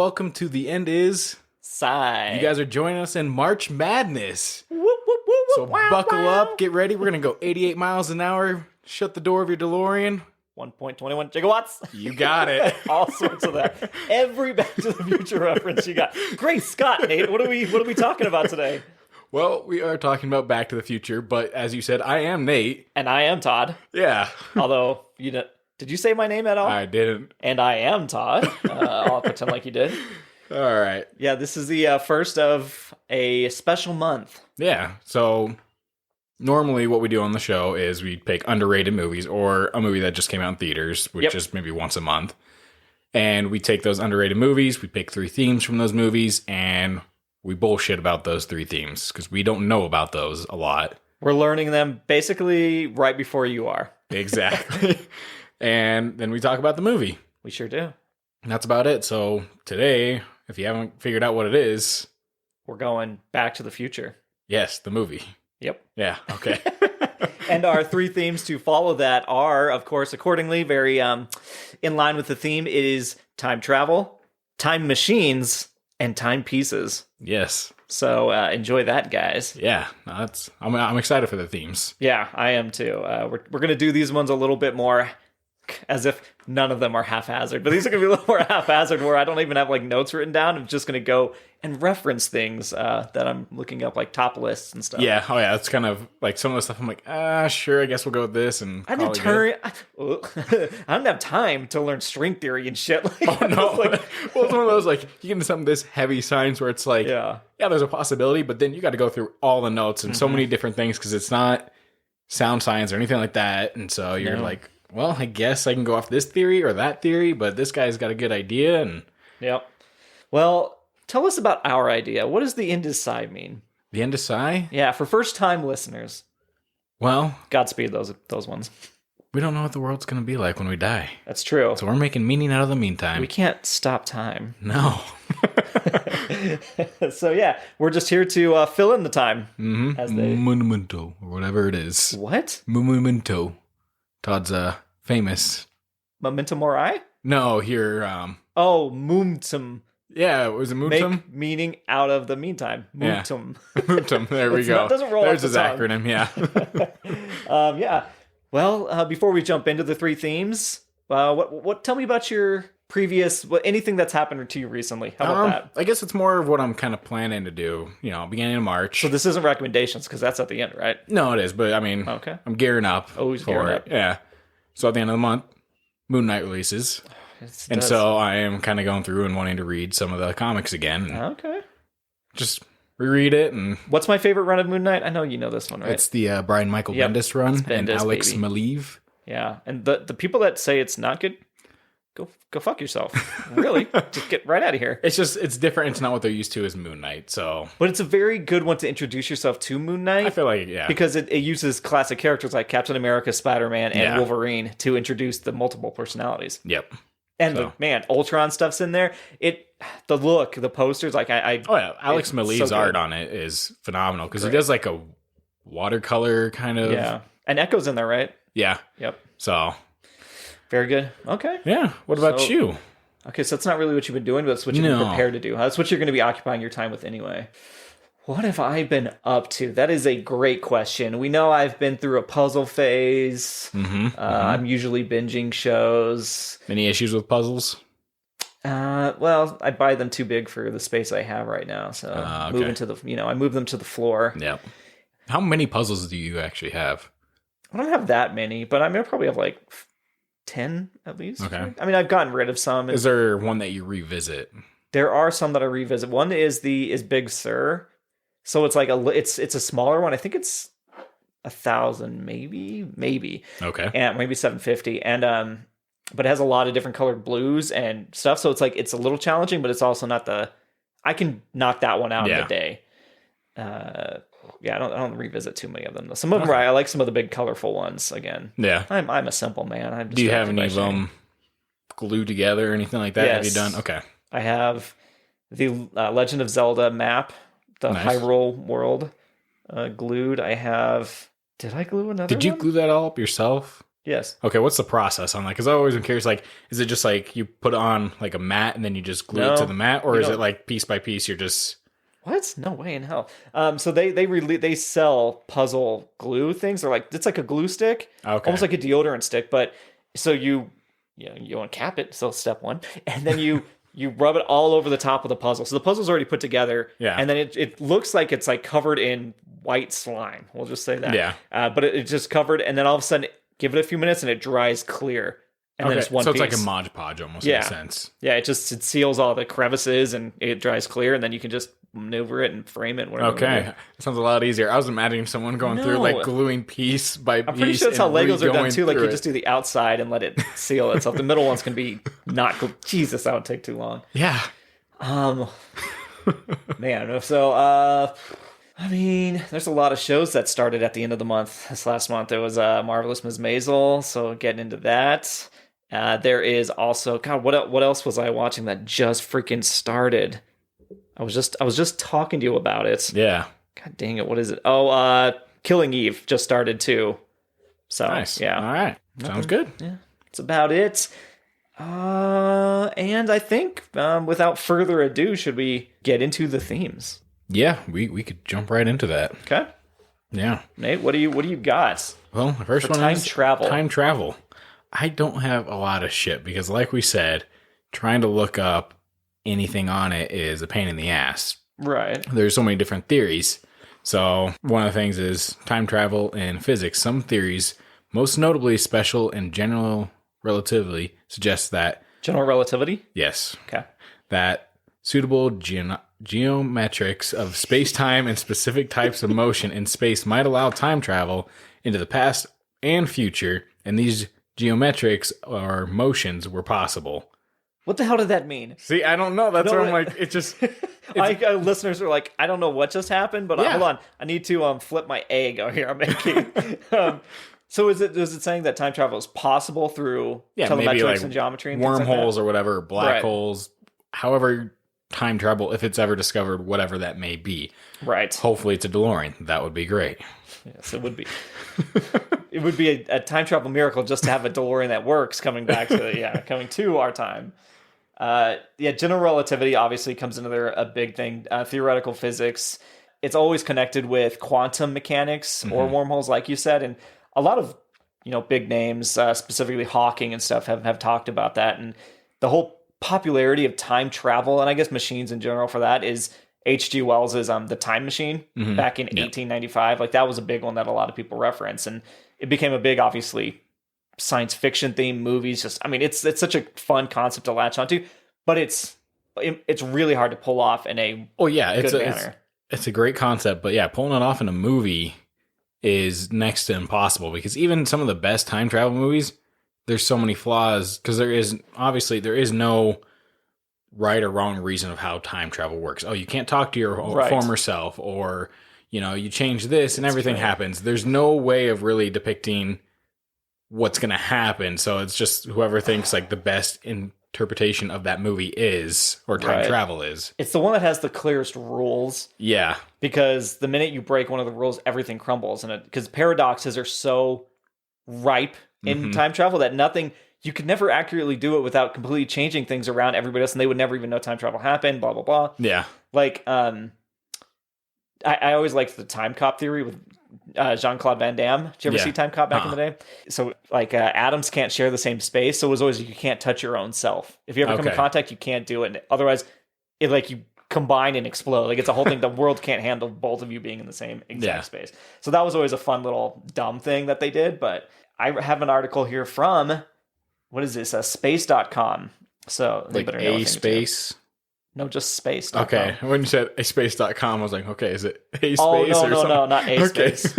welcome to The End Is. Sigh. You guys are joining us in March Madness. Whoop, whoop, whoop, So wow, buckle wow. up, get ready. We're going to go 88 miles an hour. Shut the door of your DeLorean. 1.21 gigawatts. You got it. All sorts of that. Every Back to the Future reference you got. Great Scott, Nate. What are we talking about today? Well, we are talking about Back to the Future, but as you said, I am Nate. And I am Todd. Yeah. Although, did you say my name at all? I didn't. And I am Todd. I'll pretend like you did. All right. Yeah, this is the first of a special month. Yeah. So normally what we do on the show is we pick underrated movies or a movie that just came out in theaters, which is maybe once a month. And we take those underrated movies, we pick 3 themes from those movies, and we bullshit about those 3 themes because we don't know about those a lot. We're learning them basically right before you are. Exactly. And then we talk about the movie. We sure do. And that's about it. So today, if you haven't figured out what it is, We're going Back to the Future. yes, the movie. Yep. Yeah, okay. And our 3 themes to follow that are, of course, accordingly, very in line with the theme. It is time travel, time machines, and timepieces. Yes. So enjoy that, guys. Yeah, no, I'm excited for the themes. Yeah, I am too. We're gonna do these ones a little bit more as if none of them are haphazard, but these are gonna be a little more haphazard where I don't even have like notes written down. I'm just gonna go and reference things that I'm looking up, like top lists and stuff. Yeah, that's kind of like some of the stuff I'm like, sure, I guess we'll go with this. And I didn't I don't have time to learn string theory and shit. Like, Oh, no. like, Well, it's one of those, like, you get into some of this heavy science where it's like, yeah, there's a possibility, but then you got to go through all the notes and so many different things because it's not sound science or anything like that. And so you're like, well, I guess I can go off this theory or that theory, but this guy's got a good idea. And yep. Well, tell us about our idea. What does the indecide mean? the end of Psy? Yeah, for first-time listeners. Well, Godspeed those ones. we don't know what the world's going to be like when we die. That's true. So we're making meaning out of the meantime. We can't stop time. No. So yeah, we're just here to fill in the time. Mm-hmm. As they... Monumento, or whatever it is. What? Monumento. Todd's famous. Memento Mori? No, here. Oh, Moomtum. Yeah, was it Mootum? Make meaning out of the meantime. Moomtum. Yeah. Mootum. There we go. It doesn't roll There's off his the tongue. acronym. Yeah. Yeah. Well, before we jump into the 3 themes, what? Tell me about your previous anything that's happened to you recently. How about that? I guess it's more of what I'm kind of planning to do. Beginning of March. So this isn't recommendations because that's at the end, right? No, it is, but I mean, Okay. I'm gearing up. Always for gearing it. up. Yeah. So at the end of the month, Moon Knight releases. And so I am kind of going through and wanting to read some of the comics again. And Okay. just reread it. And What's my favorite run of Moon Knight? I know you know this one, right? it's the Brian Michael Yep. Bendis run It's and Bendis, Alex baby. Maleev. Yeah, and the people that say it's not good, go fuck yourself. Really, just get right out of here. It's different. It's not what they're used to as Moon Knight. So But it's a very good one to introduce yourself to Moon Knight. I feel like, yeah. Because it uses classic characters like Captain America, Spider-Man, and Yeah. Wolverine to introduce the multiple personalities. Yep. And Ultron stuff's in there. The look, the posters, like I Oh yeah, Alex it's Maleev's so art good. on it is phenomenal because he Great. does like a watercolor kind of. yeah, and Echo's in there, right? Yeah. Yep, So very good. Okay, yeah. What about So- you? okay, so that's not really what you've been doing, but it's what you've been No. prepared to do. That's what you're going to be occupying your time with anyway. What have I been up to? That is a great question. We know I've been through a puzzle phase. I'm usually binging shows. Any issues with puzzles? Well, I buy them too big for the space I have right now, so Okay. moving to I move them to the floor. Yep. How many puzzles do you actually have? I don't have that many, but I probably have like 10 at least. Okay. I mean, I've gotten rid of some. Is there one that you revisit? There are some that I revisit. One is Big Sur, so it's like it's a smaller one. I think it's 1,000, maybe, Okay. and maybe 750, and but it has a lot of different colored blues and stuff. So it's like it's a little challenging, but it's also not I can knock that one out in Yeah. a day. I don't revisit too many of them though. Some of them I like some of the big colorful ones. Again, Yeah. I'm a simple man. Do you have any of them glued together or anything like that? Have you Yes. done? Okay. I have the Legend of Zelda map, the Nice. Hyrule world, glued. I have. Did I glue another? Did you one? glue that all up yourself? Yes. Okay, what's the process on that? Because I've always been curious, like, is it just like you put it on like a mat and then you just glue it to the mat? Or is it like piece by piece, you're just... What? No way in hell. So they sell puzzle glue things. They're like, it's like a glue stick, almost like a deodorant stick. But so you uncap it. So step one, and then you rub it all over the top of the puzzle. So the puzzle's already put together. Yeah. And then it looks like it's like covered in white slime. We'll just say that. Yeah. But it's just covered, and then all of a sudden, give it a few minutes, and it dries clear. And then it's one piece. So it's like a Mod Podge almost in a sense. Yeah, it seals all the crevices and it dries clear, and then you can just maneuver it and frame it. Okay, that sounds a lot easier. I was imagining someone going through like gluing piece by piece. I'm pretty sure that's how Legos are done too. Like you just do the outside and let it seal itself. The middle ones can be not. Jesus, that would take too long. Yeah. Man. So I mean, there's a lot of shows that started at the end of the month. This last month, there was Marvelous Ms. Maisel, so getting into that. There is also, God, what else was I watching that just freaking started? I was just talking to you about it. Yeah. God dang it, what is it? Oh, Killing Eve just started too. So nice. Yeah. All right. Sounds good. Yeah. That's about it. And I think without further ado, should we get into the themes? Yeah, we could jump right into that. Okay. Yeah. Nate, what do you got? Well, the first one is travel. Time travel. I don't have a lot of shit because, like we said, trying to look up anything on it is a pain in the ass. Right. There's so many different theories. So one of the things is time travel in physics. Some theories, most notably special and general relativity, suggest that... General relativity? Yes. Okay. That suitable geometrics of space-time and specific types of motion in space might allow time travel into the past and future, and these geometrics or motions were possible. What the hell did that mean? See, I don't know. That's where I'm like, it just... listeners are like, I don't know what just happened, but hold on. I need to flip my egg out here I'm making. So is it saying that time travel is possible through telemetrics like and geometry and wormholes or whatever, black holes, however time travel, if it's ever discovered, whatever that may be. Right. Hopefully it's a DeLorean. That would be great. Yes, it would be. It would be a time travel miracle just to have a DeLorean that works coming to our time. General relativity obviously comes into there, a big thing. Theoretical physics, it's always connected with quantum mechanics or wormholes, like you said, and a lot of big names, specifically Hawking and stuff, have talked about that, and the whole popularity of time travel, and I guess machines in general for that, is H.G. Wells's The Time Machine back in 1895. Like that was a big one that a lot of people reference, and it became a big, obviously, science fiction theme movies. Just, I mean, it's such a fun concept to latch onto, but it's really hard to pull off in a good manner. It's a great concept, but yeah, pulling it off in a movie is next to impossible, because even some of the best time travel movies, there's so many flaws, because there is no right or wrong reason of how time travel works. Oh, you can't talk to your former self, or you change this and everything happens. There's no way of really depicting what's going to happen. So it's just whoever thinks like the best interpretation of that movie is, or time travel is. It's the one that has the clearest rules. Yeah. Because the minute you break one of the rules, everything crumbles. And because paradoxes are so ripe in time travel that you could never accurately do it without completely changing things around everybody else, and they would never even know time travel happened, blah, blah, blah. Yeah. Like, I always liked the time cop theory with Jean-Claude Van Damme. Did you ever see Time Cop back in the day? So, like, atoms can't share the same space, so it was always you can't touch your own self. If you ever come in contact, you can't do it. Otherwise, you combine and explode. Like, it's a whole thing. The world can't handle both of you being in the same exact space. So that was always a fun little dumb thing that they did. But I have an article here from, what is this? Space.com. So they better know a space. No, just space.com. Okay. When you said a space.com, I was like, okay, is it a space or something? No, not a Okay. space.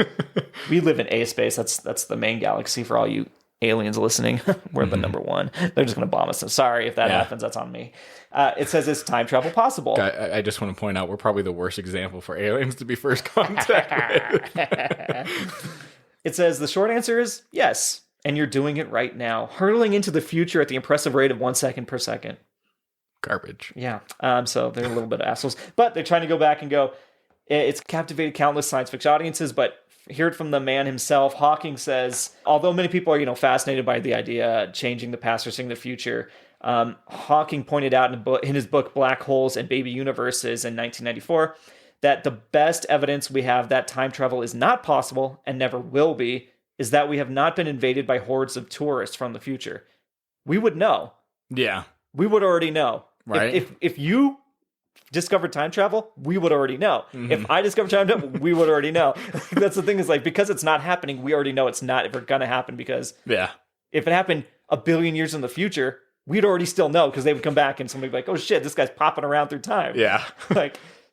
We live in a space. That's the main galaxy for all you aliens listening. We're the number one. They're just going to bomb us. Sorry if that happens. That's on me. It says, is time travel possible? I just want to point out we're probably the worst example for aliens to be first contact with. It says the short answer is yes. And you're doing it right now. Hurtling into the future at the impressive rate of 1 second per second. Garbage. Yeah. So they're a little bit of assholes. But they're trying to go back and go, it's captivated countless science fiction audiences, but hear it from the man himself. Hawking says, although many people are, fascinated by the idea of changing the past or seeing the future, Hawking pointed out in his book Black Holes and Baby Universes in 1994 that the best evidence we have that time travel is not possible and never will be is that we have not been invaded by hordes of tourists from the future. We would know. Yeah. We would already know. Right. If you discovered time travel, we would already know. Mm-hmm. If I discovered time travel, we would already know. That's the thing is because it's not happening, we already know it's not ever going to happen because if it happened a billion years in the future, we'd already still know because they would come back and somebody would be like, oh shit, this guy's popping around through time. Yeah.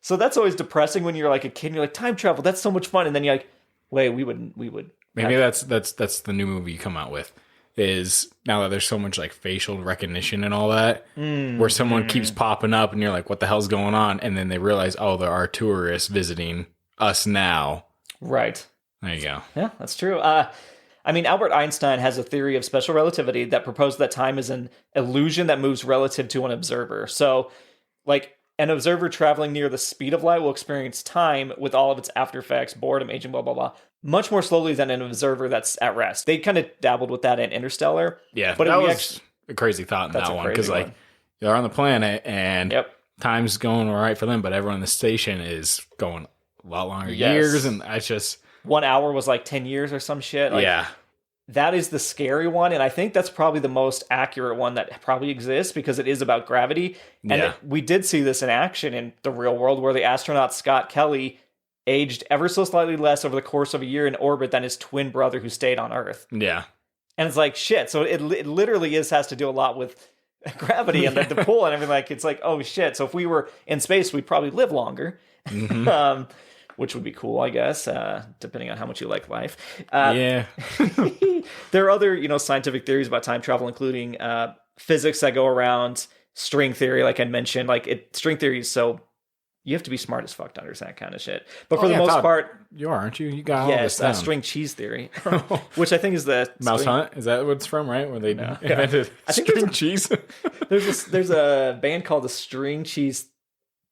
So that's always depressing when you're like a kid and you're like, time travel, that's so much fun. And then you're like, wait, we would. Maybe that's the new movie you come out with. Is now that there's so much like facial recognition and all that, where someone keeps popping up and you're like, what the hell's going on? And then they realize, oh, there are tourists visiting us now. Right. There you go. Yeah, that's true. Albert Einstein has a theory of special relativity that proposed that time is an illusion that moves relative to an observer. So, like, an observer traveling near the speed of light will experience time with all of its after effects, boredom, aging, blah, blah, blah, much more slowly than an observer that's at rest. They kind of dabbled with that in Interstellar. Yeah, but that was a crazy thought in that one. Because, like, they're on the planet and time's going all right for them, but everyone in the station is going a lot longer years. And it's just... 1 hour was like 10 years or some shit. Like, that is the scary one, and I think that's probably the most accurate one that probably exists because it is about gravity. And we did see this in action in the real world where the astronaut Scott Kelly aged ever so slightly less over the course of a year in orbit than his twin brother who stayed on Earth. Yeah. And it's like, shit. So it literally has to do a lot with gravity and the pull and everything. Like, it's like, oh shit. So if we were in space, we'd probably live longer. Mm-hmm. Which would be cool, I guess, depending on how much you like life. Yeah. There are other, scientific theories about time travel, including physics that go around string theory, like I mentioned. String theory is so you have to be smart as fuck to understand that kind of shit. But for the most part, you are, aren't you? You got all this down. String cheese theory, which I think is the Mouse Hunt. Is that what it's from? Right, where they invented string cheese. there's a band called the String Cheese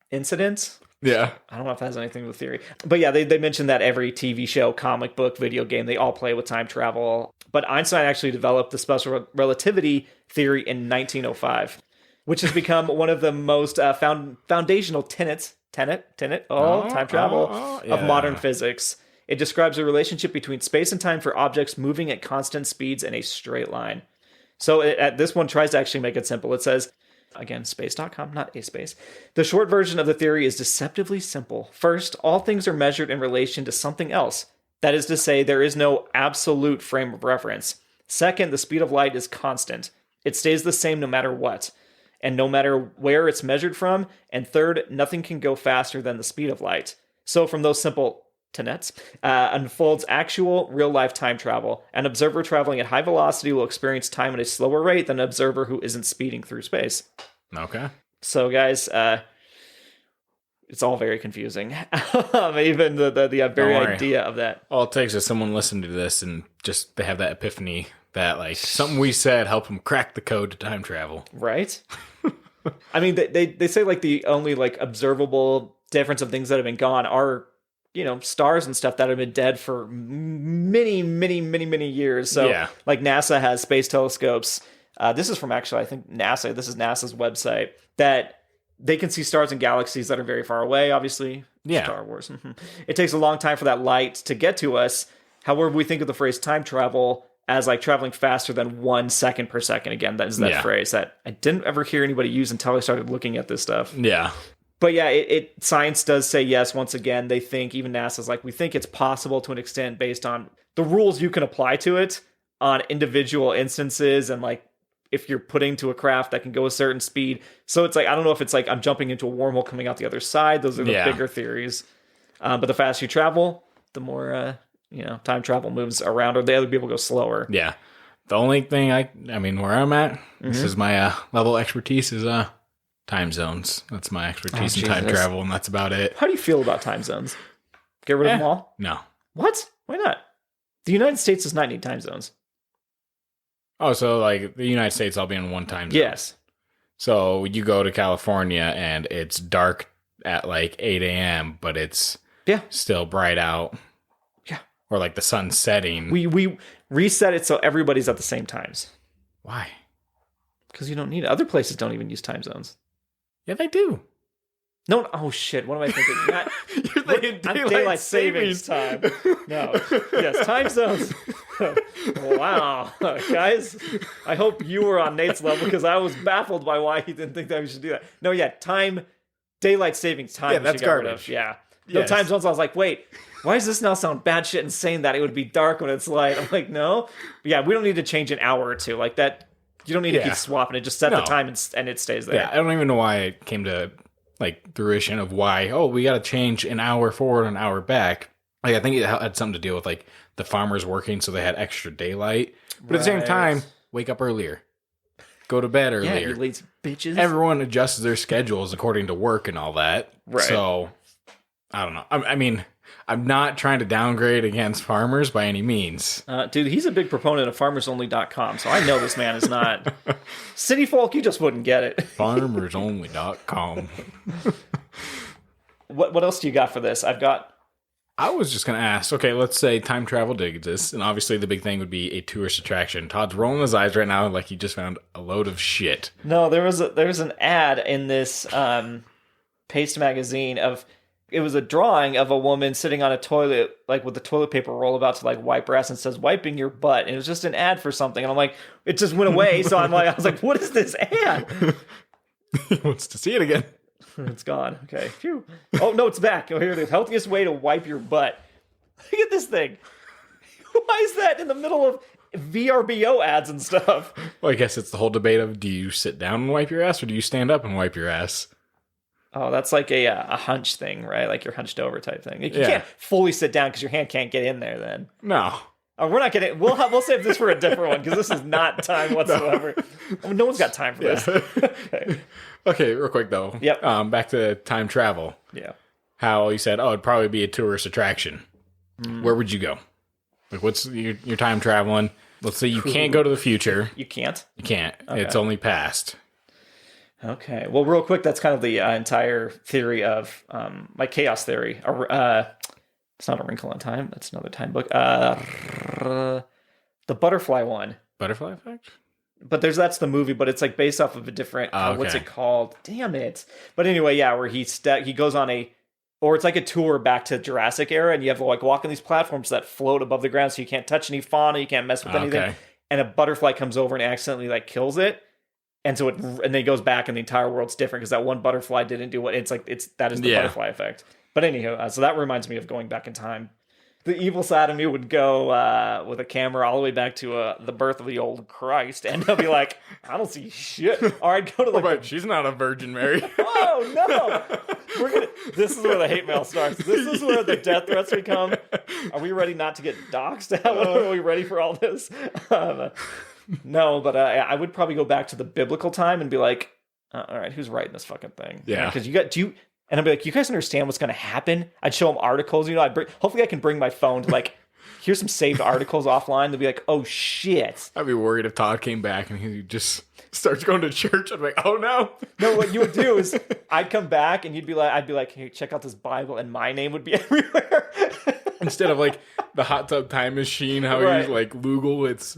Incident. Yeah. I don't know if that has anything to do with theory. But yeah, they mentioned that every TV show, comic book, video game, they all play with time travel. But Einstein actually developed the special relativity theory in 1905, which has become one of the most foundational tenets time travel of modern physics. It describes a relationship between space and time for objects moving at constant speeds in a straight line. So this one tries to actually make it simple. It says... Again, space.com, not a space. The short version of the theory is deceptively simple. First, all things are measured in relation to something else. That is to say, there is no absolute frame of reference. Second, the speed of light is constant. It stays the same no matter what, and no matter where it's measured from. And third, nothing can go faster than the speed of light. So from those simple tenets, unfolds actual real-life time travel. An observer traveling at high velocity will experience time at a slower rate than an observer who isn't speeding through space. Okay. So, guys, it's all very confusing. Even the very idea of that. All it takes is someone listening to this and just they have that epiphany that, like, something we said helped them crack the code to time travel. Right? I mean, they say, like, the only, like, observable difference of things that have been gone are... stars and stuff that have been dead for many, many, many, many years. So, like NASA has space telescopes. This is from actually, I think NASA. This is NASA's website that they can see stars and galaxies that are very far away. Obviously, Star Wars. It takes a long time for that light to get to us. However, we think of the phrase time travel as like traveling faster than 1 second per second. Again, that is that phrase that I didn't ever hear anybody use until I started looking at this stuff. Yeah. But yeah, science does say yes. Once again, they think, even NASA's like, we think it's possible to an extent based on the rules you can apply to it on individual instances. And like, if you're putting to a craft that can go a certain speed. So it's like, I don't know if it's like I'm jumping into a wormhole coming out the other side. Those are the bigger theories. But the faster you travel, the more, time travel moves around, or the other people go slower. Yeah. The only thing where I'm at, this is my level of expertise is time zones. That's my expertise in time travel, and that's about it. How do you feel about time zones? Get rid of them all? No. What? Why not? The United States does not need time zones. Oh, so like the United States all be in one time zone? Yes. So you go to California and it's dark at like 8 a.m., but it's still bright out. Yeah. or like the sun setting. We reset it so everybody's at the same times. Why? Because you don't need it. Other places don't even use time zones. Yeah, they do. No, oh shit, what am I thinking? Not, You're thinking daylight savings time. No. Yes, time zones. Wow. Guys, I hope you were on Nate's level because I was baffled by why he didn't think that we should do that. No, yeah, daylight savings time. Yeah, that's garbage. Yeah. No time zones. I was like, wait, why does this now sound batshit insane that it would be dark when it's light? I'm like, no. But yeah, we don't need to change an hour or two. Like that, you don't need to keep swapping it. Just set the time and it stays there. Yeah, I don't even know why it came to like fruition of why, we got to change an hour forward, an hour back. Like, I think it had something to deal with like the farmers working, so they had extra daylight. But at the same time, wake up earlier, go to bed earlier. Yeah, you lazy bitches. Everyone adjusts their schedules according to work and all that. Right. So, I don't know. I mean, I'm not trying to downgrade against farmers by any means. Dude, he's a big proponent of farmersonly.com, so I know this man is not. City folk, you just wouldn't get it. Farmersonly.com. What else do you got for this? I was just going to ask, okay, let's say time travel did exist, and obviously the big thing would be a tourist attraction. Todd's rolling his eyes right now like he just found a load of shit. No, there was an ad in this Paste magazine it was a drawing of a woman sitting on a toilet, like with the toilet paper roll about to like wipe her ass, and says wiping your butt. And it was just an ad for something. And I'm like, it just went away. So I was like, what is this ad? He wants to see it again. It's gone. Okay. Phew. Oh, no, it's back. Oh, here it is. Healthiest way to wipe your butt. Look at this thing. Why is that in the middle of VRBO ads and stuff? Well, I guess it's the whole debate of, do you sit down and wipe your ass, or do you stand up and wipe your ass? Oh, that's like a hunch thing, right? Like you're hunched over type thing. You can't fully sit down because your hand can't get in there then. No. Oh, we're not getting. We'll save this for a different one because this is not time whatsoever. No one's got time for this. Okay, real quick though. Yep. Back to time travel. Yeah. How you said, it'd probably be a tourist attraction. Where would you go? Like, what's your time traveling? Let's say you can't go to the future. You can't. You can't. Okay. It's only past. Okay. Well, real quick, that's kind of the entire theory of my chaos theory. It's not A Wrinkle in Time. That's another time book. The butterfly one. Butterfly Effect? But that's the movie, but it's like based off of a different. Okay. What's it called? Damn it! But anyway, yeah, where he goes on or it's like a tour back to Jurassic era, and you have to like walk on these platforms that float above the ground, so you can't touch any fauna, you can't mess with anything. Okay. And a butterfly comes over and accidentally like kills it. And so and then it goes back and the entire world's different because that one butterfly didn't do what that is the butterfly effect. But anywho, so that reminds me of going back in time. The evil side of me would go with a camera all the way back to the birth of the old Christ, and I'll be like, I don't see shit. Or I'd go to but she's not a Virgin Mary. Oh no! This is where the hate mail starts. This is where the death threats become. Are we ready not to get doxxed? Are we ready for all this? No, but I would probably go back to the biblical time and be like, all right, who's writing this fucking thing? Yeah. Because and I'd be like, you guys understand what's going to happen? I'd show them articles, hopefully I can bring my phone to like, here's some saved articles offline. They'll be like, oh shit. I'd be worried if Todd came back and he just starts going to church. I'd be like, oh no. No, what you would do is I'd come back and I'd be like, hey, check out this Bible, and my name would be everywhere. Instead of like the hot tub time machine, how Right. you like Google, it's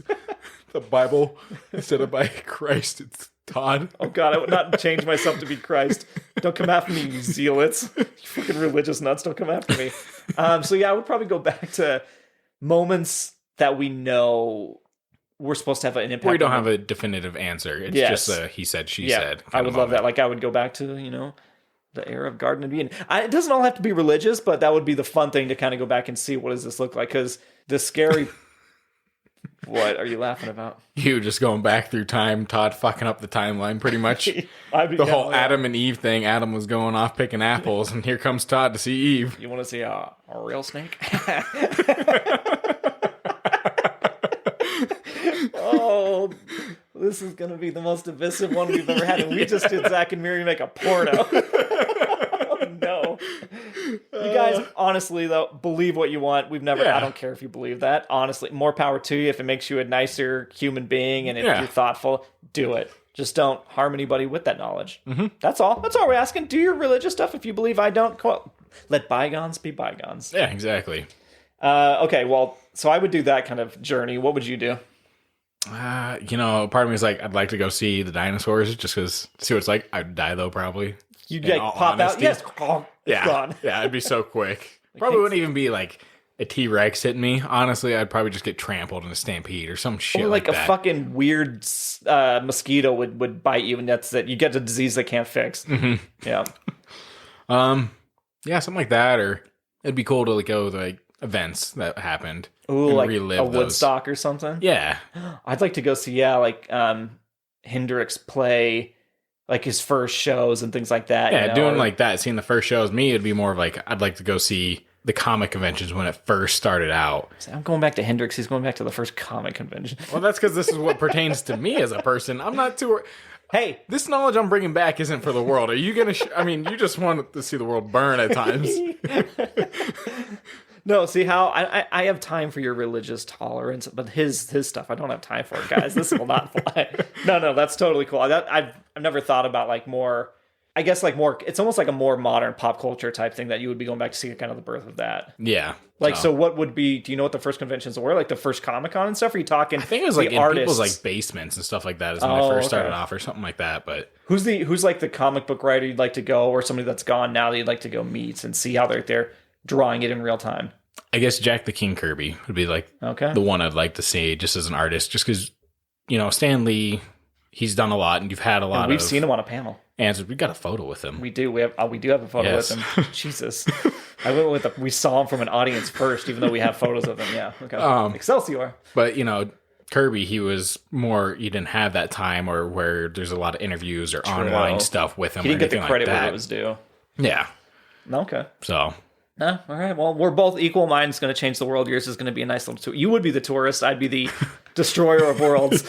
the Bible. Instead of by Christ, it's Todd. Oh God, I would not change myself to be Christ. Don't come after me, you zealots. You fucking religious nuts, don't come after me. So yeah, I would probably go back to moments that we know we're supposed to have an impact. We don't have a definitive answer. It's just a he said, she said. I would love that. Like I would go back to, the era of Garden of Eden. It doesn't all have to be religious, but that would be the fun thing to kind of go back and see what does this look like. Because the scary... What are you laughing about? You just going back through time, Todd fucking up the timeline pretty much. The whole Adam and Eve thing. Adam was going off picking apples, and here comes Todd to see Eve. You want to see a real snake? Oh, this is going to be the most divisive one we've ever had. And we just did Zach and Miri make a porno. Oh, no. You guys, honestly, though, believe what you want. I don't care if you believe that. Honestly, more power to you. If it makes you a nicer human being and if you're thoughtful, do it. Just don't harm anybody with that knowledge. Mm-hmm. That's all. That's all we're asking. Do your religious stuff. If you believe I don't, let bygones be bygones. Yeah, exactly. Okay, well, so I would do that kind of journey. What would you do? Part of me is like, I'd like to go see the dinosaurs just because see what it's like. I'd die though, probably. You'd like pop out. Yes. Yeah. Gone. Yeah, it'd be so quick. Probably wouldn't even be like a T-Rex hitting me. Honestly, I'd probably just get trampled in a stampede or some shit or like a that. fucking weird mosquito would bite you, and that's it. You get a disease they can't fix. Mm-hmm. Yeah. Yeah, something like that. Or it'd be cool to like go to like events that happened. Ooh, like relive a Woodstock or something. Yeah. I'd like to go see Hendrix play like his first shows and things like that. Yeah, doing like that, seeing the first shows. Me, it'd be more of like I'd like to go see the comic conventions when it first started out. I'm going back to Hendrix. He's going back to the first comic convention. Well, that's because this is what pertains to me as a person. I'm not too. Hey, this knowledge I'm bringing back isn't for the world. Are you gonna? You just want to see the world burn at times. No, see how I have time for your religious tolerance, but his stuff I don't have time for it, guys. This will not fly. No, that's totally cool. I've never thought about like more. I guess like more. It's almost like a more modern pop culture type thing that you would be going back to see kind of the birth of that. Yeah. Like so, what would be? Do you know what the first conventions were? Like the first Comic-Con and stuff? Are you talking? I think it was like in people's like basements and stuff like that. Is when they first started off, or something like that. But who's like the comic book writer you'd like to go, or somebody that's gone now that you'd like to go meet and see how they're drawing it in real time? I guess Jack the King Kirby would be like the one I'd like to see just as an artist, just because Stan Lee, he's done a lot, and you've had a lot. We've seen him on a panel. Answers. We got a photo with him. We do. We do have a photo with him. Jesus, I went with we saw him from an audience first, even though we have photos of him. Yeah. Okay. Excelsior. But Kirby, he was more. You didn't have that time, or where there's a lot of interviews or online stuff with him. He didn't get the credit where it was due. Yeah. Okay. So. All right. Well, we're both equal. Mine's going to change the world. Yours is going to be a nice little tour. You would be the tourist. I'd be the destroyer of worlds.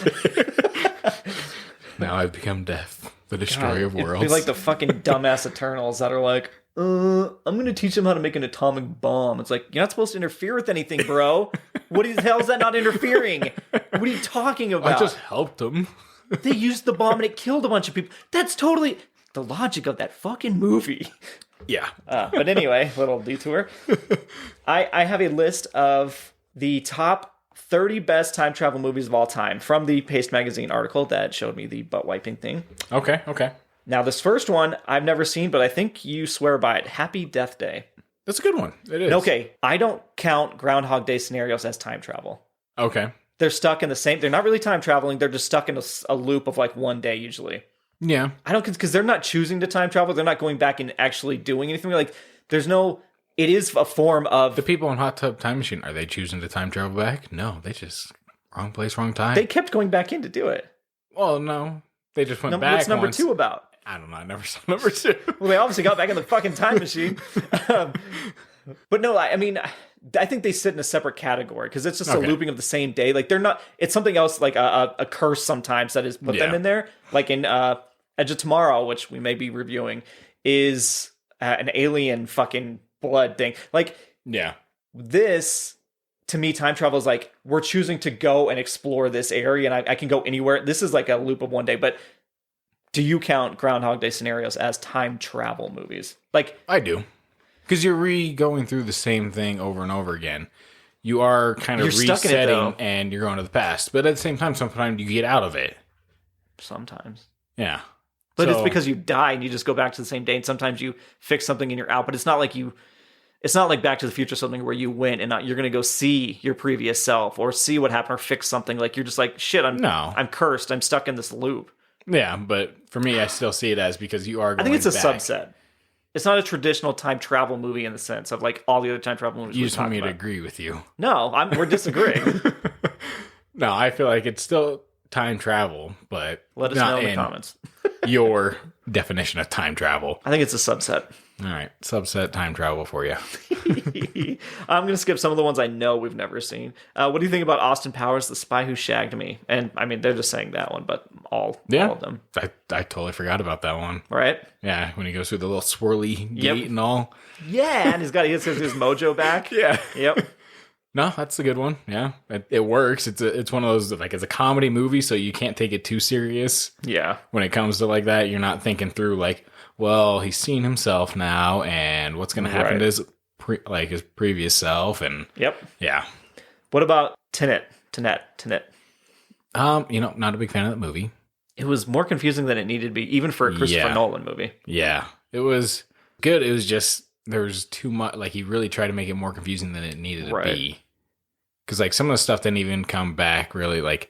Now I've become death, the destroyer of worlds. It'd be like the fucking dumbass Eternals that are like, I'm going to teach them how to make an atomic bomb. It's like, you're not supposed to interfere with anything, bro. What the hell is that not interfering? What are you talking about? I just helped them. They used the bomb and it killed a bunch of people. That's totally the logic of that fucking movie. Yeah. But anyway, little detour. I have a list of the top 30 best time travel movies of all time from the Paste Magazine article that showed me the butt wiping thing. Okay. Now, this first one I've never seen, but I think you swear by it. Happy Death Day. That's a good one. It is. Okay, I don't count Groundhog Day scenarios as time travel. Okay. They're stuck in the same... They're not really time traveling. They're just stuck in a loop of like one day usually. Yeah. I don't... Because they're not choosing to time travel. They're not going back and actually doing anything. Like, there's no... It is a form of... The people in Hot Tub Time Machine, are they choosing to time travel back? No, they just... Wrong place, wrong time. They kept going back in to do it. Well, no. They just went back What's number once. 2 about? I don't know. I never saw number 2. Well, they obviously got back in the fucking time machine. But no, I mean, I think they sit in a separate category because it's just a looping of the same day. Like, they're not... It's something else, like a curse sometimes that is put them in there. Like in Edge of Tomorrow, which we may be reviewing, is an alien fucking blood thing. Like, yeah. This... To me, time travel is like, we're choosing to go and explore this area, and I can go anywhere. This is like a loop of one day, but do you count Groundhog Day scenarios as time travel movies? Like, I do. Because you're going through the same thing over and over again. You are kind of resetting, and you're going to the past. But at the same time, sometimes you get out of it. Sometimes. Yeah. But it's because you die, and you just go back to the same day, and sometimes you fix something and you're out, but it's not like you... It's not like Back to the Future, something where you went and you're going to go see your previous self or see what happened or fix something. Like, you're just like, shit, I'm cursed. I'm stuck in this loop. Yeah, but for me, I still see it as because you are going I think it's a back. subset. It's not a traditional time travel movie in the sense of like all the other time travel movies. You just want me to agree with you. No, we're disagreeing. No, I feel like it's still time travel, but let us know in the comments. Your definition of time travel. I think it's a subset. All right, subset time travel for you. I'm going to skip some of the ones I know we've never seen. What do you think about Austin Powers, The Spy Who Shagged Me? And I mean, they're just saying that one, but all of them. I totally forgot about that one. Right? Yeah, when he goes through the little swirly gate and all. Yeah, and he gets his mojo back. Yeah. Yep. No, that's a good one. Yeah, it works. It's one of those, like, it's a comedy movie, so you can't take it too serious. Yeah. When it comes to like that, you're not thinking through like, well, he's seen himself now, and what's going to happen to his his previous self, and Yep. yeah. What about Tenet? Not a big fan of that movie. It was more confusing than it needed to be, even for a Christopher Nolan movie. Yeah, it was good. It was just there was too much. Like he really tried to make it more confusing than it needed to be. Because like some of the stuff didn't even come back really. Like,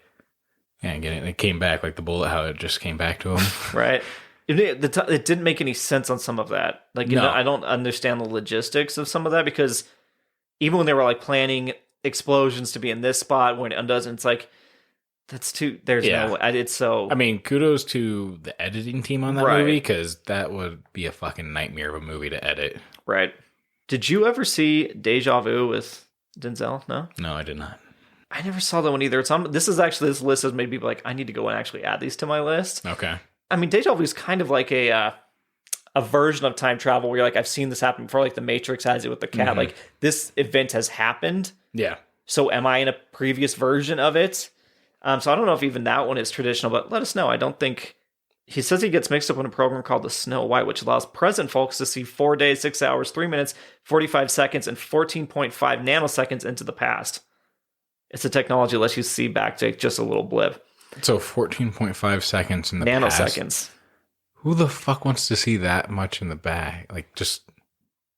yeah, again, it came back like the bullet, how it just came back to him. Right. It didn't make any sense on some of that. Like, you know, I don't understand the logistics of some of that, because even when they were like planning explosions to be in this spot when it undoes, and it's like, that's too, there's no, it's so. I mean, kudos to the editing team on that movie, because that would be a fucking nightmare of a movie to edit. Right. Did you ever see Deja Vu with Denzel? No? No, I did not. I never saw that one either. It's on, this list has made people like, I need to go and actually add these to my list. Okay. I mean, Deja Vu is kind of like a version of time travel where you're like, I've seen this happen before, like The Matrix has it with the cat. Mm-hmm. Like, this event has happened. Yeah. So am I in a previous version of it? So I don't know if even that one is traditional, but let us know. I don't think... He says he gets mixed up in a program called the Snow White, which allows present folks to see 4 days, 6 hours, 3 minutes, 45 seconds, and 14.5 nanoseconds into the past. It's a technology that lets you see back to just a little blip. So 14.5 seconds in the nanoseconds. Past. Who the fuck wants to see that much in the back? Like, just...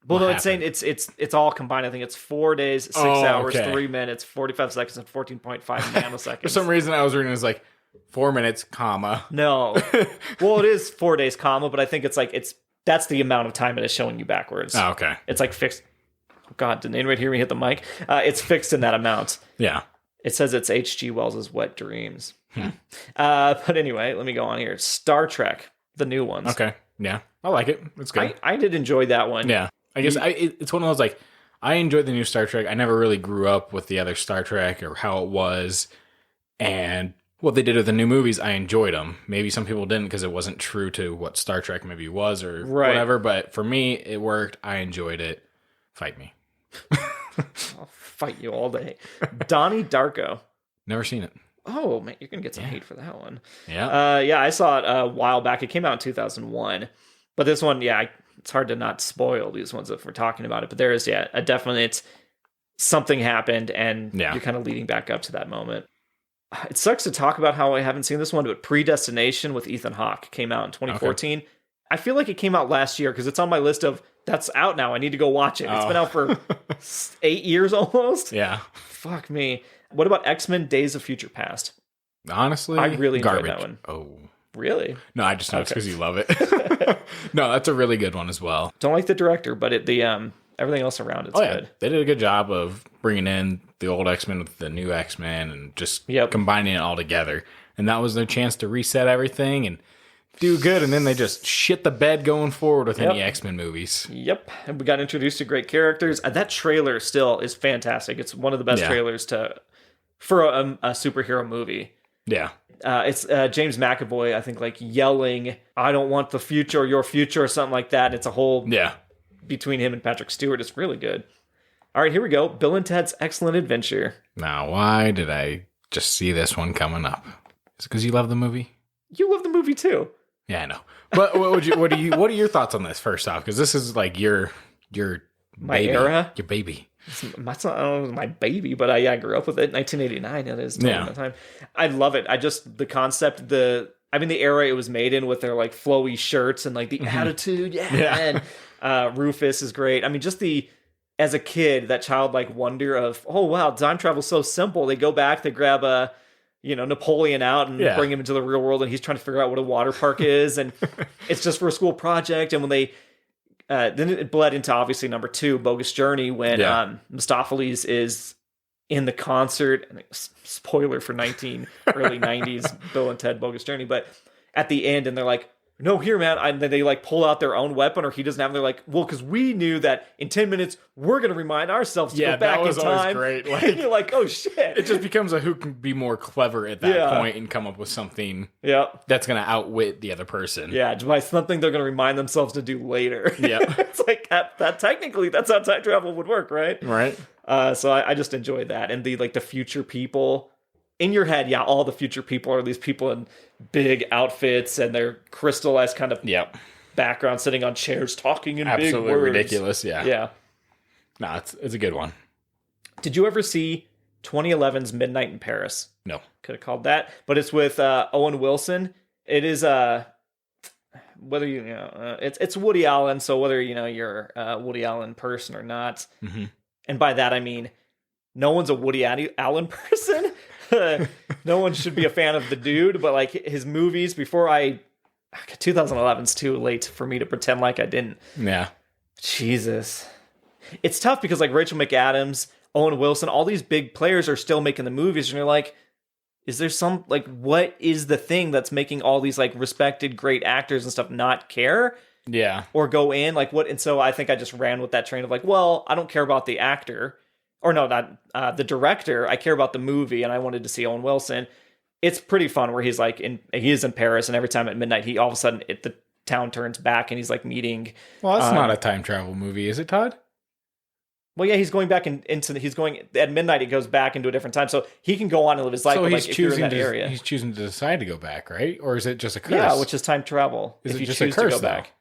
Well, no, it's saying it's all combined. I think it's 4 days, 6 hours, 3 minutes, 45 seconds, and 14.5 nanoseconds. For some reason, I was reading it was like 4 minutes, comma. No. Well, it is 4 days, comma, but I think it's like that's the amount of time it is showing you backwards. Oh, okay. It's like fixed. Oh, God, didn't anybody hear me hit the mic? It's fixed in that amount. Yeah. It says it's H.G. Wells' Wet Dreams. But anyway, let me go on here. Star Trek, the new ones. Okay. Yeah. I like it. It's good. I did enjoy that one. Yeah. I guess it's one of those, like, I enjoyed the new Star Trek. I never really grew up with the other Star Trek or how it was. And what they did with the new movies, I enjoyed them. Maybe some people didn't because it wasn't true to what Star Trek maybe was or whatever. But for me, it worked. I enjoyed it. Fight me. I'll fight you all day. Donnie Darko. Never seen it. Oh, man, you're going to get some hate for that one. Yeah. Yeah, I saw it a while back. It came out in 2001. But this one, it's hard to not spoil these ones if we're talking about it. But there is, it's something happened, and you're kind of leading back up to that moment. It sucks to talk about how I haven't seen this one, but Predestination with Ethan Hawke came out in 2014. Okay. I feel like it came out last year because it's on my list of, that's out now. I need to go watch it. It's been out for 8 years almost. Yeah. Fuck me. What about X-Men Days of Future Past? Honestly, I really enjoyed garbage. that one. Oh. Really? No, I just know it's because you love it. No, that's a really good one as well. Don't like the director, but everything else around it's good. They did a good job of bringing in the old X-Men with the new X-Men and just combining it all together. And that was their chance to reset everything and do good. And then they just shit the bed going forward with any X-Men movies. Yep. And we got introduced to great characters. That trailer still is fantastic. It's one of the best trailers for a superhero movie. Yeah. It's James McAvoy, I think, like yelling, "I don't want the future or your future," or something like that. And it's a whole between him and Patrick Stewart. It's really good. All right, here we go. Bill and Ted's Excellent Adventure. Now, why did I just see this one coming up? Is it because you love the movie? You love the movie too. Yeah, I know. But what are your thoughts on this first off? Because this is like your my baby, era, your baby. That's not, I don't know, my baby, but I grew up with it. 1989. It is the time. I love it. the concept, the era it was made in with their like flowy shirts and like the attitude. And Rufus is great. I mean, just as a kid, that childlike wonder of, oh wow, time travel's so simple. They go back, they grab Napoleon out and bring him into the real world, and he's trying to figure out what a water park is, and it's just for a school project. And when they then it bled into obviously number 2, Bogus Journey, when Mistopheles is in the concert. And spoiler for early 90s Bill and Ted Bogus Journey, but at the end, and they're like, "No, here, man," and then they like pull out their own weapon, or he doesn't have. They're like, "Well, because we knew that in 10 minutes we're going to remind ourselves to go back in time." Yeah, that was always great. Like, and you're like, "Oh shit!" It just becomes who can be more clever at that point and come up with something that's going to outwit the other person. Yeah, by something they're going to remind themselves to do later. Yeah, it's like that. Technically, that's how time travel would work, right? Right. So I just enjoyed that, and the future people. In your head, all the future people are these people in big outfits and their crystallized kind of background, sitting on chairs, talking in big words. Absolutely ridiculous, yeah. No, it's a good one. Did you ever see 2011's Midnight in Paris? No. Could have called that, but it's with Owen Wilson. It is whether it's Woody Allen, so whether you're a Woody Allen person or not, and by that I mean no one's a Woody Allen person. No one should be a fan of the dude, but like his movies 2011's too late for me to pretend like I didn't. Yeah. Jesus. It's tough because like Rachel McAdams, Owen Wilson, all these big players are still making the movies, and you're like, is there some, like, what is the thing that's making all these like respected great actors and stuff not care? Yeah. Or go in like what? And so I think I just ran with that train of like, well, I don't care about the actor, or no, not the director. I care about the movie, and I wanted to see Owen Wilson. It's pretty fun where he is in Paris, and every time at midnight, he all of a sudden the town turns back, and he's like meeting. Well, that's not a time travel movie, is it, Todd? Well, yeah, he's going back he's going at midnight. He goes back into a different time, so he can go on and live his life. So he's choosing that area. He's choosing to decide to go back, right? Or is it just a curse? Yeah, which is time travel. Is if it you just choose a curse, to go though? back,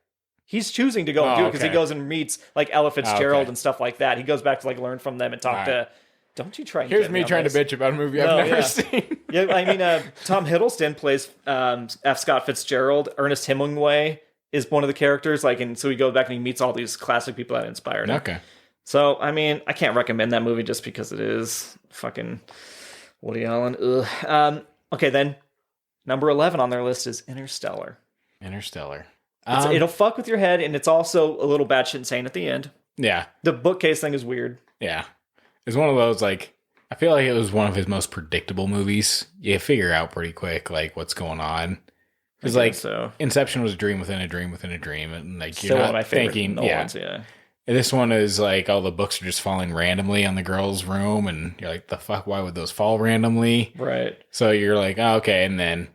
he's choosing to go and do it because he goes and meets like Ella Fitzgerald and stuff like that. He goes back to like learn from them and talk to. Don't you try? And Here's me trying to bitch about a movie I've never seen. Yeah, I mean, Tom Hiddleston plays F. Scott Fitzgerald. Ernest Hemingway is one of the characters. Like, and so he goes back and he meets all these classic people that inspired him. Okay. So, I mean, I can't recommend that movie just because it is fucking Woody Allen. Ugh. Okay, then number 11 on their list is Interstellar. It'll fuck with your head, and it's also a little batshit insane at the end. Yeah. The bookcase thing is weird. Yeah. It's one of those, like, I feel like it was one of his most predictable movies. You figure out pretty quick, like, what's going on. Because, like, Inception was a dream within a dream within a dream. And, like, you're not thinking, yeah. And this one is, like, all the books are just falling randomly on the girl's room. And you're like, the fuck, why would those fall randomly? Right. So you're like, oh, okay. And then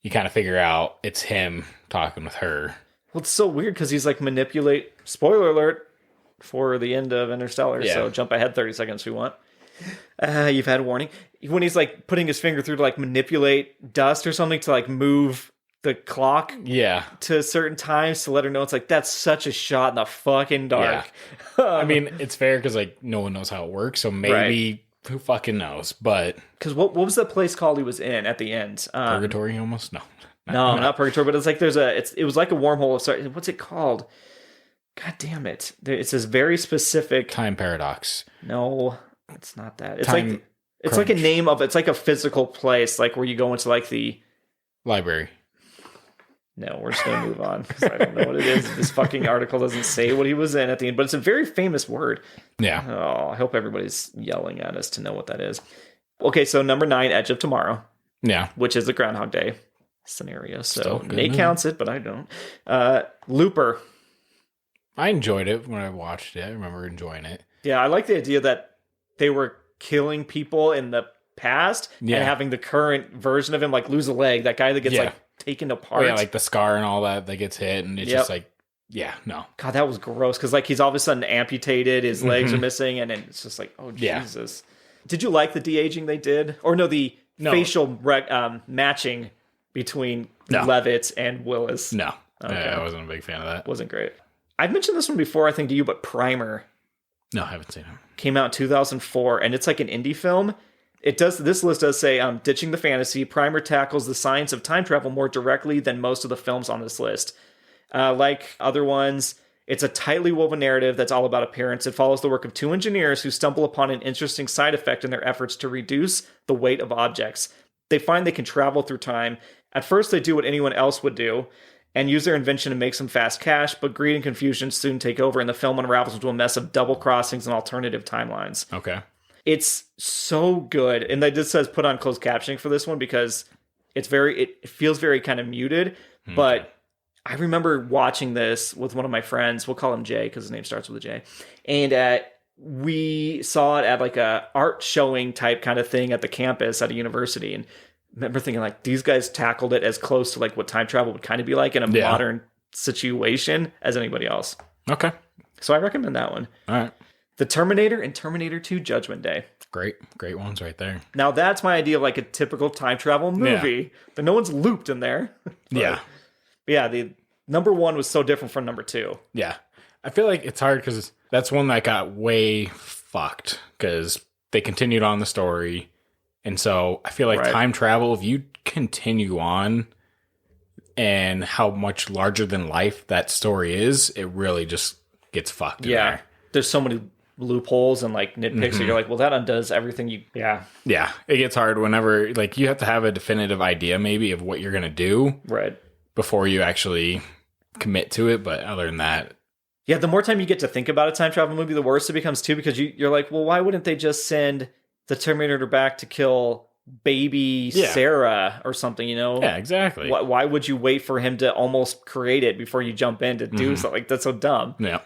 you kind of figure out it's him talking with her. Well, it's so weird because he's, like, spoiler alert, for the end of Interstellar, so jump ahead 30 seconds if you want. You've had a warning. When he's like putting his finger through to like manipulate dust or something to like move the clock to certain times to let her know, it's like, that's such a shot in the fucking dark. Yeah. I mean, it's fair because like no one knows how it works, so maybe who fucking knows? But because what was the place called he was in at the end? Purgatory almost? No, not Purgatory, but it's like it was like a wormhole. Sorry, what's it called? God damn it. It's this very specific... Time paradox. No, it's not that. It's Time it's like a name of... It's like a physical place, like where you go into like the... Library. No, we're just going to move on because I don't know what it is. This fucking article doesn't say what he was in at the end, but it's a very famous word. Yeah. Oh, I hope everybody's yelling at us to know what that is. Okay, so number 9, Edge of Tomorrow. Yeah. Which is the Groundhog Day scenario. So Nate counts it, but I don't. Looper. I enjoyed it when I watched it. I remember enjoying it. Yeah, I like the idea that they were killing people in the past and having the current version of him like lose a leg. That guy that gets like taken apart. Oh, yeah, like the scar and all that gets hit, and it's just like, no. God, that was gross because like he's all of a sudden amputated, his legs are missing, and it's just like, oh Jesus. Did you like the de-aging they did, or the facial matching between Levitt and Willis? No, I wasn't a big fan of that. Wasn't great. I've mentioned this one before, I think, to you, but Primer. No, I haven't seen it. Came out in 2004, and it's like an indie film. This list does say, ditching the fantasy, Primer tackles the science of time travel more directly than most of the films on this list. Like other ones, it's a tightly woven narrative that's all about appearance. It follows the work of 2 engineers who stumble upon an interesting side effect in their efforts to reduce the weight of objects. They find they can travel through time. At first, they do what anyone else would do, and use their invention to make some fast cash, but greed and confusion soon take over, and the film unravels into a mess of double crossings and alternative timelines. Okay. It's so good. And they just says put on closed captioning for this one because it feels very kind of muted. But I remember watching this with one of my friends. We'll call him Jay because his name starts with a J. And we saw it at like a art showing type kind of thing at the campus at a university. And I remember thinking like these guys tackled it as close to like what time travel would kind of be like in a modern situation as anybody else. Okay. So I recommend that one. All right. The Terminator and Terminator 2 Judgment Day. Great ones right there. Now that's my idea of like a typical time travel movie. But no one's looped in there. But yeah, the number 1 was so different from number 2. Yeah. I feel like it's hard because That's one that got way fucked because they continued on the story. And so I feel like time travel, if you continue on and how much larger than life that story is, it really just gets fucked in there. There's so many loopholes and like nitpicks that you're like, well, that undoes everything you... Yeah, it gets hard whenever, like, you have to have a definitive idea maybe of what you're going to do. Right. Before you actually commit to it. But other than that... Yeah, the more time you get to think about a time travel movie, the worse it becomes too, because you're like, well, why wouldn't they just send the Terminator back to kill baby Sarah or something, you know? Yeah, exactly. Why would you wait for him to almost create it before you jump in to do something? Like, that's so dumb. Yeah.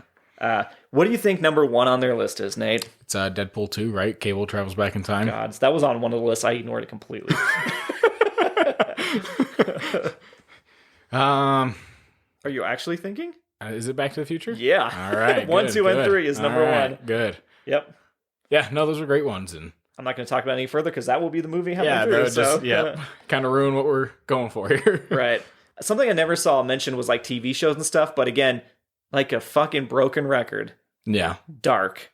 What do you think number 1 on their list is, Nate? It's Deadpool 2, right? Cable travels back in time. God, that was on one of the lists. I ignored it completely. Are you actually thinking? Is it Back to the Future? Yeah. All right. 1, 2, and 3 is number 1. Good. Yep. Yeah, no, those are great ones. And I'm not going to talk about it any further because that will be the movie halfway through. Kind of ruin what we're going for here. Right. Something I never saw mentioned was like TV shows and stuff, but again, like a fucking broken record. Yeah. Dark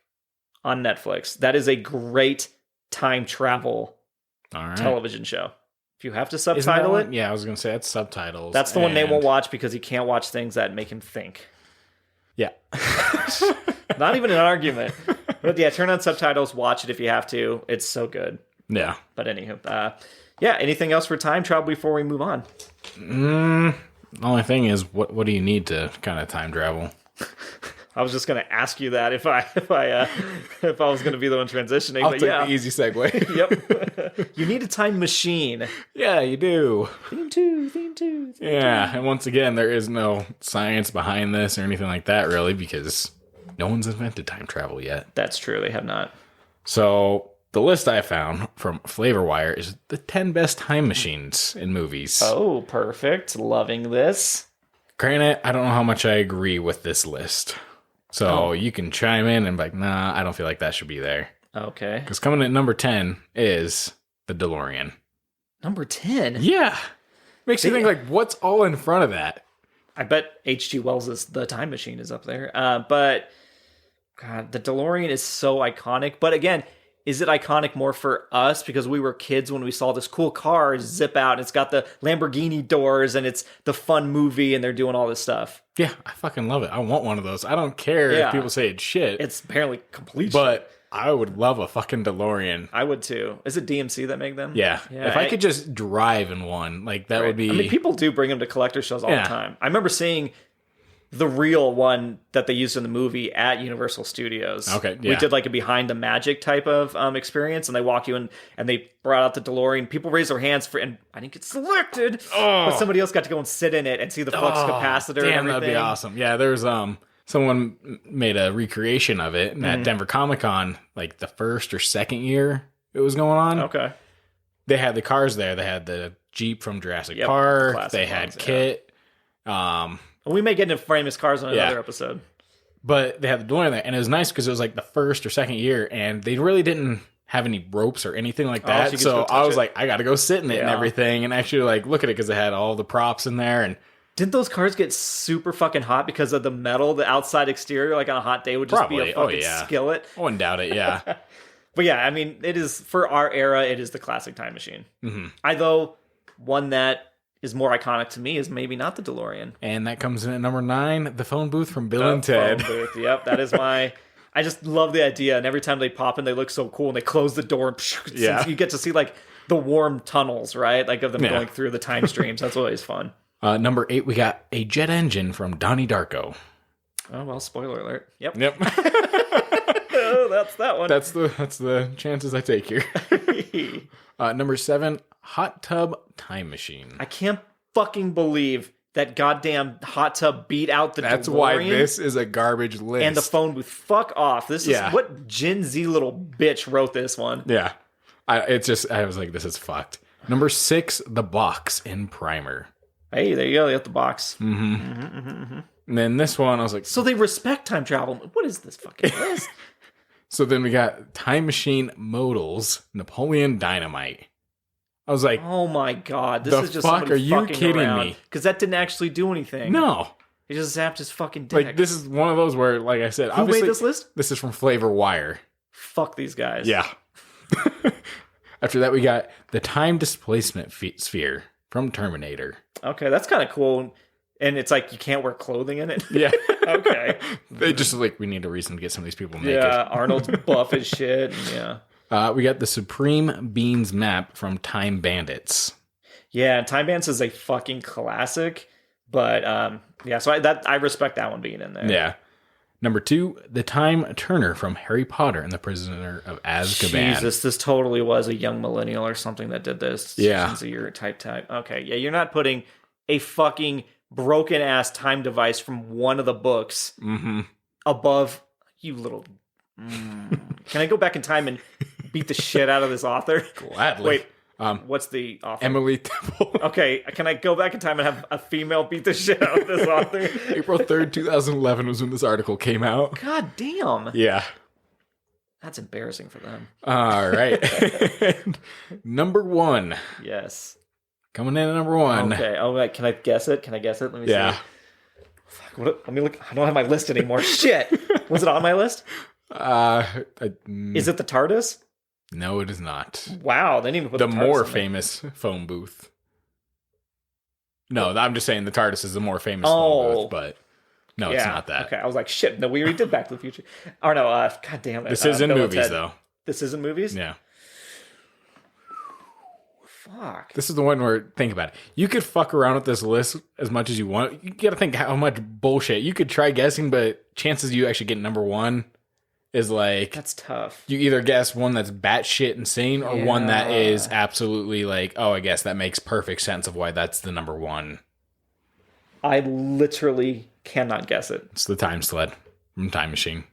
on Netflix. That is a great time travel television show. If you have to subtitle it. Yeah, I was going to say it's subtitles. That's the one Nate won't watch because he can't watch things that make him think. Yeah. Not even an argument. But yeah, turn on subtitles, watch it if you have to. It's so good. Yeah. But anywho, anything else for time travel before we move on? The only thing is, what do you need to kind of time travel? I was just going to ask you that if I was going to be the one transitioning. I'll take the easy segue. Yep. You need a time machine. Yeah, you do. Theme 2. Yeah, and once again, there is no science behind this or anything like that, really, because no one's invented time travel yet. That's true. They have not. So the list I found from FlavorWire is the 10 best time machines in movies. Oh, perfect. Loving this. Granted, I don't know how much I agree with this list. So you can chime in and be like, nah, I don't feel like that should be there. Okay. Because coming at number 10 is the DeLorean. Number 10? Yeah. Makes you think, like, what's all in front of that? I bet H.G. Wells' The Time Machine is up there. But, God, the DeLorean is so iconic. But again, is it iconic more for us because we were kids when we saw this cool car zip out and it's got the Lamborghini doors and it's the fun movie and they're doing all this stuff? Yeah, I fucking love it. I want one of those. I don't care if people say it's shit. It's apparently complete but shit. I would love a fucking DeLorean. I would too. Is it DMC that make them? Yeah. If I could just drive in one, like that would be... I mean, people do bring them to collector shows all the time. I remember seeing the real one that they used in the movie at Universal Studios. Okay, yeah. We did like a behind the magic type of experience, and they walk you in, and they brought out the DeLorean. People raised their hands for, and I didn't get selected, but somebody else got to go and sit in it and see the flux capacitor and everything. That'd be awesome. Yeah, there's someone made a recreation of it at Denver Comic Con, like the first or second year it was going on. Okay. They had the cars there. They had the Jeep from Jurassic Park. They had Kit. We may get into famous cars on another episode. But they had the DeLorean there, and it was nice because it was like the first or second year, and they really didn't have any ropes or anything like that. So I was like, I got to go sit in it and everything, and actually like look at it because they had all the props in there. And didn't those cars get super fucking hot because of the metal? The outside exterior, like on a hot day, would just be a fucking skillet. I wouldn't doubt it. Yeah. But yeah, I mean, it is for our era. It is the classic time machine. Although one that is more iconic to me is maybe not the DeLorean. And that comes in at number 9, the phone booth from Bill and Ted. Phone booth. Yep, that is my... I just love the idea. And every time they pop in, they look so cool. And they close the door. And you get to see like the warm tunnels, right? Like of them going through the time streams. That's always fun. Number 8, we got a jet engine from Donnie Darko. Oh, well, spoiler alert. Yep. Oh, that's that one. That's the chances I take here. Number 7, hot tub time machine. I can't fucking believe that goddamn hot tub beat out the That's DeLorean why this is a garbage list. and the phone booth. Fuck off. This is what Gen Z little bitch wrote this one. Yeah. I was like, this is fucked. Number 6, the box in Primer. Hey, there you go. You got the box. And then this one, I was like... So they respect time travel. What is this fucking list? So then we got Time Machine Modals, Napoleon Dynamite. I was like... Oh my god. This is just fuck somebody are you fucking kidding around. me? Because that didn't actually do anything. No. He just zapped his fucking dick. Like, this is one of those where, like I said, Who obviously, made this list? This is from Flavor Wire. Fuck these guys. Yeah. After that, we got the time displacement sphere from Terminator. Okay, that's kind of cool. And it's like you can't wear clothing in it. Yeah. Okay. They just like, we need a reason to get some of these people naked. Yeah, Arnold's buff as shit. Yeah. We got the Supreme Beans map from Time Bandits. Yeah, Time Bandits is a fucking classic. But yeah, so I respect that one being in there. Yeah. Number 2, the Time Turner from Harry Potter and the Prisoner of Azkaban. Jesus, this totally was a young millennial or something that did this. Yeah. Since a year type. Okay, yeah, you're not putting a fucking broken ass time device from one of the books above you little. Can I go back in time and beat the shit out of this author? Gladly. Wait. What's the author? Emily Temple. Okay, can I go back in time and have a female beat the shit out of this author? April 3rd, 2011 was when this article came out. God damn. Yeah. That's embarrassing for them. All right. Number 1. Yes. Coming in at number 1. Okay. Oh, wait, can I guess it? Let me see. Yeah. Fuck, let me look. I don't have my list anymore. Shit. Was it on my list? Is it the TARDIS? No, it is not. Wow, they didn't even put the TARDIS more in there. famous phone booth. No, I'm just saying the TARDIS is the more famous phone booth, but no, it's not that. Okay, I was like, shit, no, we already did Back to the Future. Or no, god damn it. This is in Bill and movies, Ted. though. This is in movies? Yeah. Fuck. This is the one where, think about it. You could fuck around with this list as much as you want. You gotta think how much bullshit. You could try guessing, but chances you actually get number 1 is like... That's tough. You either guess one that's batshit insane or one that is absolutely like, oh, I guess that makes perfect sense of why that's the number 1. I literally cannot guess it. It's the Time Sled from Time Machine.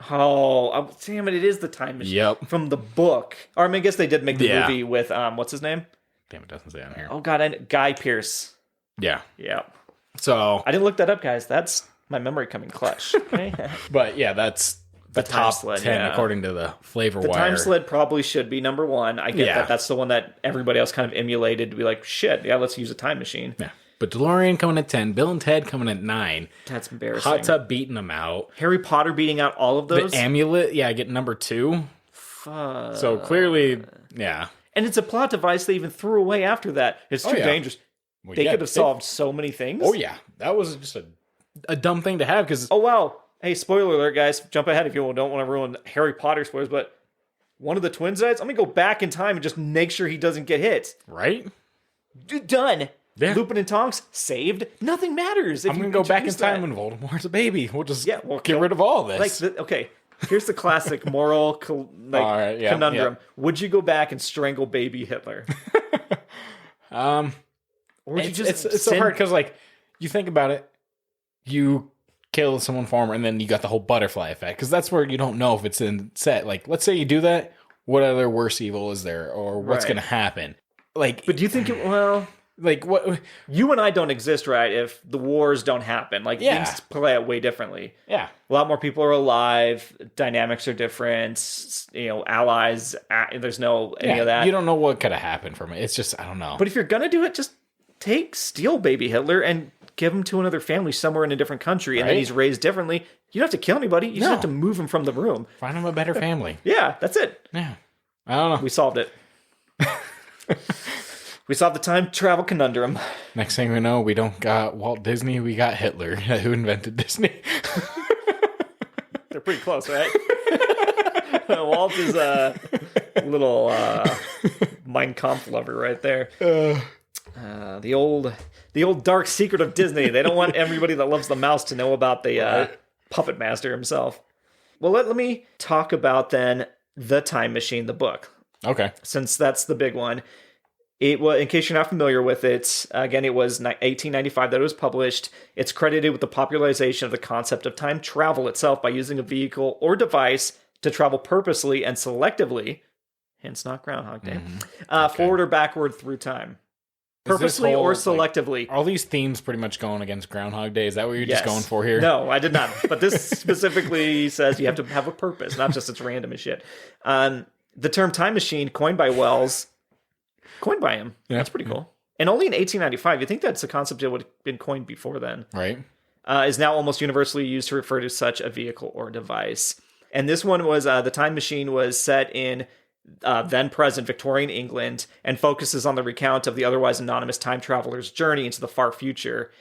Oh, damn it, it is the Time Machine. Yep. From the book. Or I mean, I guess they did make the movie with, what's his name? Damn, it doesn't say on here. Oh, God, Guy Pearce. Yeah. Yeah. So... I didn't look that up, guys. That's my memory coming clutch. Okay. But yeah, that's... The top Sled, 10 according to the Flavor Wire. The Time Sled probably should be number 1. I get that. That's the one that everybody else kind of emulated to be like, shit, yeah, let's use a time machine. Yeah. But DeLorean coming at 10. Bill and Ted coming at 9. That's embarrassing. Hot Tub beating them out. Harry Potter beating out all of those. The Amulet, yeah, I get number 2. Fuck. So clearly, yeah. And it's a plot device they even threw away after that. It's too dangerous. Well, they could have solved so many things. Oh, yeah. That was just a dumb thing to have because... Oh, wow. Hey, spoiler alert, guys. Jump ahead if you don't want to ruin Harry Potter spoilers, but one of the twin sides, I'm going to go back in time and just make sure he doesn't get hit. Right? Done. Yeah. Lupin and Tonks, saved. Nothing matters. I'm going to go back in time when Voldemort's a baby. We'll just get rid of all this. Okay, here's the classic moral conundrum. Yeah. Would you go back and strangle baby Hitler? Or would you just... It's so hard because, like, you think about it, you... kill someone for him, and then you got the whole butterfly effect, because that's where you don't know if it's in set. Like, let's say you do that, what other worse evil is there, or what's going to happen? Like, but do you think like what? You and I don't exist, right? If the wars don't happen, like things play out way differently. Yeah, a lot more people are alive. Dynamics are different. You know, allies. There's no any of that. You don't know what could have happened from it. It's just I don't know. But if you're gonna do it, just steal baby Hitler and give him to another family somewhere in a different country, and then he's raised differently. You don't have to kill anybody. You just have to move him from the room. Find him a better family. Yeah, that's it. Yeah. I don't know. We solved it. We solved the time travel conundrum. Next thing we know, we don't got Walt Disney, we got Hitler, who invented Disney. They're pretty close, right? Walt is a little Mein Kampf lover right there. The old dark secret of Disney. They don't want everybody that loves the mouse to know about the puppet master himself. Well, let me talk about then The Time Machine, the book. Okay. Since that's the big one. It was, in case you're not familiar with it, again, it was 1895 that it was published. It's credited with the popularization of the concept of time travel itself by using a vehicle or device to travel purposely and selectively, hence not Groundhog Day, forward or backward through time. Purposely or selectively. Are all these themes pretty much going against Groundhog Day? Is that what you're just going for here? No, I did not. But this specifically says you have to have a purpose, not just it's random as shit. The term time machine, coined by Wells, coined by him. Yeah. That's pretty cool. And only in 1895. You think that's a concept that would have been coined before then. Right. is now almost universally used to refer to such a vehicle or device. And this one was, the time machine was set in then-present Victorian England and focuses on the recount of the otherwise anonymous time traveler's journey into the far future.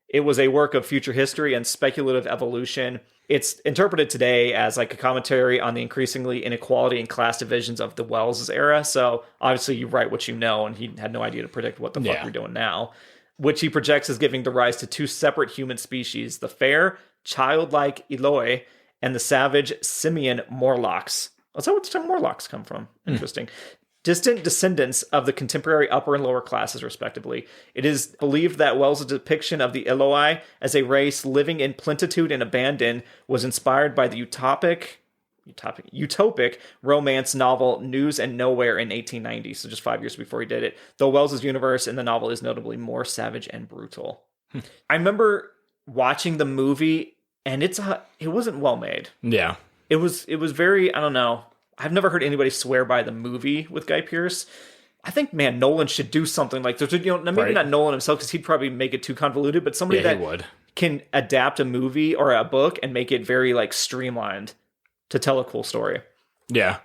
It was a work of future history and speculative evolution. It's interpreted today as like a commentary on the increasingly inequality and class divisions of the Wells' era. So obviously you write what you know, and he had no idea to predict what the fuck we're doing now. Which he projects as giving the rise to two separate human species, the fair, childlike Eloi, and the savage simian Morlocks. Is that what the term Morlocks come from? Interesting. Distant descendants of the contemporary upper and lower classes, respectively. It is believed that Wells' depiction of the Eloi as a race living in plenitude and abandon was inspired by the utopic romance novel News and Nowhere in 1890, so just 5 years before he did it, though Wells' universe in the novel is notably more savage and brutal. I remember watching the movie, and it wasn't well made. Yeah. It was very, I don't know, I've never heard anybody swear by the movie with Guy Pearce. I think, man, Nolan should do something like this. You know, maybe not Nolan himself, because he'd probably make it too convoluted, but somebody that can adapt a movie or a book and make it very like streamlined to tell a cool story. Yeah.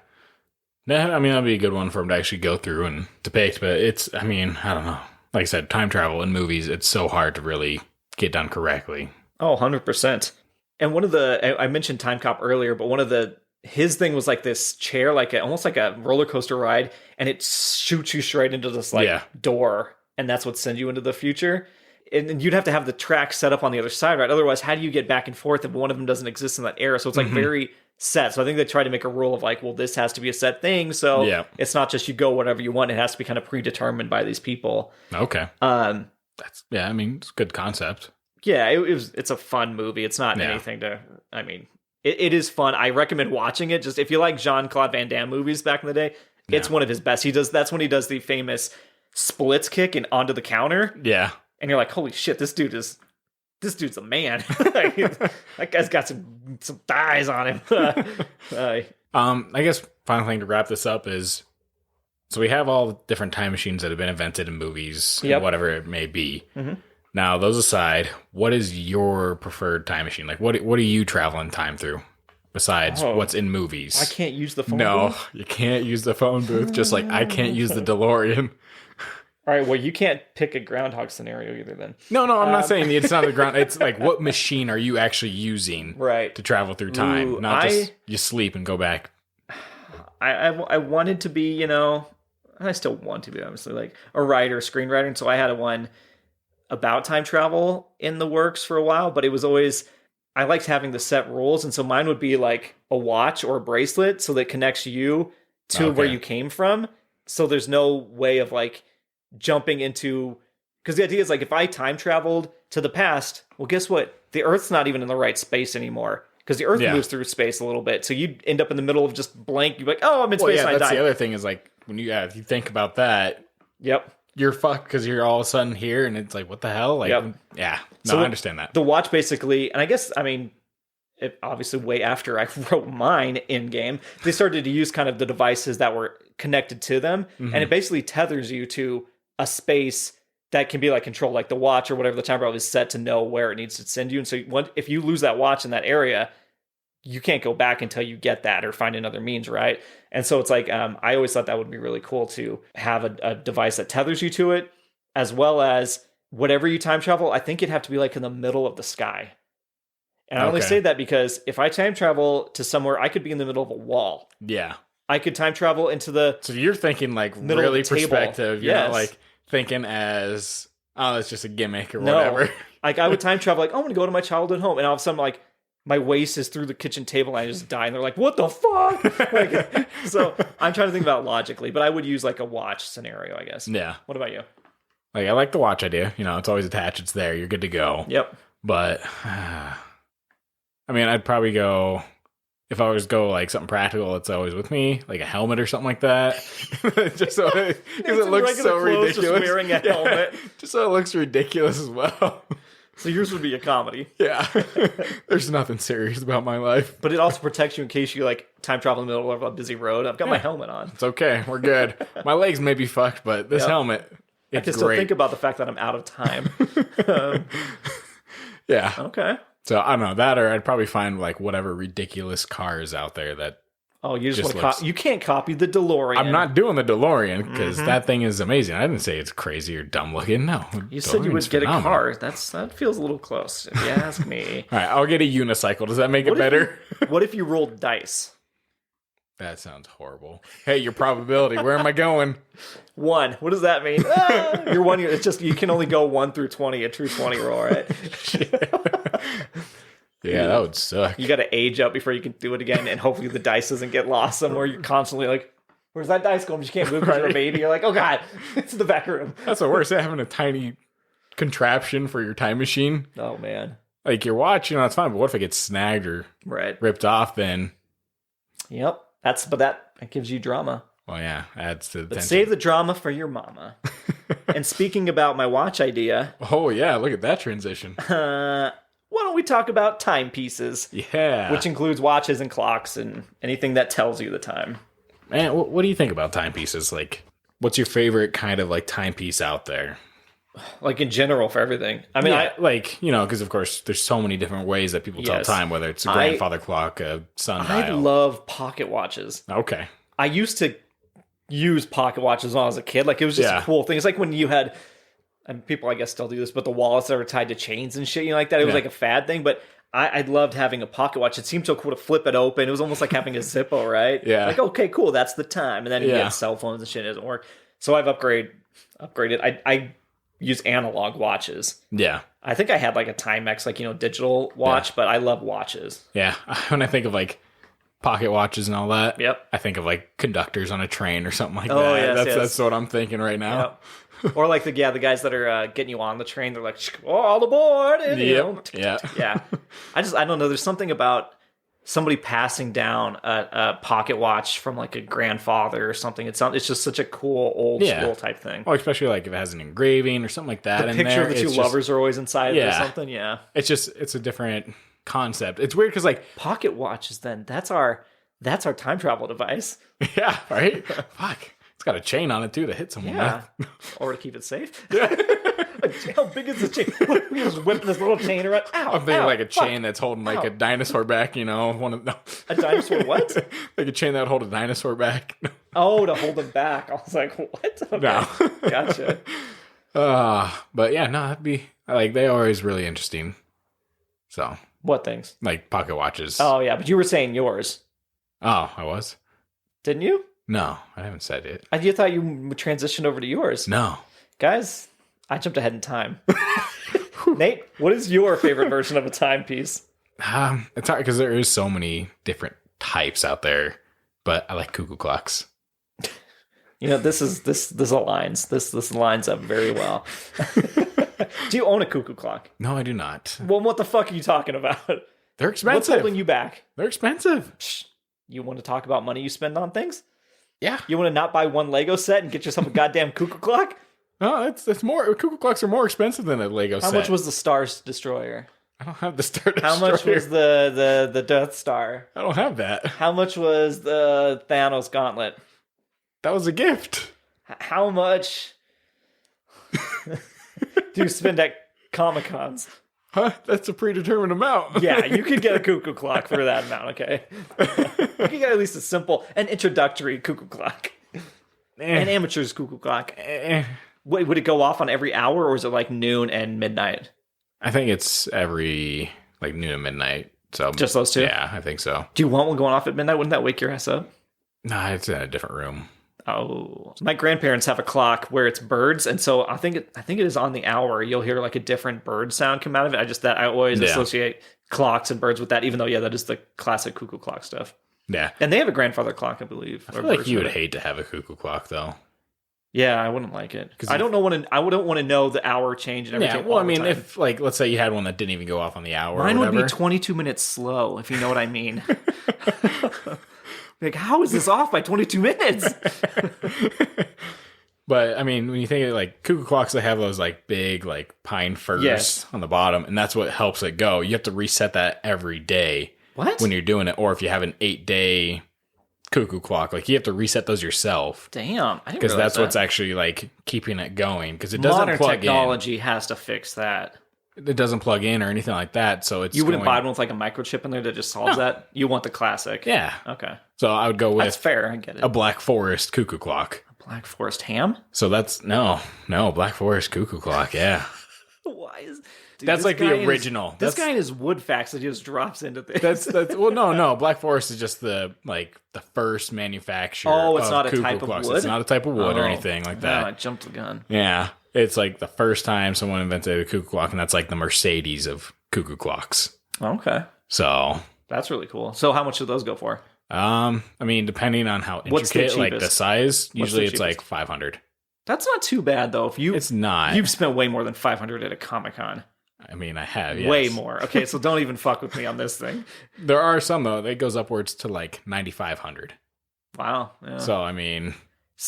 I mean, that'd be a good one for him to actually go through and depict, but it's, I mean, I don't know. Like I said, time travel in movies, it's so hard to really get done correctly. Oh, 100%. And one of I mentioned Time Cop earlier, but one of his thing was like this chair, like almost like a roller coaster ride, and it shoots you straight into this door, and that's what sends you into the future. And you'd have to have the track set up on the other side, right? Otherwise, how do you get back and forth if one of them doesn't exist in that era? So it's like very set. So I think they try to make a rule of like, well, this has to be a set thing. So it's not just you go whatever you want. It has to be kind of predetermined by these people. Okay. I mean, it's a good concept. Yeah, it's a fun movie. It's not anything to, I mean, it is fun. I recommend watching it. Just if you like Jean-Claude Van Damme movies back in the day, it's one of his best. That's when he does the famous splits kick and onto the counter. Yeah. And you're like, holy shit, this dude's a man. That guy's got some thighs on him. I guess final thing to wrap this up is, so we have all the different time machines that have been invented in movies, and whatever it may be. Mm-hmm. Now, those aside, what is your preferred time machine? Like, what are you traveling time through besides what's in movies? I can't use the phone booth? No, you can't use the phone booth, just like I can't use the DeLorean. All right, well, you can't pick a groundhog scenario either then. No, I'm not saying it's not the ground. It's like, what machine are you actually using to travel through time? Not just you sleep and go back. I wanted to be, you know, I still want to be, honestly, like a writer, screenwriter. And so I had one about time travel in the works for a while, but it was always, I liked having the set rules. And so mine would be like a watch or a bracelet so that connects you to where you came from. So there's no way of like jumping into, because the idea is like, if I time traveled to the past, well, guess what? The Earth's not even in the right space anymore, because the Earth moves through space a little bit. So you'd end up in the middle of just blank. You're like, oh, I'm in space and I died. That's the other thing is like, when if you think about that, you're fucked because you're all of a sudden here and it's like, what the hell? Like, so I understand that. The watch basically, and I guess, I mean, it obviously way after I wrote mine in game, they started to use kind of the devices that were connected to them. Mm-hmm. And it basically tethers you to a space that can be like controlled, like the watch or whatever the time travel is set to know where it needs to send you. And so if you lose that watch in that area, you can't go back until you get that or find another means, right? And so it's like, I always thought that would be really cool to have a device that tethers you to it, as well as whatever you time travel, I think it'd have to be like in the middle of the sky. And I only say that because if I time travel to somewhere, I could be in the middle of a wall. Yeah. I could time travel into the So you're thinking like really perspective, you know, like thinking as, oh, it's just a gimmick or whatever. Like I would time travel like, oh, I'm going to go to my childhood home. And all of a sudden, like, my waist is through the kitchen table and I just die. And they're like, what the fuck? Like, so I'm trying to think about it logically, but I would use like a watch scenario, I guess. Yeah. What about you? Like, I like the watch idea. You know, it's always attached. It's there. You're good to go. Yep. But, I mean, I'd probably go, if I was go like something practical, it's always with me, like a helmet or something like that. Just so because it looks so ridiculous. Just wearing a helmet. Just so it looks ridiculous as well. So yours would be a comedy. Yeah. There's nothing serious about my life. But it also protects you in case you like time travel in the middle of a busy road. I've got my helmet on. It's okay. We're good. My legs may be fucked, but this helmet, it's I can still think about the fact that I'm out of time. Yeah. Okay. So I don't know that, or I'd probably find like whatever ridiculous cars out there that. Oh, you just want to you can't copy the DeLorean. I'm not doing the DeLorean because that thing is amazing. I didn't say it's crazy or dumb looking. No. You said you would get a car. That feels a little close, if you ask me. All right, I'll get a unicycle. Does that make it better? What if you rolled dice? That sounds horrible. Hey, your probability. Where am I going? 1. What does that mean? You're 1. It's just you can only go 1 through 20. A true 20 roll, right? Yeah, that would suck. You got to age up before you can do it again, and hopefully the dice doesn't get lost somewhere. You're constantly like, "Where's that dice going?" You can't move because you're a baby. You're like, "Oh God, it's in the back room." That's the worst. Having a tiny contraption for your time machine. Oh man, like your watch, that's fine. But what if it gets snagged or ripped off? Then, yep, that gives you drama. Well, yeah, adds to the tension. Save the drama for your mama. And speaking about my watch idea. Oh yeah, look at that transition. Why don't we talk about timepieces? Yeah. Which includes watches and clocks and anything that tells you the time. Man, what do you think about timepieces? Like, what's your favorite kind of like timepiece out there? Like in general for everything. I mean, because of course there's so many different ways that people tell time, whether it's a grandfather clock, a sundial. I love pocket watches. Okay. I used to use pocket watches when I was a kid. Like it was just a cool thing. It's like when you had... And people, I guess, still do this, but the wallets that were tied to chains and shit, like that. It was like a fad thing, but I loved having a pocket watch. It seemed so cool to flip it open. It was almost like having a Zippo, right? Yeah. Like, okay, cool, that's the time. And then you get cell phones and shit, it doesn't work. So I've upgraded. I use analog watches. Yeah. I think I had like a Timex, digital watch, but I love watches. Yeah. When I think of like pocket watches and all that, I think of like conductors on a train or something like that. That's what I'm thinking right now. Yep. Or like the guys that are getting you on the train, they're like, "Oh, all aboard!" And, yeah. I don't know. There's something about somebody passing down a pocket watch from like a grandfather or something. It's just such a cool old school type thing. Oh, especially like if it has an engraving or something like that. The picture of the two lovers are always inside it or something. Yeah, it's a different concept. It's weird because like pocket watches. Then that's our time travel device. Yeah, right. Fuck. It's got a chain on it too to hit someone with. Or to keep it safe. How big is the chain? We just whip this little chain around. Ow, I'm thinking like a chain that's holding like a dinosaur back, A dinosaur what? Like a chain that would hold a dinosaur back. Oh, to hold them back. I was like, what? Okay. No. Gotcha. But yeah, no, that'd be like they're always really interesting. So what things? Like pocket watches. Oh yeah, but you were saying yours. Oh, I was? Didn't you? No, I haven't said it. You thought you transitioned over to yours. No. Guys, I jumped ahead in time. Nate, what is your favorite version of a timepiece? It's hard because there is so many different types out there, but I like cuckoo clocks. This aligns. This lines up very well. Do you own a cuckoo clock? No, I do not. Well, what the fuck are you talking about? They're expensive. What's holding you back? They're expensive. You want to talk about money you spend on things? Yeah. You want to not buy one Lego set and get yourself a goddamn cuckoo clock? No, it's more. Cuckoo clocks are more expensive than a Lego set. How much was the Star Destroyer? I don't have the Star Destroyer. How much was the Death Star? I don't have that. How much was the Thanos gauntlet? That was a gift. How much do you spend at Comic-Cons? Huh? That's a predetermined amount. Yeah, you could get a cuckoo clock for that amount, okay? You could get at least an introductory cuckoo clock. An amateur's cuckoo clock. Wait, would it go off on every hour, or is it like noon and midnight? I think it's every like noon and midnight. So just those two? Yeah, I think so. Do you want one going off at midnight? Wouldn't that wake your ass up? Nah, it's in a different room. Oh, my grandparents have a clock where it's birds, and so I think it is on the hour. You'll hear like a different bird sound come out of it. I always associate clocks and birds with that, even though that is the classic cuckoo clock stuff. Yeah, and they have a grandfather clock, I believe. I feel like you would hate to have a cuckoo clock, though. Yeah, I wouldn't like it because I don't want to know the hour change and everything. Yeah, well, I mean, if like let's say you had one that didn't even go off on the hour, mine would be 22 minutes slow, if you know what I mean. Like, how is this off by 22 minutes? But I mean, when you think of like cuckoo clocks, they have those like big like pine firs on the bottom, and that's what helps it go. You have to reset that every day. What? When you're doing it, or if you have an 8-day cuckoo clock, like you have to reset those yourself. Damn, I didn't because that's what's actually like keeping it going. Because it doesn't modern plug technology has to fix that. it doesn't plug in or anything like that. So it's you wouldn't buy one with like a microchip in there that just solves that. You want the classic. Yeah. Okay. So I would go with That's fair. I get it. a Black Forest cuckoo clock. A Black Forest ham. So that's no Black Forest cuckoo clock. Yeah. Why is dude, That's like the original. This guy is wood facts that he just drops into things. That's well, no. Black Forest is just the first manufacturer. Oh, it's of not a cuckoo type of clocks. wood? It's not a type of wood or anything like that. No, I jumped the gun. Yeah, it's like the first time someone invented a cuckoo clock, and that's like the Mercedes of cuckoo clocks. Okay, so that's really cool. So, how much do those go for? I mean, depending on how intricate, like the size, usually it's like 500. That's not too bad though. It's not. You've spent way more than 500 at a Comic-Con. I mean, I have, yes. Way more. Okay, so don't even fuck with me on this thing. There are some, though, that goes upwards to like 9,500. Wow. Yeah. So, I mean,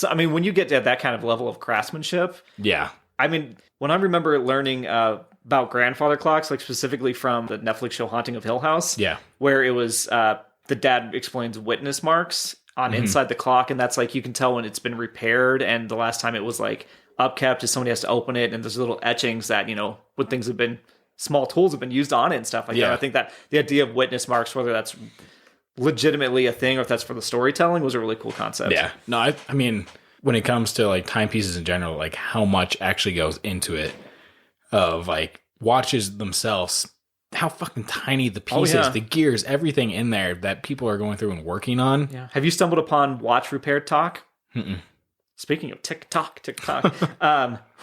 when you get to that kind of level of craftsmanship. Yeah. I mean, when I remember learning about grandfather clocks, like specifically from the Netflix show Haunting of Hill House. Yeah. Where it was the dad explains witness marks on inside the clock. And that's like, you can tell when it's been repaired. And the last time it was like upkept is somebody has to open it, and there's little etchings that, when things have been, small tools have been used on it and stuff like that. I think that the idea of witness marks, whether that's legitimately a thing or if that's for the storytelling, was a really cool concept. Yeah. No, I mean, when it comes to like timepieces in general, like how much actually goes into it of like watches themselves, how fucking tiny the pieces, the gears, everything in there that people are going through and working on. Yeah. Have you stumbled upon watch repair talk? Mm-mm. Speaking of TikTok,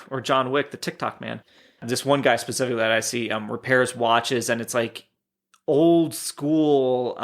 or John Wick, the TikTok man. This one guy specifically that I see repairs watches, and it's like old school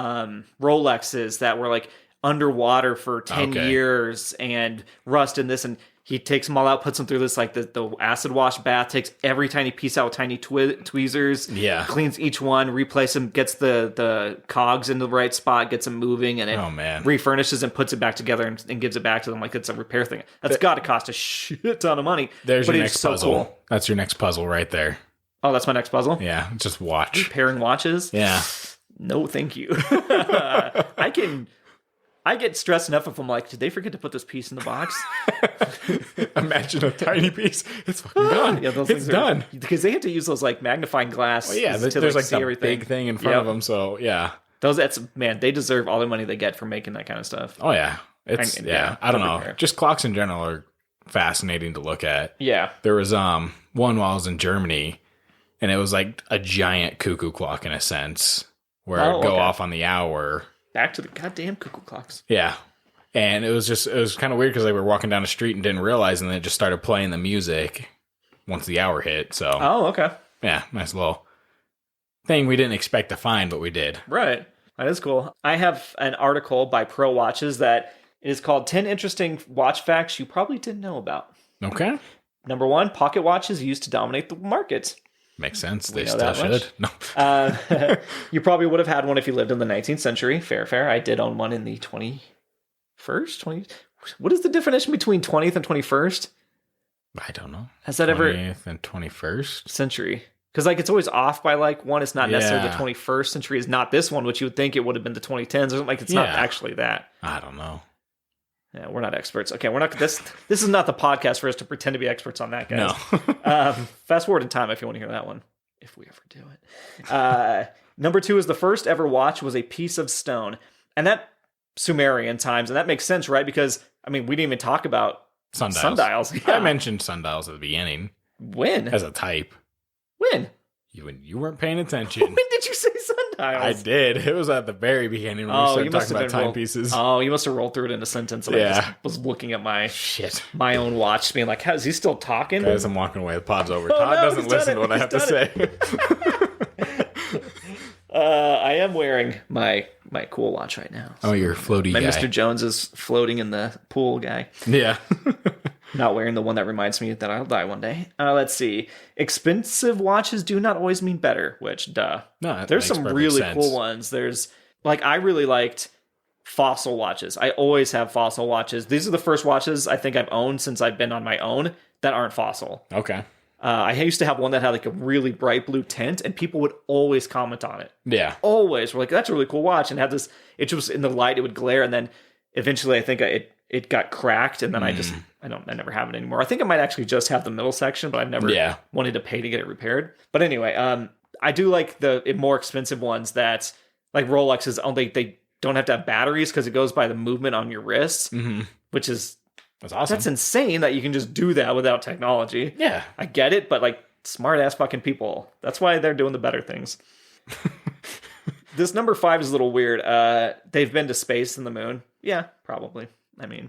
Rolexes that were like underwater for 10 years and rust in this, and he takes them all out, puts them through this like the acid wash bath, takes every tiny piece out with tiny tweezers, cleans each one, replaces them, gets the cogs in the right spot, gets them moving, and it refurnishes and puts it back together and gives it back to them like it's a repair thing. That's got to cost a shit ton of money. There's your next puzzle. Cool. That's your next puzzle right there. Oh, that's my next puzzle? Yeah, just watch. Repairing watches? Yeah. No, thank you. I get stressed enough if I'm like, did they forget to put this piece in the box? Imagine a tiny piece. It's fucking done. Yeah, those things done. Because they have to use those like magnifying glass. Well, yeah, to there's like see a everything. big thing in front of them. So yeah, they deserve all the money they get for making that kind of stuff. Oh yeah, I don't know. Just clocks in general are fascinating to look at. Yeah, there was one while I was in Germany, and it was like a giant cuckoo clock in a sense, where it'd go off on the hour. Back to the goddamn cuckoo clocks. Yeah. And it was kind of weird because they were walking down the street and didn't realize, and then it just started playing the music once the hour hit. So, oh, okay. Yeah, nice little thing we didn't expect to find, but we did. Right. That is cool. I have an article by Pro Watches that is called 10 Interesting Watch Facts You Probably Didn't Know About. Okay. Number 1, pocket watches used to dominate the market. Makes sense. They still should. No. You probably would have had one if you lived in the 19th century. Fair. I did own one in the 21st. What is the definition between 20th and 21st? I don't know. Has that ever 20th and 21st century? Because like it's always off by like one. It's not necessarily the 21st century. Is not this one, which you would think it would have been the 2010s or something. Like it's not actually that. I don't know. Yeah, we're not experts. Okay, we're not. This is not the podcast for us to pretend to be experts on that, guys. No. Fast forward in time if you want to hear that one, if we ever do it. Number 2 is the first ever watch was a piece of stone, and that Sumerian times, and that makes sense, right? Because I mean, we didn't even talk about sundials. Yeah. I mentioned sundials at the beginning. When? As a type. When? When you weren't paying attention. When did you say sundials? I did. It was at the very beginning when we started talking about timepieces. Oh, you must have rolled through it in a sentence. And I just was looking at my own watch, being like, is he still talking? Guys, I'm walking away. The pod's over. Todd doesn't listen to what I have to say. I am wearing my cool watch right now. So you're a floaty guy. My Mr. Jones is floating in the pool guy. Yeah. Not wearing the one that reminds me that I'll die one day. Let's see. Expensive watches do not always mean better, which, duh. No, there's some really cool ones. There's, like, I really liked Fossil watches. I always have Fossil watches. These are the first watches I think I've owned since I've been on my own that aren't Fossil. Okay. I used to have one that had, like, a really bright blue tint, and people would always comment on it. Yeah. Always. We're like, that's a really cool watch. And had this, it just, in the light, it would glare, and then eventually I think it got cracked, and then I never have it anymore. I think I might actually just have the middle section, but I've never wanted to pay to get it repaired. But anyway, I do like the more expensive ones that, like Rolexes, they don't have to have batteries because it goes by the movement on your wrists, which is that's awesome. That's insane that you can just do that without technology. Yeah, I get it, but like smart ass fucking people. That's why they're doing the better things. This number 5 is a little weird. They've been to space and the moon. Yeah, probably. I mean,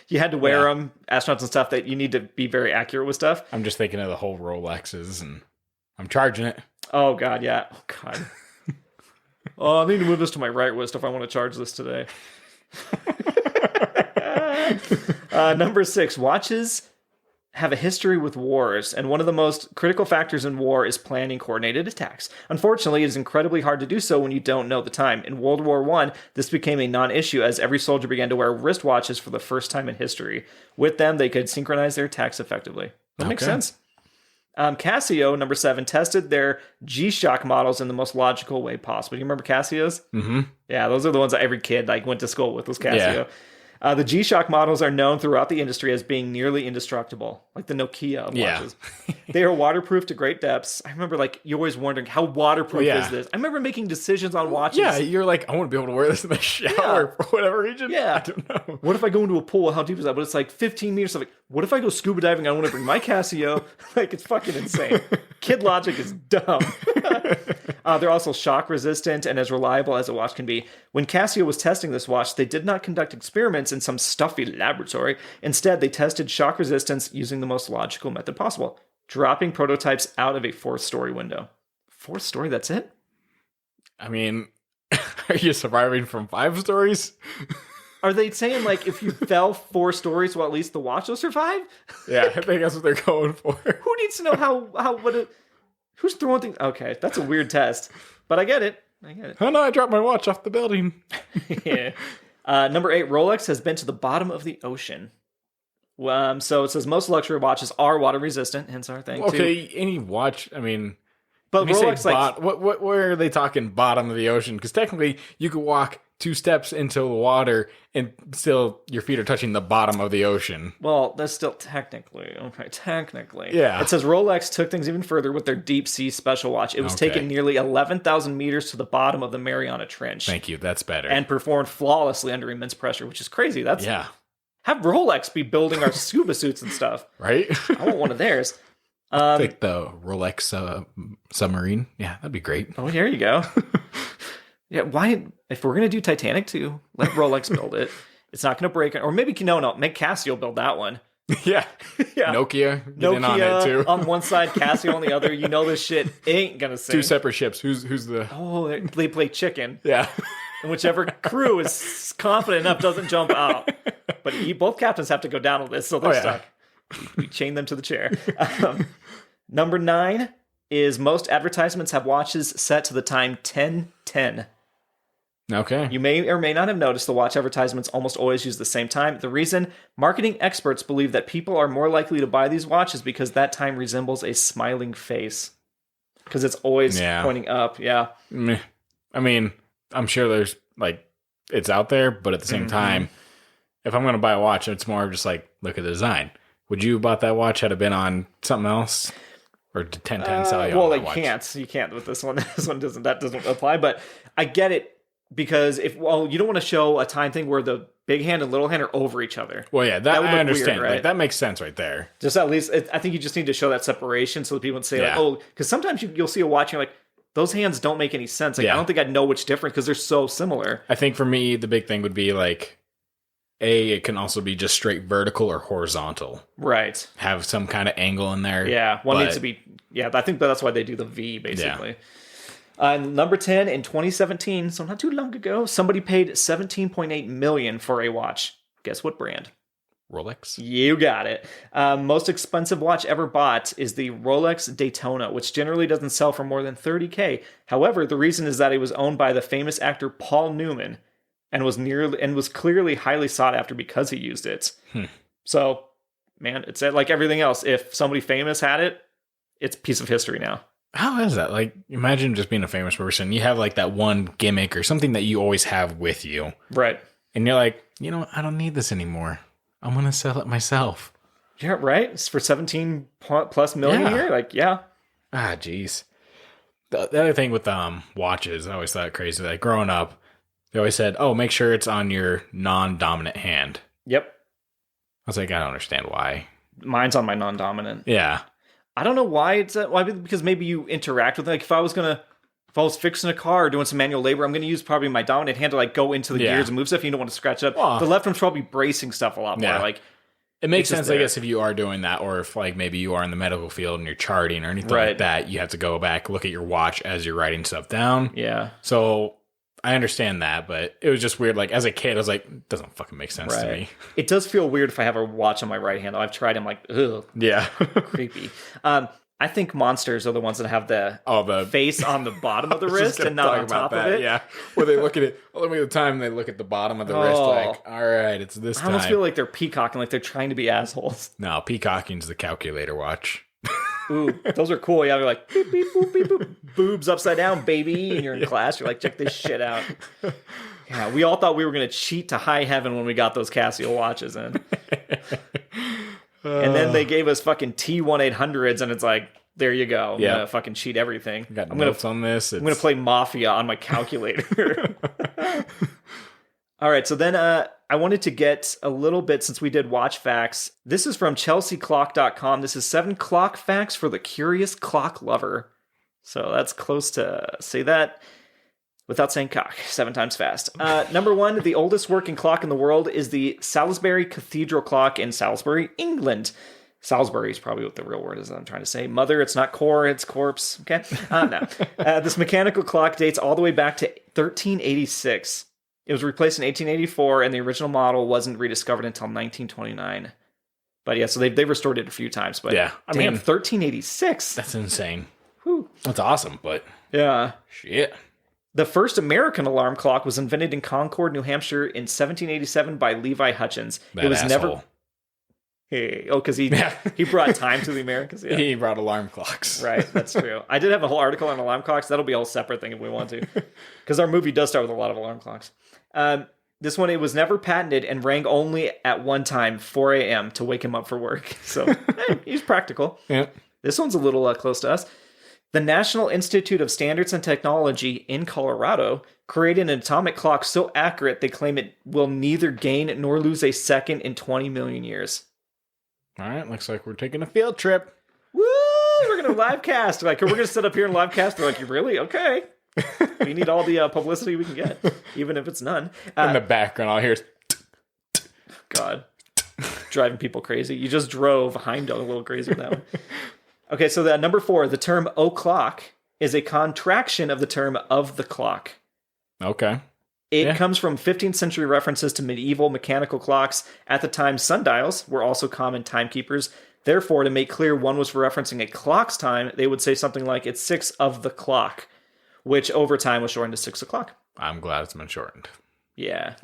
you had to wear them, astronauts and stuff, that you need to be very accurate with stuff. I'm just thinking of the whole Rolexes, and I'm charging it. Oh, God, yeah. Oh, God. I need to move this to my right wrist if I want to charge this today. Number 6, watches have a history with wars, and one of the most critical factors in war is planning coordinated attacks. Unfortunately, it is incredibly hard to do so when you don't know the time. In World War I, this became a non-issue as every soldier began to wear wristwatches for the first time in history. With them, they could synchronize their attacks effectively. That makes sense. Casio, number 7, tested their G-Shock models in the most logical way possible. You remember Casios? Mm-hmm. Yeah, those are the ones that every kid went to school with, was Casio. Yeah. The G-Shock models are known throughout the industry as being nearly indestructible, like the Nokia watches. They are waterproof to great depths. I remember, you always wondering, how waterproof is this? I remember making decisions on watches. Yeah, you're like, I want to be able to wear this in the shower for whatever reason. Yeah. I don't know. What if I go into a pool? How deep is that? But it's 15 meters. So what if I go scuba diving? I want to bring my Casio. It's fucking insane. Kid logic is dumb. They're also shock resistant and as reliable as a watch can be. When Casio was testing this watch, they did not conduct experiments in some stuffy laboratory. Instead, they tested shock resistance using the most logical method possible, dropping prototypes out of a 4th-story window. 4th story, that's it? I mean, are you surviving from 5 stories? Are they saying, if you fell 4 stories, well, at least the watch will survive? Yeah, I think that's what they're going for. Who needs to know who's throwing things? Okay, that's a weird test, but I get it. Oh no, I dropped my watch off the building. Yeah. Number 8, Rolex has been to the bottom of the ocean. So it says most luxury watches are water resistant, hence our thing. Okay, any watch, I mean, but Rolex, where are they talking bottom of the ocean? Because technically, you could walk 2 steps into the water and still your feet are touching the bottom of the ocean. Well, that's still technically. Yeah. It says Rolex took things even further with their deep sea special watch. It was taken nearly 11,000 meters to the bottom of the Mariana Trench. Thank you, that's better. And performed flawlessly under immense pressure, which is crazy. Yeah. Have Rolex be building our scuba suits and stuff. Right? I want one of theirs. Like the Rolex submarine. Yeah, that'd be great. Oh, here you go. Yeah, why? If we're gonna do Titanic 2, let Rolex build it. It's not gonna break it. Or maybe make Casio build that one. Yeah. Nokia in on it too. On one side, Casio on the other. You know this shit ain't gonna sink. 2 separate ships. Who's the? Oh, they play chicken. Yeah. And whichever crew is confident enough doesn't jump out. But both captains have to go down on this, so they're stuck. We chain them to the chair. Number 9 is most advertisements have watches set to the time 10:10. Okay. You may or may not have noticed the watch advertisements almost always use the same time. The reason, marketing experts believe that people are more likely to buy these watches because that time resembles a smiling face. Because it's always pointing up. Yeah. I mean, I'm sure there's it's out there, but at the same time, if I'm going to buy a watch, it's more of just look at the design. Would you have bought that watch had it been on something else? Or did 1010 sell you on that watch? You can't with this one. This one doesn't apply, but I get it. Because you don't want to show a time thing where the big hand and little hand are over each other. Well, yeah, that I understand. Weird, right? That makes sense right there. Just at least, I think you just need to show that separation so that people would say, because sometimes you'll see a watch and you're like, those hands don't make any sense. I don't think I'd know which difference because they're so similar. I think for me, the big thing would be it can also be just straight vertical or horizontal. Right. Have some kind of angle in there. Yeah, one needs to be, I think that's why they do the V, basically. Yeah. Number 10, in 2017, so not too long ago, somebody paid $17.8 million for a watch. Guess what brand? Rolex. You got it. Most expensive watch ever bought is the Rolex Daytona, which generally doesn't sell for more than $30,000. However, the reason is that it was owned by the famous actor Paul Newman and was clearly highly sought after because he used it. So, man, it's like everything else. If somebody famous had it, it's a piece of history now. How is that? Imagine just being a famous person. You have that one gimmick or something that you always have with you. Right. And you're like, I don't need this anymore. I'm going to sell it myself. Yeah, right? It's for 17 plus million here? Like, yeah. Ah, jeez. The other thing with watches, I always thought it crazy. Like, growing up, they always said, oh, make sure it's on your non-dominant hand. Yep. I was like, I don't understand why. Mine's on my non-dominant. Yeah. I don't know why it's that. Why? Because maybe you interact with it. Like, if I was fixing a car or doing some manual labor, I'm going to use probably my dominant hand to like go into the gears and move stuff. You don't want to scratch it up. Well, the left one's probably bracing stuff a lot more. Like, it makes sense, I guess, if you are doing that, or if like maybe you are in the medical field and you're charting or anything like that, you have to go back, look at your watch as you're writing stuff down. Yeah. So I understand that, but it was just weird. Like, as a kid, I was like, it doesn't fucking make sense to me. It does feel weird if I have a watch on my right hand. I've tried. I'm like, ugh. Yeah. Creepy. I think monsters are the ones that have the face on the bottom of the wrist and not on top of it. Yeah. Where they look at it, look at the time, they look at the bottom of the wrist like, all right, it's this time. I almost feel like they're peacocking, like they're trying to be assholes. No, peacocking's the calculator watch. Ooh, those are cool. Yeah, they're like, beep, beep, boop, beep, boop. Boobs upside down, baby. And you're in class. You're like, check this shit out. Yeah, we all thought we were going to cheat to high heaven when we got those Casio watches in. And then they gave us fucking T1800s, and it's like, there you go. I'm going to fucking cheat everything. I'm notes on this. I'm going to play Mafia on my calculator. All right, so then I wanted to get a little bit, since we did watch facts. This is from chelseaclock.com. This is 7 clock facts for the curious clock lover. So that's close to say that without saying cock 7 times fast. Number 1, the oldest working clock in the world is the Salisbury Cathedral clock in Salisbury, England. Salisbury is probably what the real word is that I'm trying to say. Mother, it's not core, it's corpse. Okay? No. This mechanical clock dates all the way back to 1386. It was replaced in 1884, and the original model wasn't rediscovered until 1929. But yeah, so they've restored it a few times. But yeah, I mean, 1386. That's insane. Whew. That's awesome, but yeah, shit. The first American alarm clock was invented in Concord, New Hampshire, in 1787 by Levi Hutchins. It was never. Hey, because he brought time to the Americans. Yeah. He brought alarm clocks. Right, that's true. I did have a whole article on alarm clocks. That'll be a whole separate thing if we want to, because our movie does start with a lot of alarm clocks. This one, it was never patented and rang only at one time, 4 a.m. to wake him up for work. So he's practical. Yeah. This one's a little close to us. The National Institute of Standards and Technology in Colorado created an atomic clock so accurate they claim it will neither gain nor lose a second in 20 million years. All right, looks like we're taking a field trip. Woo! We're going to live cast. Like, we're going to sit up here and live cast. They're like, you really? Okay. We need all the publicity we can get, even if it's none. In the background, I'll hear... God. Driving people crazy. You just drove Heimdall a little crazy with that one. Okay, so the number 4, the term o'clock is a contraction of the term of the clock. Okay. It comes from 15th century references to medieval mechanical clocks. At the time, sundials were also common timekeepers. Therefore, to make clear one was referencing a clock's time, they would say something like, it's 6 of the clock, which over time was shortened to 6 o'clock. I'm glad it's been shortened. Yeah.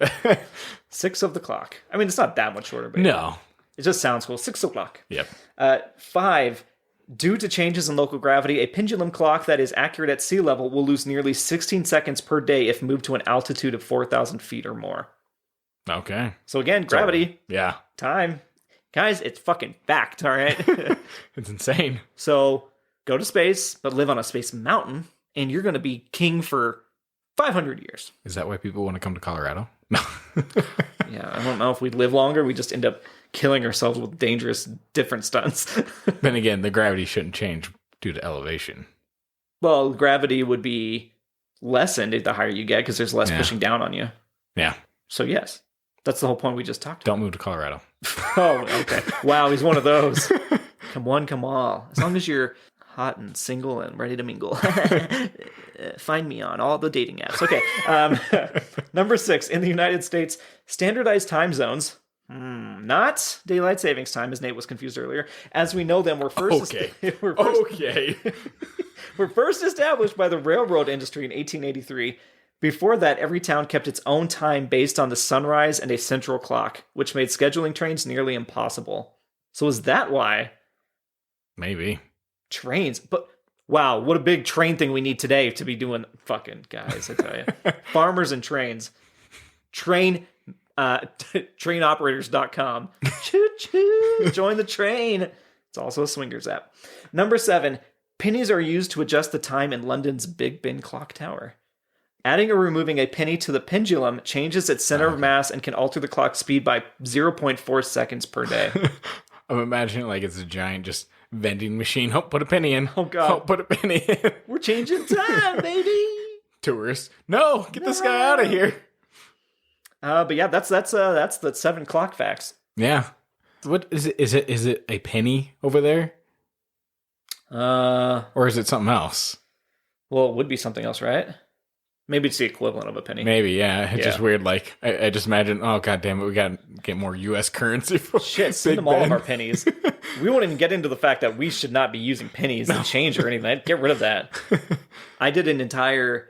6 of the clock. I mean, it's not that much shorter, but no. It just sounds cool. 6 o'clock. Yep. 5, due to changes in local gravity, a pendulum clock that is accurate at sea level will lose nearly 16 seconds per day if moved to an altitude of 4,000 feet or more. Okay. So again, gravity. Yeah. Time. Guys, it's fucking fact, all right? It's insane. So go to space, but live on a space mountain, and you're going to be king for 500 years. Is that why people want to come to Colorado? No. Yeah, I don't know if we live longer. We just end up killing ourselves with dangerous, different stunts. Then again, the gravity shouldn't change due to elevation. Well, gravity would be lessened the higher you get because there's less pushing down on you. Yeah. So yes, that's the whole point we just talked about. Don't move to Colorado. Oh, okay. Wow, he's one of those. Come one, come all. As long as you're hot and single and ready to mingle. Find me on all the dating apps. Okay. Number 6, in the United States, standardized time zones, not daylight savings time, as Nate was confused earlier, as we know them, were first... were first established by the railroad industry in 1883. Before that, every town kept its own time based on the sunrise and a central clock, which made scheduling trains nearly impossible. So is that why? Maybe. Trains. But wow, what a big train thing we need today to be doing. Fucking guys, I tell you. Farmers and trains. Train Trainoperators.com. Choo-choo. Join the train. It's also a swingers app. Number 7. Pennies are used to adjust the time in London's Big Ben clock tower. Adding or removing a penny to the pendulum changes its center of mass and can alter the clock speed by 0.4 seconds per day. I'm imagining like it's a giant just vending machine. Oh, put a penny in. Oh, God. Oh, put a penny in. We're changing time, baby. Tourists. No, get this guy out of here. But yeah, that's the 7 clock facts. Yeah. What is it? Is it a penny over there? Or is it something else? Well, it would be something else, right? Maybe it's the equivalent of a penny. Maybe, yeah. It's just weird. Like, I just imagine, oh, God damn it, we got to get more U.S. currency. For Shit, send them all of our pennies. We won't even get into the fact that we should not be using pennies and change or anything. Get rid of that. I did an entire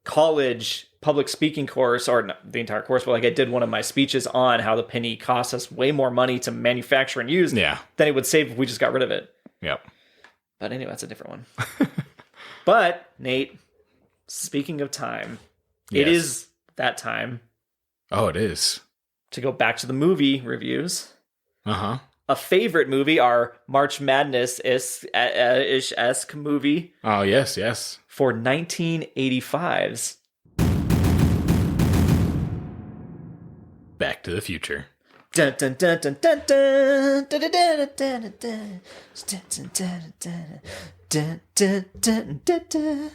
college public speaking course, or not the entire course, but like I did one of my speeches on how the penny costs us way more money to manufacture and use than it would save if we just got rid of it. Yep. But anyway, that's a different one. But, Nate, speaking of time, it is that time. Oh, it is. To go back to the movie reviews. Uh-huh. A favorite movie, our March Madness-esque movie. Oh, yes. For 1985's Back to the Future. Dun, dun, dun, dun, dun, dun, dun, dun, dun, dun, dun, dun, dun, dun, dun, dun.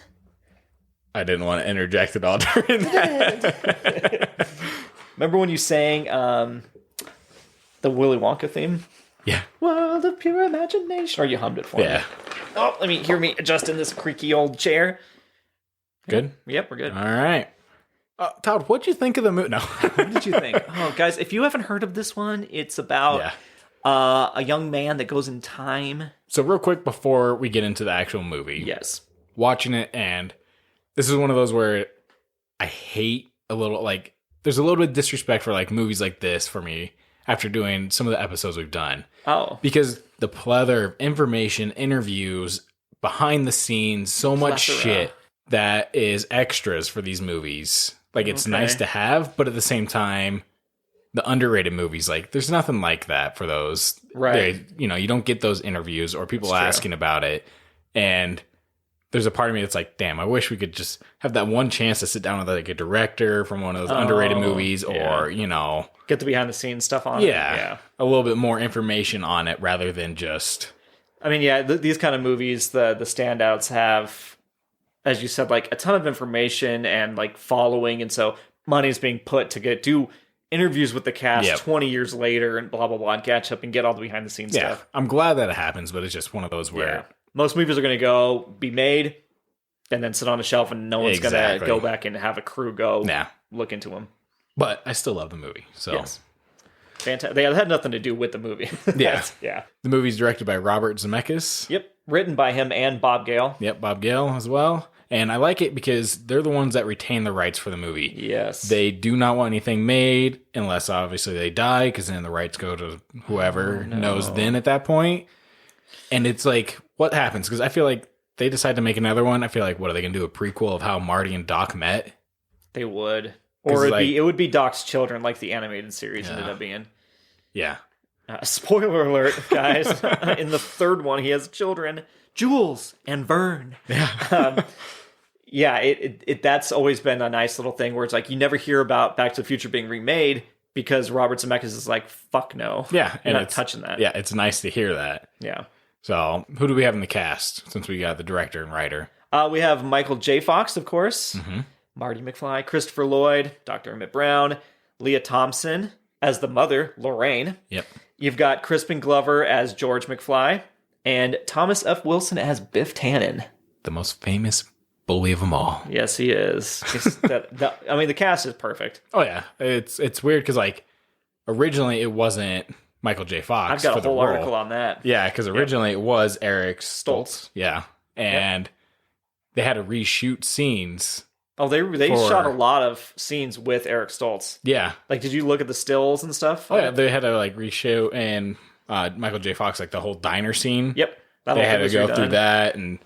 I didn't want to interject at all during that. Remember when you sang the Willy Wonka theme? Yeah. World of pure imagination. Or you hummed it for me. Oh, hear me adjust in this creaky old chair. Good? Yep, we're good. All right. Todd, what'd you think of the movie? No. What did you think? Oh, guys, if you haven't heard of this one, it's about a young man that goes in time. So real quick before we get into the actual movie. Yes. Watching it, and this is one of those where I hate a little, like, there's a little bit of disrespect for, like, movies like this for me after doing some of the episodes we've done. Oh. Because the plethora of information, interviews, behind the scenes, so much shit that is extras for these movies. Like, it's nice to have, but at the same time, the underrated movies, like, there's nothing like that for those. Right. You don't get those interviews or people asking about it. And there's a part of me that's like, damn, I wish we could just have that one chance to sit down with, like, a director from one of those underrated movies or, get the behind the scenes stuff on it. Yeah. A little bit more information on it rather than just... I mean, these kind of movies, the standouts have... as you said, like a ton of information and like following. And so money's being put to do interviews with the cast 20 years later and blah, blah, blah, and catch up and get all the behind the scenes stuff. I'm glad that it happens, but it's just one of those where most movies are going to be made and then sit on a shelf and no one's going to go back and have a crew go look into them. But I still love the movie. So yes. Fantastic. They had nothing to do with the movie. Yeah. Yeah. The movie's directed by Robert Zemeckis. Yep. Written by him and Bob Gale. Yep, Bob Gale as well. And I like it because they're the ones that retain the rights for the movie. Yes. They do not want anything made unless obviously they die, because then the rights go to whoever knows then at that point. And it's like, what happens? Because I feel like they decide to make another one. I feel like, what are they going to do? A prequel of how Marty and Doc met? They would. Or it would be Doc's children, like the animated series ended up being. Yeah. Spoiler alert, guys. In the third one, he has children, Jules and Vern. Yeah. That's always been a nice little thing where it's like you never hear about Back to the Future being remade because Robert Zemeckis is like, fuck no. Yeah. You're not touching that. Yeah, it's nice to hear that. Yeah. So, who do we have in the cast since we got the director and writer? We have Michael J. Fox, of course. Mm-hmm. Marty McFly, Christopher Lloyd, Dr. Emmett Brown, Leah Thompson as the mother, Lorraine. Yep. You've got Crispin Glover as George McFly, and Thomas F. Wilson as Biff Tannen. The most famous bully of them all. Yes, he is. The cast is perfect. Oh, yeah. It's weird because, like, originally it wasn't Michael J. Fox. I've got a whole article on that. Yeah, because originally it was Eric Stoltz. Yeah. And they had to reshoot scenes. Oh, they shot a lot of scenes with Eric Stoltz. Yeah. Like, did you look at the stills and stuff? Oh, yeah. They had to, like, reshoot, and Michael J. Fox, like, the whole diner scene. Yep. They had to go through that, and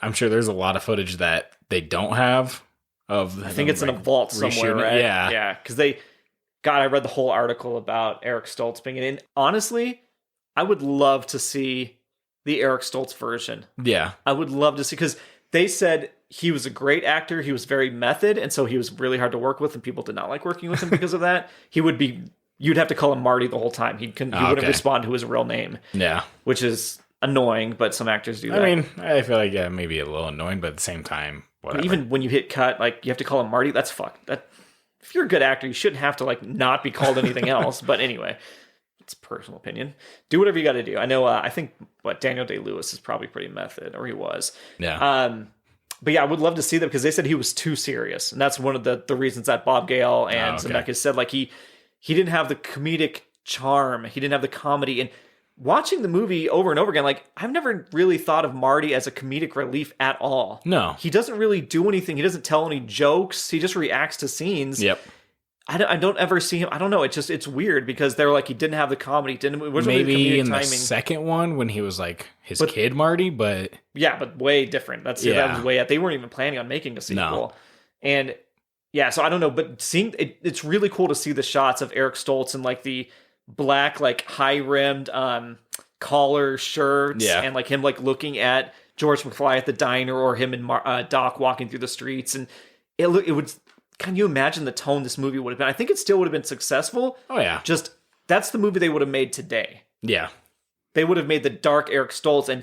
I'm sure there's a lot of footage that they don't have of... I think it's in a vault somewhere, right? Yeah. Yeah, because they God, I read the whole article about Eric Stoltz being in it. And honestly, I would love to see the Eric Stoltz version. Yeah. I would love to see, because they said he was a great actor. He was very method, and so he was really hard to work with, and people did not like working with him because of that. You'd have to call him Marty the whole time. He wouldn't respond to his real name. Yeah. Which is annoying, but some actors do that. I mean, I feel like, yeah, maybe a little annoying, but at the same time, whatever. Even when you hit cut, like, you have to call him Marty, that's fucked. If you're a good actor, you shouldn't have to, like, not be called anything else. But anyway, it's a personal opinion. Do whatever you got to do. I know, I think, Daniel Day-Lewis is probably pretty method, or he was. Yeah. But yeah, I would love to see that, because they said he was too serious. And that's one of the reasons that Bob Gale and Zemeckis said, like, he didn't have the comedic charm. He didn't have the comedy. And watching the movie over and over again, like, I've never really thought of Marty as a comedic relief at all. No. He doesn't really do anything. He doesn't tell any jokes. He just reacts to scenes. Yep. I don't ever see him. I don't know. It's weird, because they're like, he didn't have the comedy. Maybe in the second one when he was like his kid Marty, but yeah, but way different. That was way out. They weren't even planning on making a sequel. No. And yeah, so I don't know, but seeing it's really cool to see the shots of Eric Stoltz in like the black, like high rimmed collar shirts, and like him like looking at George McFly at the diner, or him and Doc walking through the streets, and it would. Can you imagine the tone this movie would have been? I think it still would have been successful. Oh, yeah. Just, that's the movie they would have made today. Yeah. They would have made the dark Eric Stoltz, and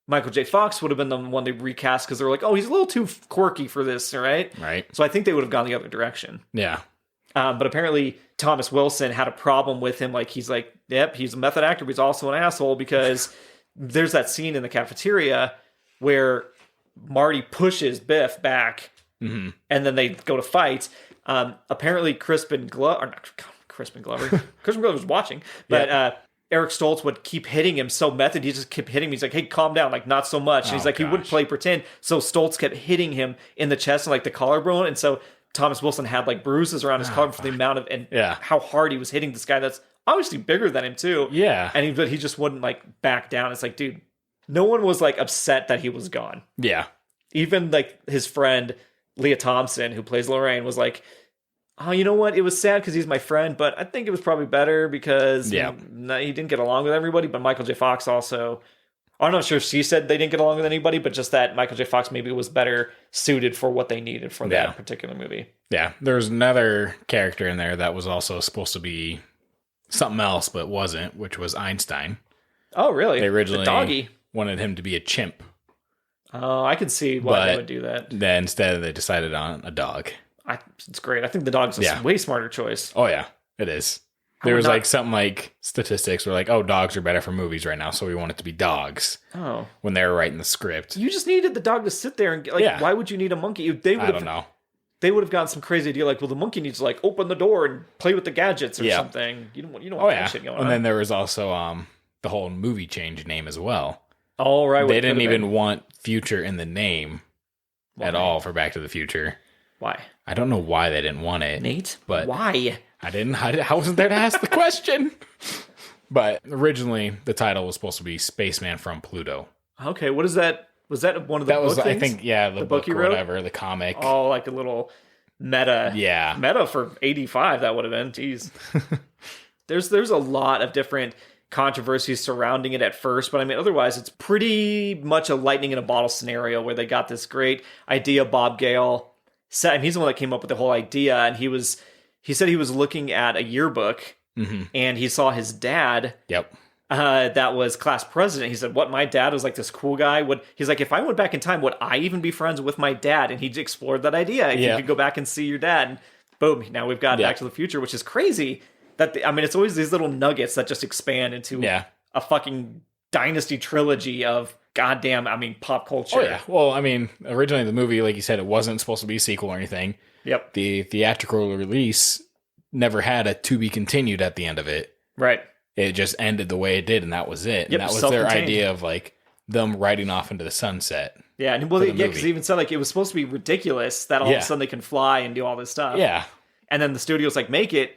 Michael J. Fox would have been the one they recast, because they were like, oh, he's a little too quirky for this, right? Right. So I think they would have gone the other direction. Yeah. But apparently Thomas Wilson had a problem with him. Like, he's like, yep, he's a method actor, but he's also an asshole, because there's that scene in the cafeteria where Marty pushes Biff back. Mm-hmm. And then they go to fight. Apparently, Crispin Glover was watching, but Eric Stoltz would keep hitting him so method. He just kept hitting him. He's like, "Hey, calm down, like not so much." And he's like, he wouldn't play pretend. So Stoltz kept hitting him in the chest and like the collarbone, and so Thomas Wilson had like bruises around his collarbone for the amount of how hard he was hitting this guy that's obviously bigger than him too. Yeah, and he just wouldn't like back down. It's like, dude, no one was like upset that he was gone. Yeah, even like his friend Leah Thompson, who plays Lorraine, was like, oh, you know what? It was sad because he's my friend, but I think it was probably better because he didn't get along with everybody. But Michael J. Fox also, I'm not sure if she said they didn't get along with anybody, but just that Michael J. Fox maybe was better suited for what they needed for that particular movie. Yeah, there was another character in there that was also supposed to be something else, but wasn't, which was Einstein. Oh, really? They originally wanted him to be a chimp. Oh, I could see why they would do that. Then instead they decided on a dog. It's great. I think the dog's a way smarter choice. Oh, yeah, it is. There was like something like statistics were like, oh, dogs are better for movies right now, so we want it to be dogs. Oh. When they were writing the script. You just needed the dog to sit there and like, why would you need a monkey? I don't know. They would have gotten some crazy idea like, well, the monkey needs to like open the door and play with the gadgets or something. You don't want that shit going on. And then there was also the whole movie change name as well. Oh, right. They didn't even want future in the name at all for Back to the Future. Why? I don't know why they didn't want it. Nate? But why? I wasn't there to ask the question. But originally, the title was supposed to be Spaceman from Pluto. Okay, what is that? Was that one of the book things? I think, the book or whatever, the comic. Oh, like a little meta. Yeah. Meta for 85, that would have been. Jeez. There's a lot of different controversies surrounding it at first, but I mean, otherwise, it's pretty much a lightning in a bottle scenario where they got this great idea. Bob Gale said, and he's the one that came up with the whole idea, and he said he was looking at a yearbook, and he saw his dad. Yep. That was class president. He said, "What? My dad was like this cool guy. He's like, if I went back in time, would I even be friends with my dad?" And he explored that idea. If you could go back and see your dad, and boom, now we've got Back to the Future, which is crazy. It's always these little nuggets that just expand into a fucking dynasty trilogy of pop culture. Oh, yeah. Well, I mean, originally the movie, like you said, it wasn't supposed to be a sequel or anything. Yep. The theatrical release never had a to be continued at the end of it. Right. It just ended the way it did, and that was it. Yep, and that was their idea of like them riding off into the sunset. Yeah, and because they even said like it was supposed to be ridiculous that all of a sudden they can fly and do all this stuff. Yeah. And then the studio's like, make it.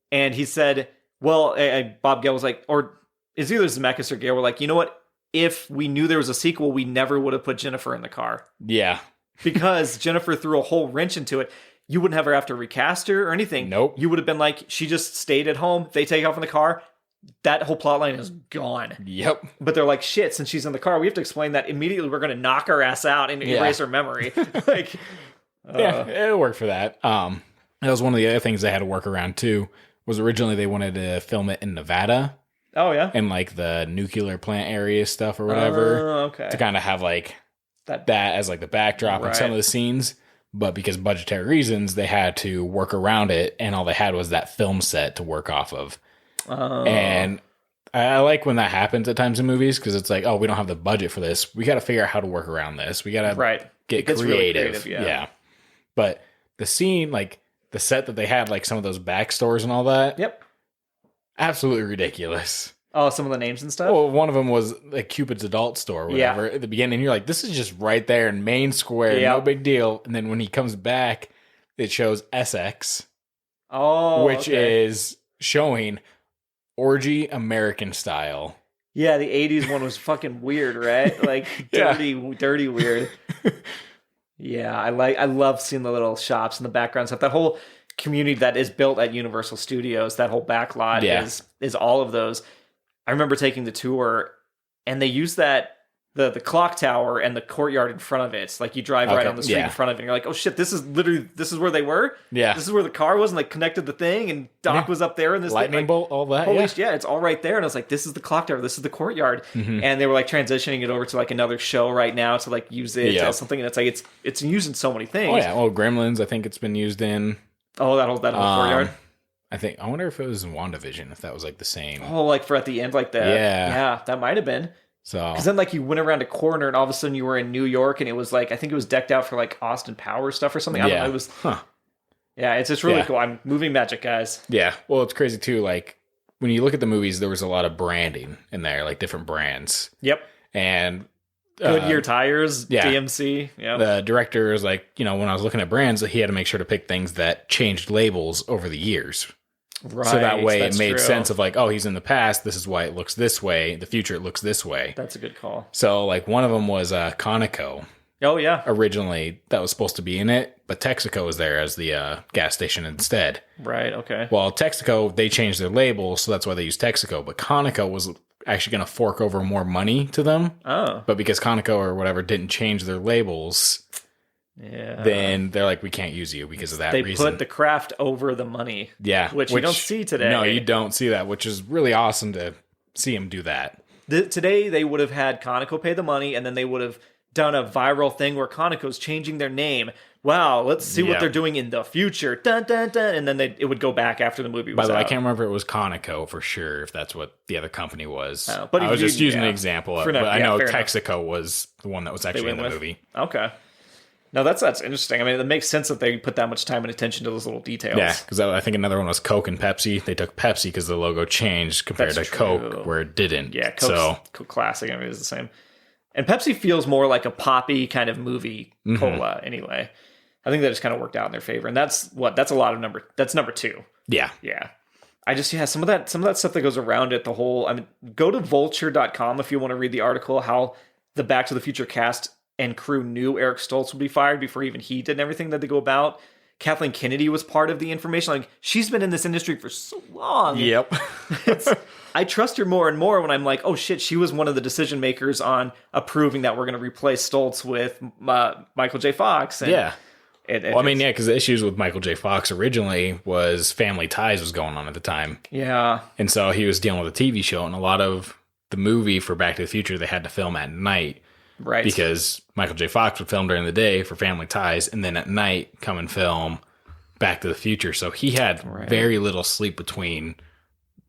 And he said, well, Bob Gale was like, or is either Zemeckis or Gale were like, you know what? If we knew there was a sequel, we never would have put Jennifer in the car. Yeah. Because Jennifer threw a whole wrench into it. you wouldn't ever have to recast her or anything. Nope. You would have been like, she just stayed at home. They take off in the car. That whole plot line is gone. Yep. But they're like, shit, since she's in the car, we have to explain that immediately. We're going to knock her ass out and erase her memory. Like, yeah, it worked for that. That was one of the other things they had to work around too, was originally they wanted to film it in Nevada. Oh, yeah? And like the nuclear plant area stuff or whatever. Okay. To kind of have like that as like the backdrop in some of the scenes. But because budgetary reasons, they had to work around it. And all they had was that film set to work off of. And I like when that happens at times in movies because it's like, oh, we don't have the budget for this. We got to figure out how to work around this. We got to get creative. Really creative. Yeah. But the scene, like the set that they had, like some of those backstories and all that. Yep. Absolutely ridiculous. Oh, some of the names and stuff? Well, one of them was like Cupid's adult store or whatever at the beginning. You're like, this is just right there in Main Square. No big deal. And then when he comes back, it shows SX. Oh, which is showing Orgy American Style. Yeah, the 80s one was fucking weird, right? Like dirty weird. Yeah, I love seeing the little shops in the background stuff. That whole community that is built at Universal Studios, that whole backlot is all of those. I remember taking the tour and they use that the clock tower and the courtyard in front of it. It's like you drive right on the street in front of it and you're like, oh shit, this is where they were? Yeah. This is where the car was, and they connected the thing, and Doc was up there and this lightning bolt, all that. Holy shit, it's all right there. And I was like, this is the clock tower, this is the courtyard. Mm-hmm. And they were like transitioning it over to like another show right now to like use it as something, and it's like it's used in so many things. Oh yeah, well Gremlins, I think it's been used in. Oh, that whole courtyard. I wonder if it was in WandaVision, if that was like the same. Oh, like for at the end, like that. Yeah, that might have been. So, because then like you went around a corner and all of a sudden you were in New York, and it was like, I think it was decked out for like Austin Powers stuff or something. I don't know. It was, yeah, it's just really cool. I'm moving magic, guys. Yeah. Well, it's crazy too. Like when you look at the movies, there was a lot of branding in there, like different brands. Yep. And Goodyear tires, DMC. Yeah. The director is like, when I was looking at brands, he had to make sure to pick things that changed labels over the years. Right. So that way it made sense of like, oh, he's in the past. This is why it looks this way. The future, it looks this way. That's a good call. So like one of them was Conoco. Oh, yeah. Originally, that was supposed to be in it, but Texaco was there as the gas station instead. Right, okay. Well, Texaco, they changed their label, so that's why they used Texaco. But Conoco was actually going to fork over more money to them. Oh. But because Conoco or whatever didn't change their labels... Yeah. Then they're like, we can't use you because of that reason. They put the craft over the money. Yeah. Which you don't see today. No, you don't see that, which is really awesome to see them do that. Today, they would have had Conoco pay the money, and then they would have done a viral thing where Conoco's changing their name. Wow, let's see what they're doing in the future. Dun, dun, dun. And then it would go back after the movie was out. By the way, I can't remember if it was Conoco for sure, if that's what the other company was. But I was just using an example of it. But I know Texaco was the one that was actually in the movie. Okay. No, that's interesting. I mean, it makes sense that they put that much time and attention to those little details. Yeah, because I think another one was Coke and Pepsi. They took Pepsi because the logo changed compared to Coke, where it didn't. Yeah, Coke Classic, I mean, is the same. And Pepsi feels more like a poppy kind of movie cola anyway. I think that just kind of worked out in their favor. And that's a lot of that's number 2. Yeah. Yeah. I just, some of that stuff that goes around it, go to vulture.com if you want to read the article, how the Back to the Future cast and crew knew Eric Stoltz would be fired before even he did everything that they go about. Kathleen Kennedy was part of the information. Like, she's been in this industry for so long. Yep. I trust her more and more when I'm like, oh shit, she was one of the decision makers on approving that we're going to replace Stoltz with Michael J. Fox. And yeah. Because the issues with Michael J. Fox originally was Family Ties was going on at the time. Yeah. And so he was dealing with a TV show, and a lot of the movie for Back to the Future, they had to film at night. Right. Because Michael J. Fox would film during the day for Family Ties, and then at night come and film Back to the Future. So he had very little sleep between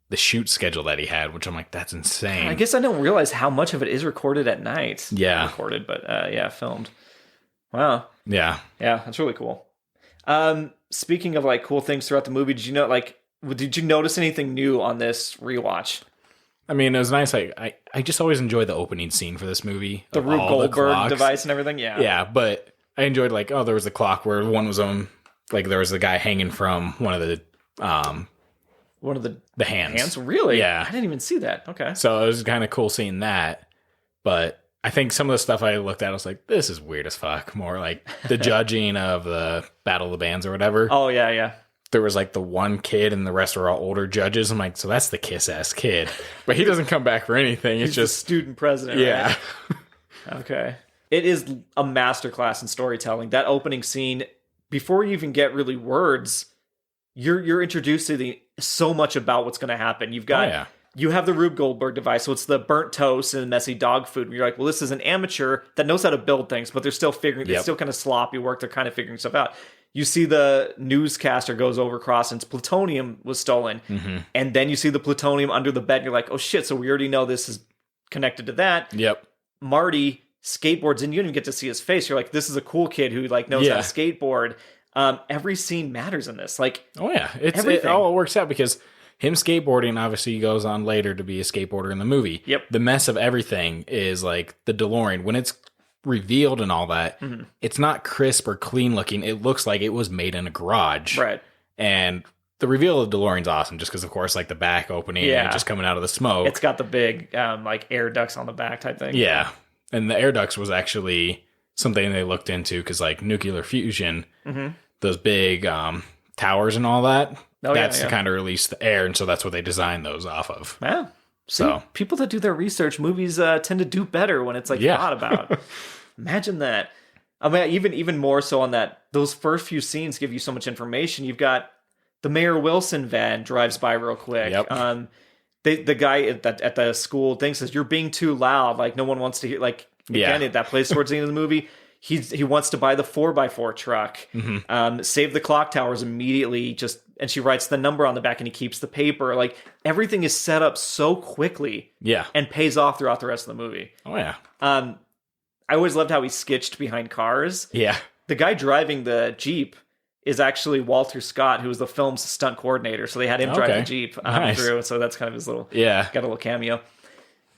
the shoot schedule that he had, which I'm like, that's insane. I guess I don't realize how much of it is recorded at night. Yeah. Recorded, but filmed. Wow. Yeah. Yeah, that's really cool. Speaking of like cool things throughout the movie, did you notice anything new on this rewatch? I mean, it was nice. I just always enjoy the opening scene for this movie. The Rube Goldberg device and everything, yeah. Yeah, but I enjoyed, like, there was the clock where one was there was the guy hanging from one of the hands. Hands? Really? Yeah. I didn't even see that. Okay. So it was kind of cool seeing that. But I think some of the stuff I looked at, I was like, this is weird as fuck. More like the judging of the Battle of the Bands or whatever. Oh, yeah. There was like the one kid and the rest were all older judges. I'm like, so that's the kiss-ass kid. But he doesn't come back for anything. It's just student president, yeah. Right? Okay. It is a masterclass in storytelling. That opening scene, before you even get really words, you're introduced to so much about what's going to happen. You've got you have the Rube Goldberg device, so it's the burnt toast and messy dog food. And you're like, well, this is an amateur that knows how to build things, but they're still figuring. It's still kind of sloppy work. They're kind of figuring stuff out. You see the newscaster goes over across and plutonium was stolen, and then you see the plutonium under the bed. And you're like, oh shit! So we already know this is connected to that. Yep. Marty skateboards, and you don't even get to see his face. You're like, this is a cool kid who like knows how to skateboard. Every scene matters in this. Like, oh yeah, it all works out because him skateboarding obviously goes on later to be a skateboarder in the movie. Yep. The mess of everything is like the DeLorean when it's revealed and all that. It's not crisp or clean looking. It looks like it was made in a garage. Right. And the reveal of DeLorean's awesome just because, of course, like the back opening and just coming out of the smoke. It's got the big like air ducts on the back type thing. Yeah. And the air ducts was actually something they looked into because like nuclear fusion, those big towers and all that, that's to kind of release the air. And so that's what they designed those off of. Yeah. So people that do their research, movies tend to do better when it's like thought about. Imagine that. I mean, even more so on that. Those first few scenes give you so much information. You've got the Mayor Wilson van drives by real quick. Yep. The guy at the school thing says, "You're being too loud. Like no one wants to hear." Like again, that plays towards the end of the movie. He wants to buy the 4x4 truck. Save the clock towers immediately. And she writes the number on the back, and he keeps the paper. Like everything is set up so quickly. Yeah. And pays off throughout the rest of the movie. Oh yeah. I always loved how he sketched behind cars. Yeah. The guy driving the Jeep is actually Walter Scott, who was the film's stunt coordinator. So they had him drive the Jeep through. So that's kind of his little got a little cameo.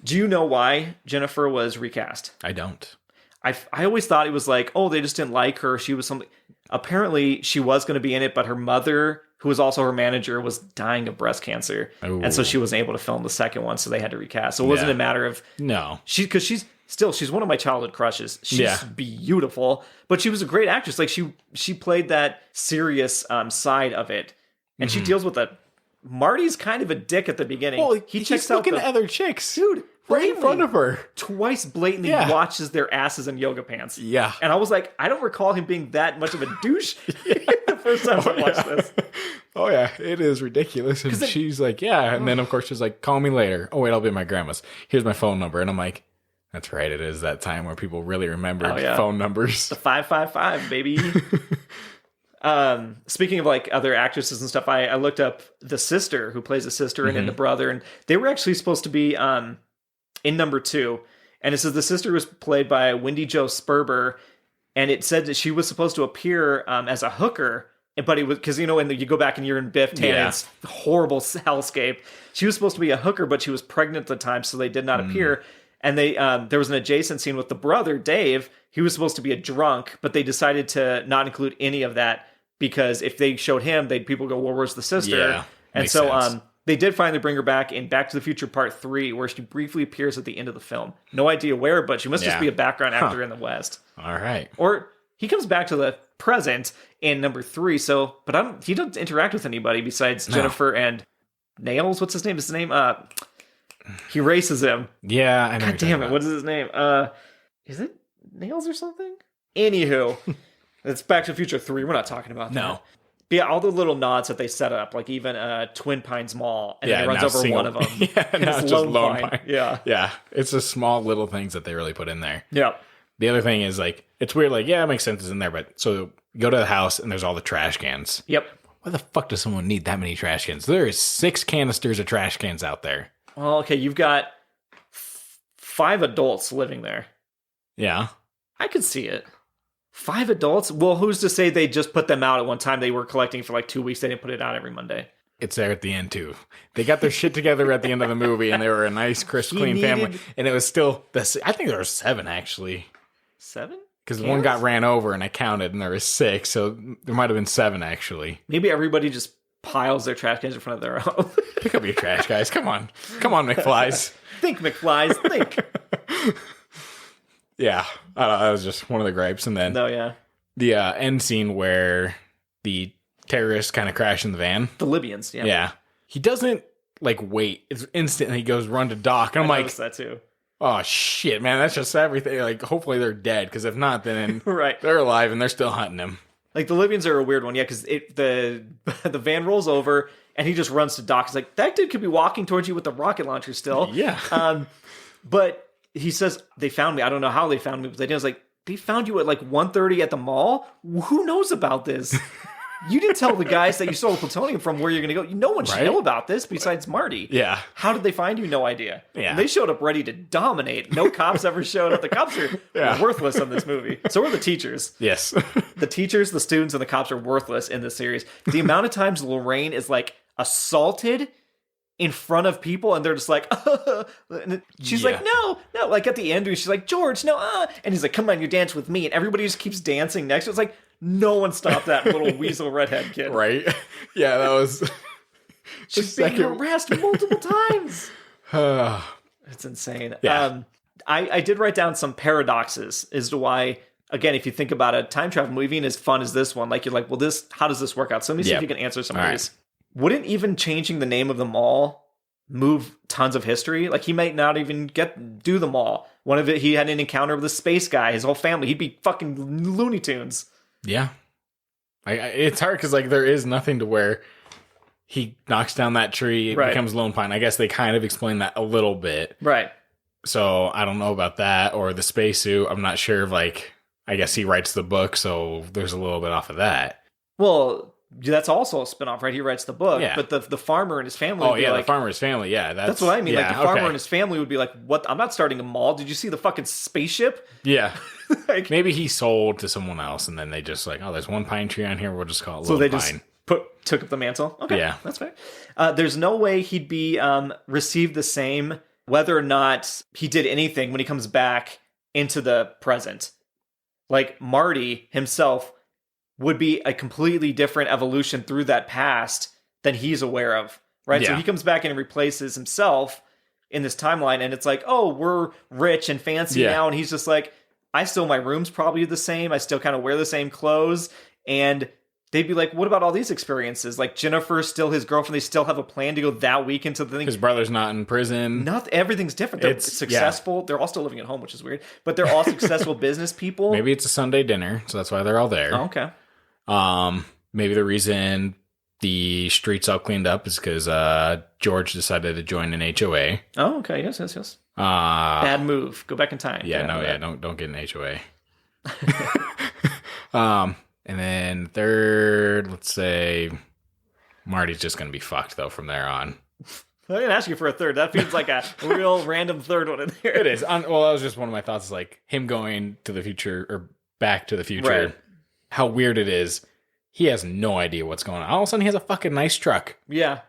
Do you know why Jennifer was recast? I don't. I always thought it was like, oh, they just didn't like her. She was something. Apparently, she was going to be in it, but her mother, who was also her manager, was dying of breast cancer. Ooh. And so she wasn't able to film the second one, so they had to recast. So it wasn't a matter of... No. Because she's one of my childhood crushes. She's beautiful, but she was a great actress. Like, she played that serious side of it. And she deals with that. Marty's kind of a dick at the beginning. Well, he's looking at other chicks. Dude, right in front of her. Twice blatantly watches their asses in yoga pants. Yeah. And I was like, I don't recall him being that much of a douche the first time I watched this. Oh, yeah. It is ridiculous. And she's like, yeah. And then, of course, she's like, call me later. Oh, wait, I'll be at my grandma's. Here's my phone number. And I'm like, that's right. It is that time where people really remember phone numbers. The 555, baby. Speaking of like other actresses and stuff, I looked up the sister who plays the sister and the brother, and they were actually supposed to be in number 2. And it says the sister was played by Wendy Jo Sperber, and it said that she was supposed to appear as a hooker, but it was because when you go back and you're in Biff Tannen's horrible hellscape. She was supposed to be a hooker, but she was pregnant at the time, so they did not appear. And they there was an adjacent scene with the brother Dave. He was supposed to be a drunk, but they decided to not include any of that. Because if they showed him, people go, well, where's the sister? Yeah, and so they did finally bring her back in Back to the Future Part 3, where she briefly appears at the end of the film. No idea where, but she must just be a background actor in the West. All right. Or he comes back to the present in number 3, but he doesn't interact with anybody besides Jennifer and Nails. What's his name? He races him. Yeah, I know. God damn it, what is his name? Is it Nails or something? Anywho. It's Back to the Future 3. We're not talking about that. No. But yeah, all the little nods that they set up, like even Twin Pines Mall, and then it runs over one of them. Now it's just Lone Pine. Yeah. Yeah. It's the small little things that they really put in there. Yeah. The other thing is like, it's weird, like, yeah, it makes sense it's in there, but so you go to the house and there's all the trash cans. Yep. Why the fuck does someone need that many trash cans? There is 6 canisters of trash cans out there. Well, okay, you've got 5 adults living there. Yeah. I could see it. 5 adults? Well, who's to say they just put them out at one time? They were collecting for like 2 weeks. They didn't put it out every Monday. It's there at the end, too. They got their shit together at the end of the movie, and they were a nice, crisp, clean family. And it was still, I think there were 7, actually. 7? Because one got ran over, and I counted, and there was 6. So there might have been 7, actually. Maybe everybody just piles their trash cans in front of their own. Pick up your trash, guys. Come on. Come on, McFlies. Think, McFlies. Think. Yeah, that was just one of the gripes. And then the end scene where the terrorists kind of crash in the van. The Libyans, yeah. Yeah. He doesn't, like, wait. It's instant. He goes run to Doc. And I'm like, that too. Oh, shit, man. That's just everything. Like, hopefully they're dead. Because if not, then right. They're alive and they're still hunting him. Like, the Libyans are a weird one. Yeah, because the van rolls over and he just runs to Doc. He's like, that dude could be walking towards you with the rocket launcher still. Yeah. But he says, they found me. I don't know how they found me. But they was like, they found you at like 1:30 at the mall? Who knows about this? You didn't tell the guys that you stole plutonium from where you're going to go. No one should know about this besides Marty. Yeah. How did they find you? No idea. Yeah. They showed up ready to dominate. No cops ever showed up. The cops are worthless in this movie. So are the teachers. Yes. The teachers, the students, and the cops are worthless in this series. The amount of times Lorraine is like assaulted in front of people and they're just like, and she's like, no. Like at the end, she's like, George, no. And he's like, come on, you dance with me. And everybody just keeps dancing next to it. It's like, no one stopped that little weasel redhead kid. Right. Yeah, that was... She's being harassed multiple times. It's insane. Yeah. I did write down some paradoxes as to why, again, if you think about a time travel movie and as fun as this one, like you're like, well, how does this work out? So let me see if you can answer some of these. Wouldn't even changing the name of the mall move tons of history? Like he might not even do the mall. One of it, he had an encounter with a space guy, his whole family. He'd be fucking Looney Tunes. Yeah. It's hard because like there is nothing to where he knocks down that tree, it becomes Lone Pine. I guess they kind of explain that a little bit. Right. So I don't know about that or the spacesuit. I'm not sure if like, I guess he writes the book, so there's a little bit off of that. Well, that's also a spinoff, right? He writes the book, but the farmer and his family would be like... the farmer and his family, that's what I mean. Like, the farmer and his family would be like, what? I'm not starting a mall. Did you see the fucking spaceship? Yeah. Like, maybe he sold to someone else, and then they just like, oh, there's one pine tree on here, we'll just call it Lone Pine. Just took up the mantle? Okay, yeah. That's fair. There's no way he'd be received the same, whether or not he did anything when he comes back into the present. Like, Marty himself would be a completely different evolution through that past than he's aware of, right? So he comes back and replaces himself in this timeline, and it's like, oh, we're rich and fancy now, and he's just like, my room's probably the same, I still kind of wear the same clothes, and they'd be like, what about all these experiences? Like, Jennifer's still his girlfriend, they still have a plan to go that week into the thing. His brother's not in prison. Everything's different. They're successful. They're all still living at home, which is weird, but they're all successful business people. Maybe it's a Sunday dinner, so that's why they're all there. Oh, okay. Maybe the reason the streets all cleaned up is because George decided to join an HOA. Oh, okay. Yes. Bad move. Go back in time. Yeah, don't get an HOA. And then third, let's say Marty's just gonna be fucked though from there on. I didn't ask you for a third. That feels like a real random third one in there. It is. Well, that was just one of my thoughts. Is like him going to the future or back to the future. Right. How weird it is. He has no idea what's going on. All of a sudden, he has a fucking nice truck. Yeah.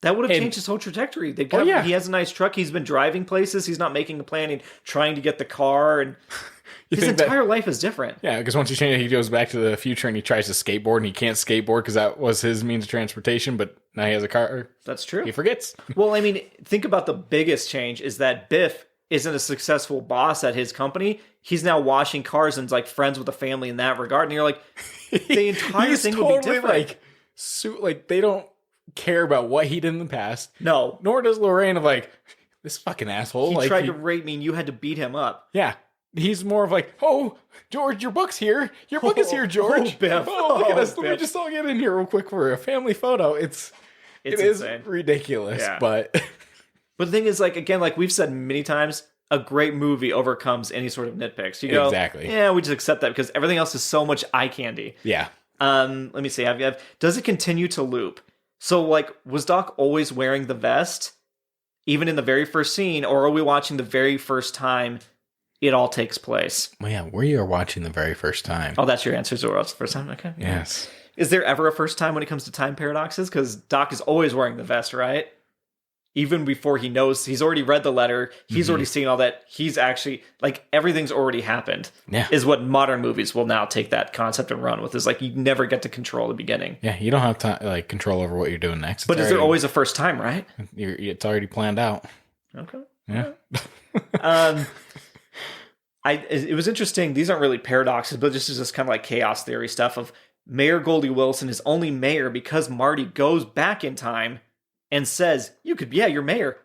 That would have changed his whole trajectory. He has a nice truck. He's been driving places. He's not making a plan and trying to get the car. And his entire life is different. Yeah, because once you change it, he goes back to the future and he tries to skateboard and he can't skateboard because that was his means of transportation. But now he has a car. That's true. He forgets. Well, I mean, think about the biggest change is that Biff isn't a successful boss at his company. He's now washing cars and like friends with the family in that regard. And you're like, the entire thing totally would be different. Like they don't care about what he did in the past. No. Nor does Lorraine of like, this fucking asshole. He tried to rape me and you had to beat him up. Yeah. He's more of like, oh, George, your book's here. Your book is here, George. Oh, Biff. Look at us. Let me just all get in here real quick for a family photo. It is ridiculous, but... But the thing is, like, again, like we've said many times, a great movie overcomes any sort of nitpicks. You go, exactly. Yeah, we just accept that because everything else is so much eye candy. Yeah. Let me see. Does it continue to loop? So, like, was Doc always wearing the vest, even in the very first scene, or are we watching the very first time it all takes place? Well, yeah, we are watching the very first time. Oh, that's your answer, so it's the first time? Okay. Yes. Is there ever a first time when it comes to time paradoxes? Because Doc is always wearing the vest, right? Even before he knows, he's already read the letter, he's already seen all that, he's actually, like, everything's already happened. Yeah. Is what modern movies will now take that concept and run with, is like, you never get to control the beginning. Yeah, you don't have to, like, control over what you're doing next. But is there always a first time, right? It's already planned out. Okay. Yeah. It was interesting. These aren't really paradoxes, but this is just kind of like chaos theory stuff of Mayor Goldie Wilson is only mayor because Marty goes back in time and says, you're mayor.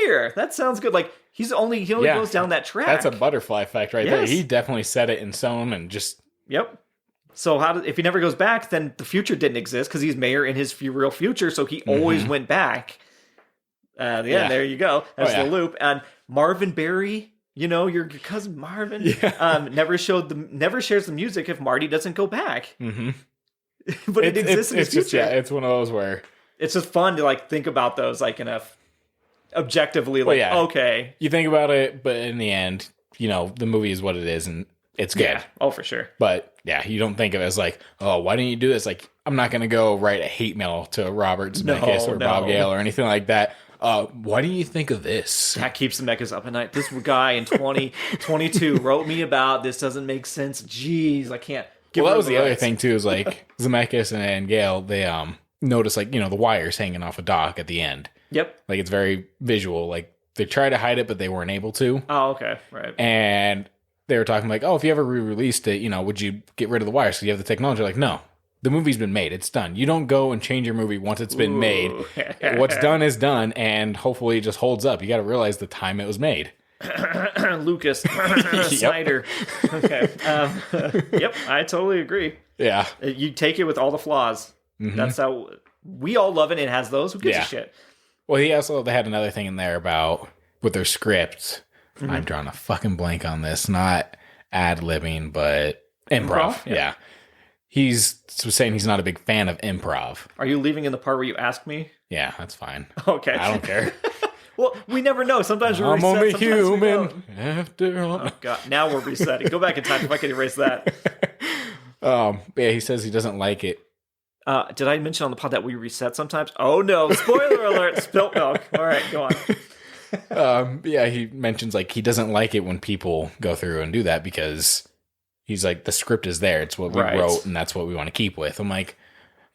Mayor. That sounds good. Like, he only goes down that track. That's a butterfly effect right there. He definitely set it in stone and just... Yep. So if he never goes back, then the future didn't exist because he's mayor in his real future, so he always went back. There you go. That's the loop. And Marvin Berry, your cousin Marvin, never shares the music if Marty doesn't go back. Mm-hmm. But it exists in his future. It's one of those where... It's just fun to, like, think about those, like, in a... objectively, like, okay. You think about it, but in the end, the movie is what it is, and it's good. Yeah. Oh, for sure. But, you don't think of it as like, oh, why didn't you do this? Like, I'm not going to go write a hate mail to Robert Zemeckis or Bob Gale or anything like that. Why didn't you think of this? That keeps Zemeckis up at night. This guy in 2022 wrote me about this doesn't make sense. Jeez, I can't. Well, that was the other thing, too, is like Zemeckis and Gale, they notice, like, the wires hanging off a dock at the end. Yep. Like, it's very visual. Like, they tried to hide it, but they weren't able to. Oh, okay. Right. And they were talking like, oh, if you ever re-released it, would you get rid of the wires? So you have the technology. Like, no. The movie's been made. It's done. You don't go and change your movie once it's been made. What's done is done, and hopefully it just holds up. You got to realize the time it was made. Lucas. Snyder. Okay. Yep, I totally agree. Yeah. You take it with all the flaws. Mm-hmm. That's how... We all love it. It has those. Who gives a shit? Well, they had another thing in there about with their scripts. Mm-hmm. I'm drawing a fucking blank on this. Not ad-libbing, but improv. Yeah. He's saying he's not a big fan of improv. Are you leaving in the part where you ask me? Yeah, that's fine. Okay. I don't care. Well, we never know. Sometimes we're reset, only human after all. Oh, God. Now we're resetting. Go back in time if I can erase that. He says he doesn't like it. Did I mention on the pod that we reset sometimes? Oh, no. Spoiler alert. Spilt milk. All right, go on. He mentions, like, he doesn't like it when people go through and do that because he's like, the script is there. It's what we wrote, and that's what we want to keep with. I'm like,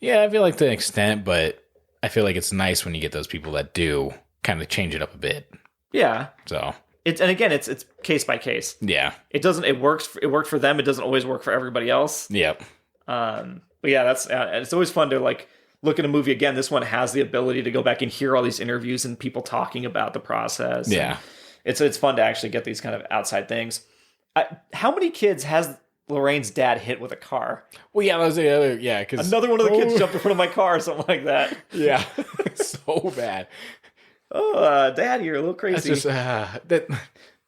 yeah, I feel like to an extent, but I feel like it's nice when you get those people that do kind of change it up a bit. Yeah. So... It's case by case. Yeah. It works for them. It doesn't always work for everybody else. Yep. But yeah, that's it's always fun to like look at a movie again. This one has the ability to go back and hear all these interviews and people talking about the process. Yeah. It's fun to actually get these kind of outside things. How many kids has Lorraine's dad hit with a car? Well, yeah, that was the other, because... Another one of the kids jumped in front of my car or something like that. Yeah. So bad. Oh, Dad, you're a little crazy. That's just,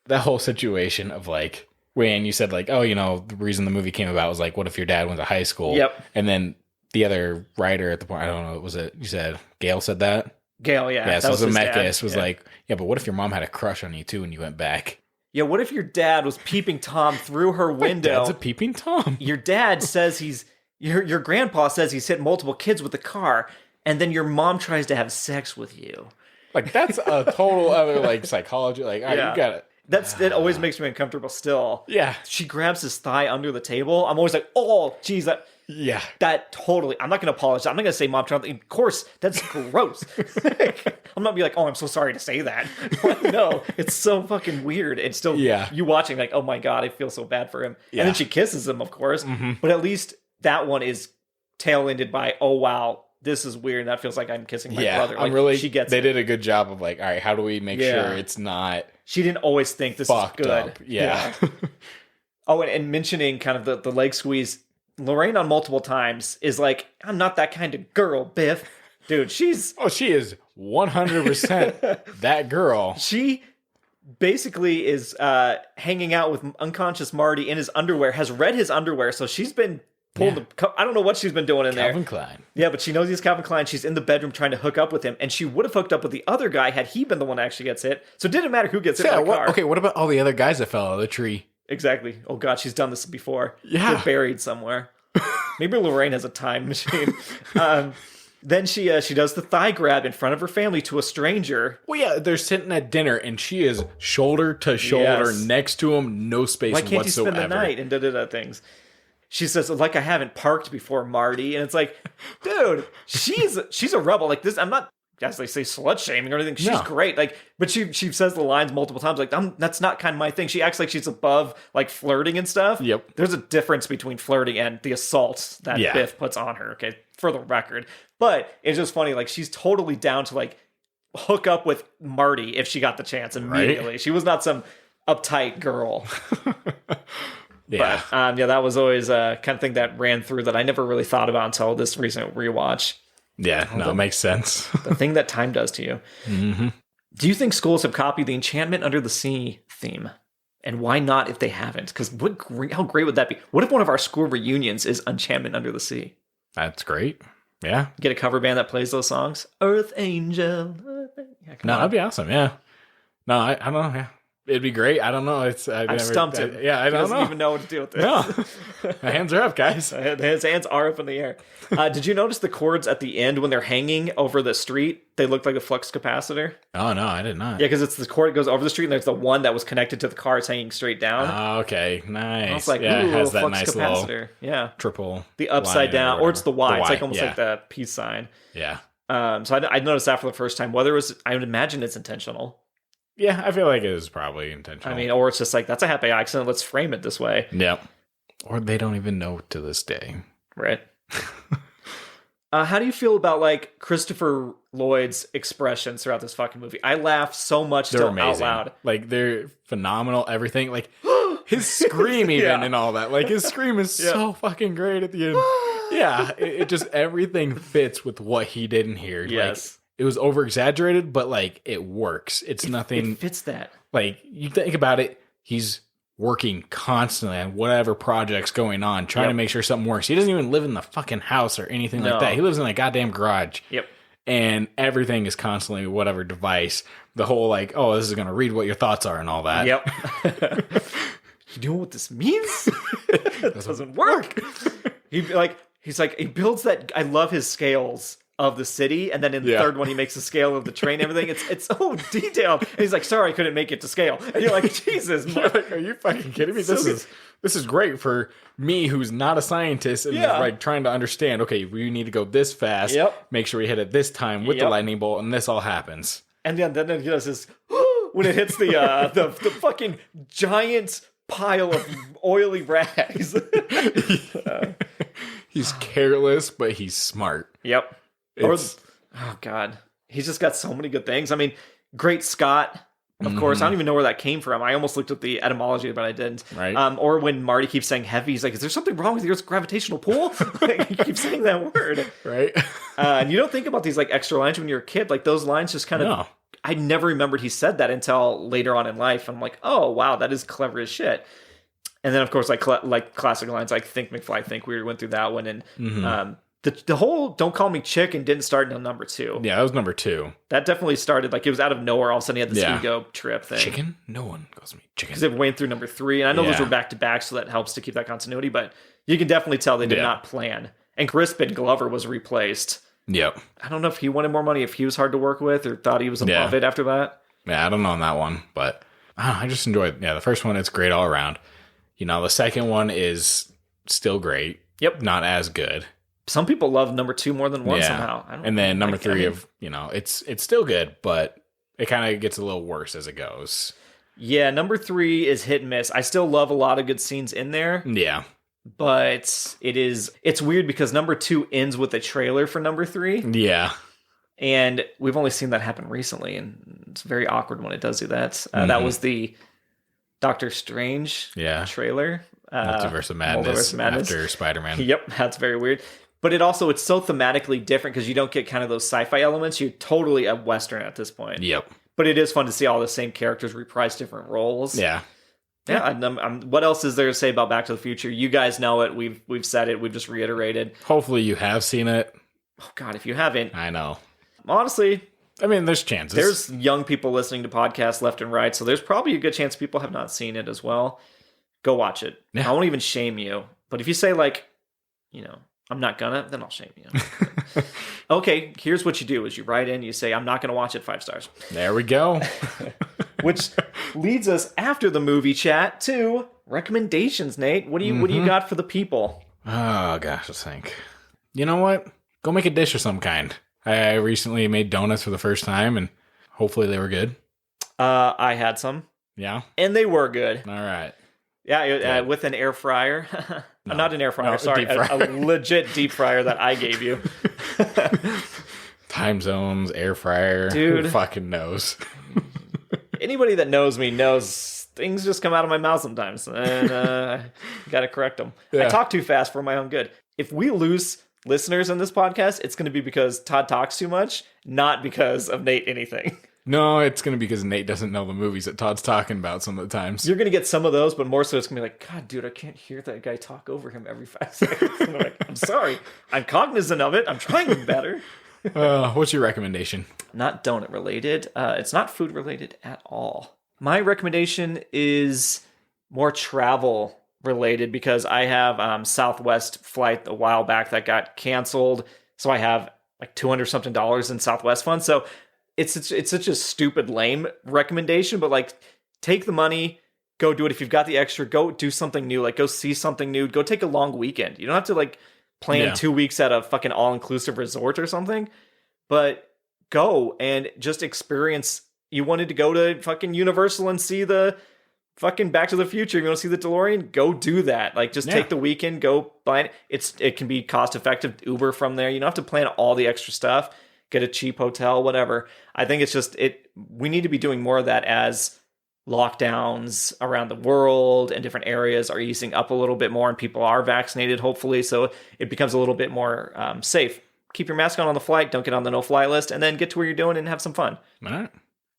that whole situation of like, when you said like, oh, the reason the movie came about was like, what if your dad went to high school? Yep. And then the other writer at the point, I don't know, you said Gale said that? Gale, yeah. Yeah, so Zemeckis was like, yeah, but what if your mom had a crush on you too and you went back? Yeah, what if your dad was peeping Tom through her window? My dad's a peeping Tom. Your dad says your grandpa says he's hit multiple kids with a car, and then your mom tries to have sex with you. Like, that's a total other, like, psychology. Like, all right, you got it. That always makes me uncomfortable still. Yeah. She grabs his thigh under the table. I'm always like, oh, geez, that... Yeah. That totally... I'm not going to apologize. I'm not going to say Mom Trump. Of course, that's gross. I'm not be like, oh, I'm so sorry to say that. No, it's so fucking weird. It's still... Yeah. You watching like, oh my God, I feel so bad for him. Yeah. And then she kisses him, of course. Mm-hmm. But at least that one is tail-ended by, oh, wow, this is weird. That feels like I'm kissing my brother. Like, she gets They it. did a good job of like, all right, how do we make sure it's not... She didn't always think this is good. Up. Yeah. Oh, and mentioning kind of the leg squeeze, Lorraine on multiple times is like, I'm not that kind of girl, Biff. Dude, she's... Oh, she is 100% that girl. She basically is hanging out with unconscious Marty in his underwear, has read his underwear, so she's been pulling I don't know what she's been doing in there. Calvin Klein. Yeah, but she knows he's Calvin Klein. She's in the bedroom trying to hook up with him, and she would have hooked up with the other guy had he been the one that actually gets hit. So it didn't matter who gets hit by the car. Okay, what about all the other guys that fell out of the tree? Exactly. Oh, God, she's done this before. Yeah. They're buried somewhere. Maybe Lorraine has a time machine. Then she does the thigh grab in front of her family to a stranger. Well, yeah, they're sitting at dinner, and she is shoulder to shoulder next to him, no space whatsoever. Why can't you spend the night and da-da-da things? She says, like, I haven't parked before, Marty. And it's like, dude, she's a rebel. Like, this, I'm not as they say, slut shaming or anything. She's No. great. Like, but she says the lines multiple times. Like, that's not kind of my thing. She acts like she's above like flirting and stuff. Yep. There's a difference between flirting and the assaults that Biff puts on her. Okay, for the record. But it's just funny. Like, she's totally down to like hook up with Marty if she got the chance immediately. Right? She was not some uptight girl. Yeah. But that was always a kind of thing that ran through that I never really thought about until this recent rewatch. Yeah, it makes sense. The thing that time does to you. Mm-hmm. Do you think schools have copied the Enchantment Under the Sea theme? And why not if they haven't? Because how great would that be? What if one of our school reunions is Enchantment Under the Sea? That's great. Yeah. Get a cover band that plays those songs. Earth Angel. Yeah, that'd be awesome. Yeah. No, I don't know. Yeah. It'd be great. I don't know. I've stumped him. I don't know. He doesn't even know what to do with this. No. My hands are up, guys. His hands are up in the air. Did you notice the cords at the end when they're hanging over the street? They look like a flux capacitor. Oh, no, I did not. Yeah, because it's the cord that goes over the street, and there's the one that was connected to the car is hanging straight down. Oh, okay. Nice. I was like, yeah, ooh, it has that flux nice capacitor. Yeah. triple. The upside down, or it's the Y. It's like almost yeah. like the peace sign. Yeah. So I noticed that for the first time. Whether it was, I would imagine it's intentional. Yeah, I feel like it was probably intentional. I mean, or it's just like, that's a happy accident. Let's frame it this way. Yep. Or they don't even know to this day. Right. How do you feel about like Christopher Lloyd's expressions throughout this fucking movie? I laugh so much They're still amazing. out loud. Like, they're phenomenal. Everything. Like, his scream even and all that. Like, his scream is so fucking great at the end. Yeah. It just, everything fits with what he did in here. Yes. Like, it was over exaggerated, but like, it works. It's nothing. It fits that. Like, you think about it, he's working constantly on whatever project's going on, trying to make sure something works. He doesn't even live in the fucking house or anything like that. He lives in a goddamn garage. Yep. And everything is constantly whatever device. The whole like, oh, this is going to read what your thoughts are and all that. Yep. You know what this means? It doesn't work. He builds that. I love his scales of the city, and then in the third one he makes a scale of the train and everything. It's so detailed. And he's like, sorry, I couldn't make it to scale. And you're like, Jesus, like, are you fucking kidding me? This is great for me who's not a scientist and is like trying to understand, okay, we need to go this fast, make sure we hit it this time with the lightning bolt, and this all happens. And then he does this when it hits the fucking giant pile of oily rags. He's careless, but he's smart. Yep. Oh God, he's just got so many good things. I mean, Great Scott, of course. I don't even know where that came from. I almost looked up the etymology, but I didn't. Right. Or when Marty keeps saying heavy, he's like, "Is there something wrong with your gravitational pull?" Like, he keeps saying that word. Right. And you don't think about these like extra lines when you're a kid. Like those lines just kind of. I never remembered he said that until later on in life. I'm like, oh wow, that is clever as shit. And then of course, like classic lines like "Think McFly, think weird" went through that one, and the whole "Don't call me chicken" didn't start until number 2. Yeah, that was number 2. That definitely started, like, it was out of nowhere. All of a sudden, he had this ego trip thing. Chicken? No one calls me chicken. Because it went through number 3. And I know those were back to back, so that helps to keep that continuity. But you can definitely tell they did not plan. And Crispin Glover was replaced. Yep. I don't know if he wanted more money, if he was hard to work with, or thought he was above it after that. Yeah, I don't know on that one. But I just enjoyed the first one. It's great all around. You know, the second one is still great. Yep. Not as good. Some people love number 2 more than 1 somehow. And then number 3 it's still good, but it kind of gets a little worse as it goes. Yeah, number 3 is hit and miss. I still love a lot of good scenes in there. Yeah. But it's weird because number 2 ends with a trailer for number 3. Yeah. And we've only seen that happen recently, and it's very awkward when it does do that. That was the Doctor Strange trailer. Multiverse of Madness after Spider-Man. Yep, that's very weird. But it's so thematically different because you don't get kind of those sci-fi elements. You're totally a Western at this point. Yep. But it is fun to see all the same characters reprise different roles. Yeah. Yeah. What else is there to say about Back to the Future? You guys know it. We've said it. We've just reiterated. Hopefully you have seen it. Oh, God, if you haven't. I know. Honestly. I mean, there's chances. There's young people listening to podcasts left and right, so there's probably a good chance people have not seen it as well. Go watch it. Yeah. I won't even shame you. But if you say, like, I'm not gonna, then I'll shame you. Okay, here's what you do is you write in, you say, I'm not gonna watch it, 5 stars. There we go. Which leads us after the movie chat to recommendations, Nate. What do you got for the people? Oh gosh, let's think. You know what? Go make a dish of some kind. I recently made donuts for the first time, and hopefully they were good. I had some. Yeah? And they were good. All right. Yeah, with an air fryer. No. Not an air fryer, No, sorry. deep fryer. A legit deep fryer that I gave you. Time zones, air fryer. Dude. Who fucking knows? Anybody that knows me knows things just come out of my mouth sometimes. And gotta correct them. Yeah. I talk too fast for my own good. If we lose listeners on this podcast, it's going to be because Todd talks too much, not because of Nate anything. No, it's going to be because Nate doesn't know the movies that Todd's talking about some of the times. You're going to get some of those, but more so it's going to be like, God, dude, I can't hear that guy talk over him every 5 seconds. And I'm like, I'm sorry. I'm cognizant of it. I'm trying to be better. What's your recommendation? Not donut related. It's not food related at all. My recommendation is more travel related because I have Southwest flight a while back that got canceled. So I have like $200 something in Southwest funds. So it's such a stupid, lame recommendation, but like take the money, go do it. If you've got the extra, go do something new. Like go see something new. Go take a long weekend. You don't have to like plan 2 weeks at a fucking all-inclusive resort or something, but go and just experience. You wanted to go to fucking Universal and see the fucking Back to the Future. You want to see the DeLorean? Go do that. Like just take the weekend, go buy it. It can be cost effective. Uber from there. You don't have to plan all the extra stuff. Get a cheap hotel, whatever. I think it's just we need to be doing more of that as lockdowns around the world and different areas are easing up a little bit more and people are vaccinated, hopefully. So it becomes a little bit more safe. Keep your mask on the flight. Don't get on the no-fly list. And then get to where you're doing and have some fun. All right.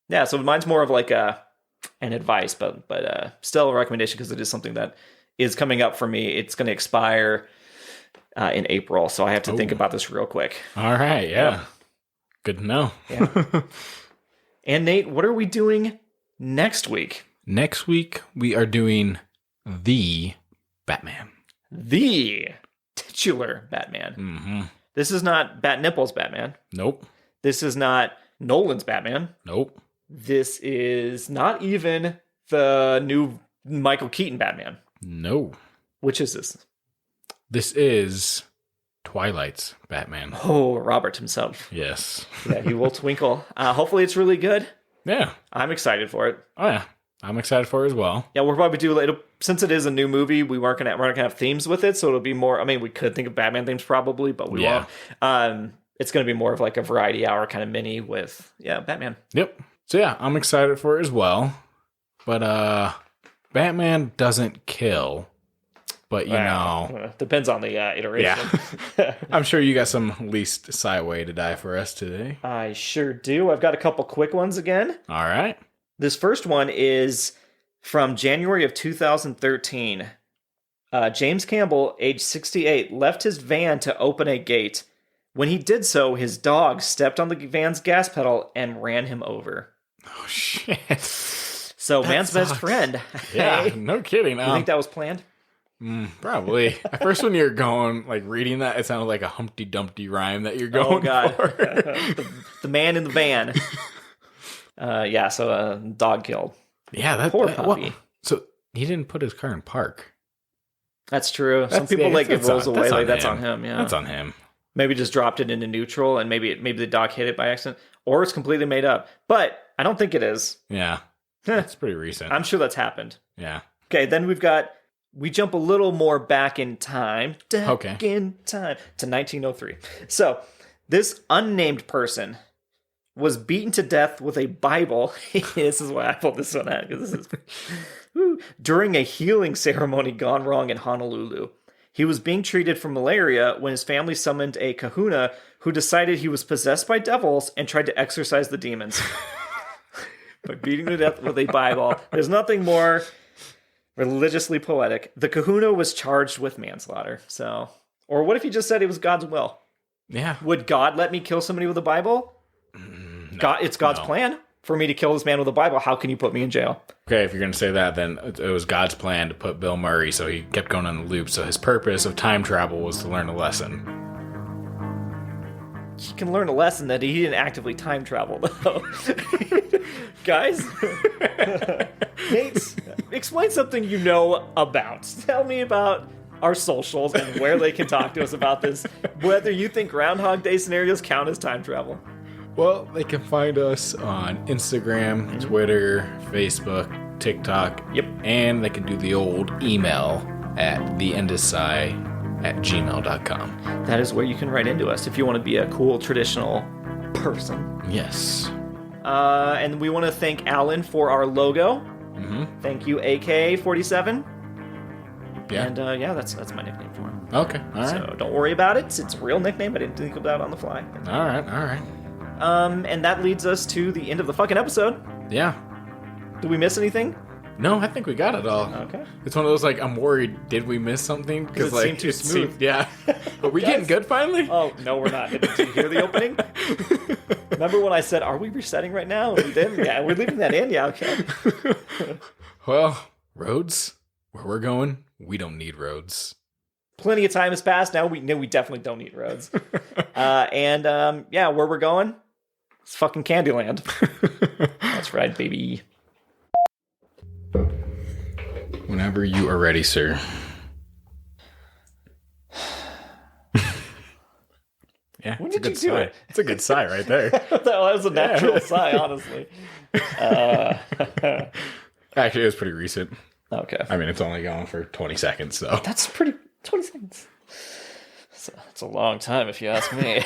Yeah, so mine's more of like an advice, but still a recommendation because it is something that is coming up for me. It's going to expire in April, so I have to think about this real quick. All right, yeah. Good to know. Yeah. And Nate, what are we doing next week? Next week, we are doing The Batman. The titular Batman. Mm-hmm. This is not Bat Nipples Batman. Nope. This is not Nolan's Batman. Nope. This is not even the new Michael Keaton Batman. No. Which is this? This is Twilight's Batman. Oh, Robert himself. Yes. Yeah, he will twinkle. Hopefully it's really good. Yeah. I'm excited for it. Oh, yeah. I'm excited for it as well. Yeah, we'll probably do since it is a new movie. We're not gonna have themes with it, so it'll be more. I mean, we could think of Batman themes probably, but we won't. It's gonna be more of like a variety hour kind of mini with Batman. Yep. So yeah, I'm excited for it as well. But Batman doesn't kill. But you know, depends on the iteration. Yeah. I'm sure you got some least side way to die for us today. I sure do. I've got a couple quick ones again. All right. This first one is from January of 2013. James Campbell, age 68, left his van to open a gate. When he did so, his dog stepped on the van's gas pedal and ran him over. Oh, shit. So, man's best friend. Yeah, Hey, no kidding. you think that was planned? Probably. At first, when you're going, like, reading that, it sounded like a Humpty Dumpty rhyme that you're going for. the man in the van. So dog killed. Yeah, that poor puppy. So he didn't put his car in park. That's true. Some people it rolls away like that's on him. Yeah, that's on him. Maybe just dropped it into neutral, and maybe the dog hit it by accident, or it's completely made up. But I don't think it is. Yeah, that's pretty recent. I'm sure that's happened. Yeah. Okay, then we jump a little more back in time. In time to 1903. So this unnamed person was beaten to death with a Bible. This is why I pulled this one out, because this is during a healing ceremony gone wrong in Honolulu. He was being treated for malaria when his family summoned a kahuna who decided he was possessed by devils and tried to exorcise the demons by beating to death with a Bible. There's nothing more religiously poetic. The kahuna was charged with manslaughter. So, or what if he just said it was God's will? Yeah. Would God let me kill somebody with a Bible? No, it's God's plan for me to kill this man with a Bible. How can you put me in jail? Okay, if you're going to say that, then it was God's plan to put Bill Murray, so he kept going on the loop. So his purpose of time travel was to learn a lesson. He can learn a lesson that he didn't actively time travel, though. Guys, Nate, explain something you know about. Tell me about our socials and where they can talk to us about this, whether you think Groundhog Day scenarios count as time travel. Well, they can find us on Instagram, Twitter, Facebook, TikTok. Yep. And they can do the old email at theendedsci@gmail.com. That is where you can write into us if you want to be a cool traditional person. Yes. And we want to thank Alan for our logo. Mm-hmm. Thank you, AK-47. Yeah. And that's my nickname for him. Okay. All right. So don't worry about it. It's a real nickname. I didn't think of that on the fly. All right. And that leads us to the end of the fucking episode. Yeah. Did we miss anything? No, I think we got it all. Okay. It's one of those, like, I'm worried, did we miss something? Because it seemed too smooth. Yeah. Are we getting good finally? Oh, no, we're not. Did you hear the opening? Remember when I said, are we resetting right now? And we didn't. Yeah, we're leaving that in. Yeah, okay. Well, roads, where we're going, we don't need roads. Plenty of time has passed. Now we definitely don't need roads. Where we're going, it's fucking Candyland. That's right, baby. Whenever you are ready, sir. Yeah, When it's a did good you do sigh. it? It's a good sigh right there. That was a natural sigh, honestly. Actually, it was pretty recent. Okay. I mean, it's only going for 20 seconds, so. That's pretty... 20 seconds. It's a long time, if you ask me.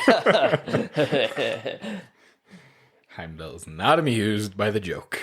Heimdall is not amused by the joke.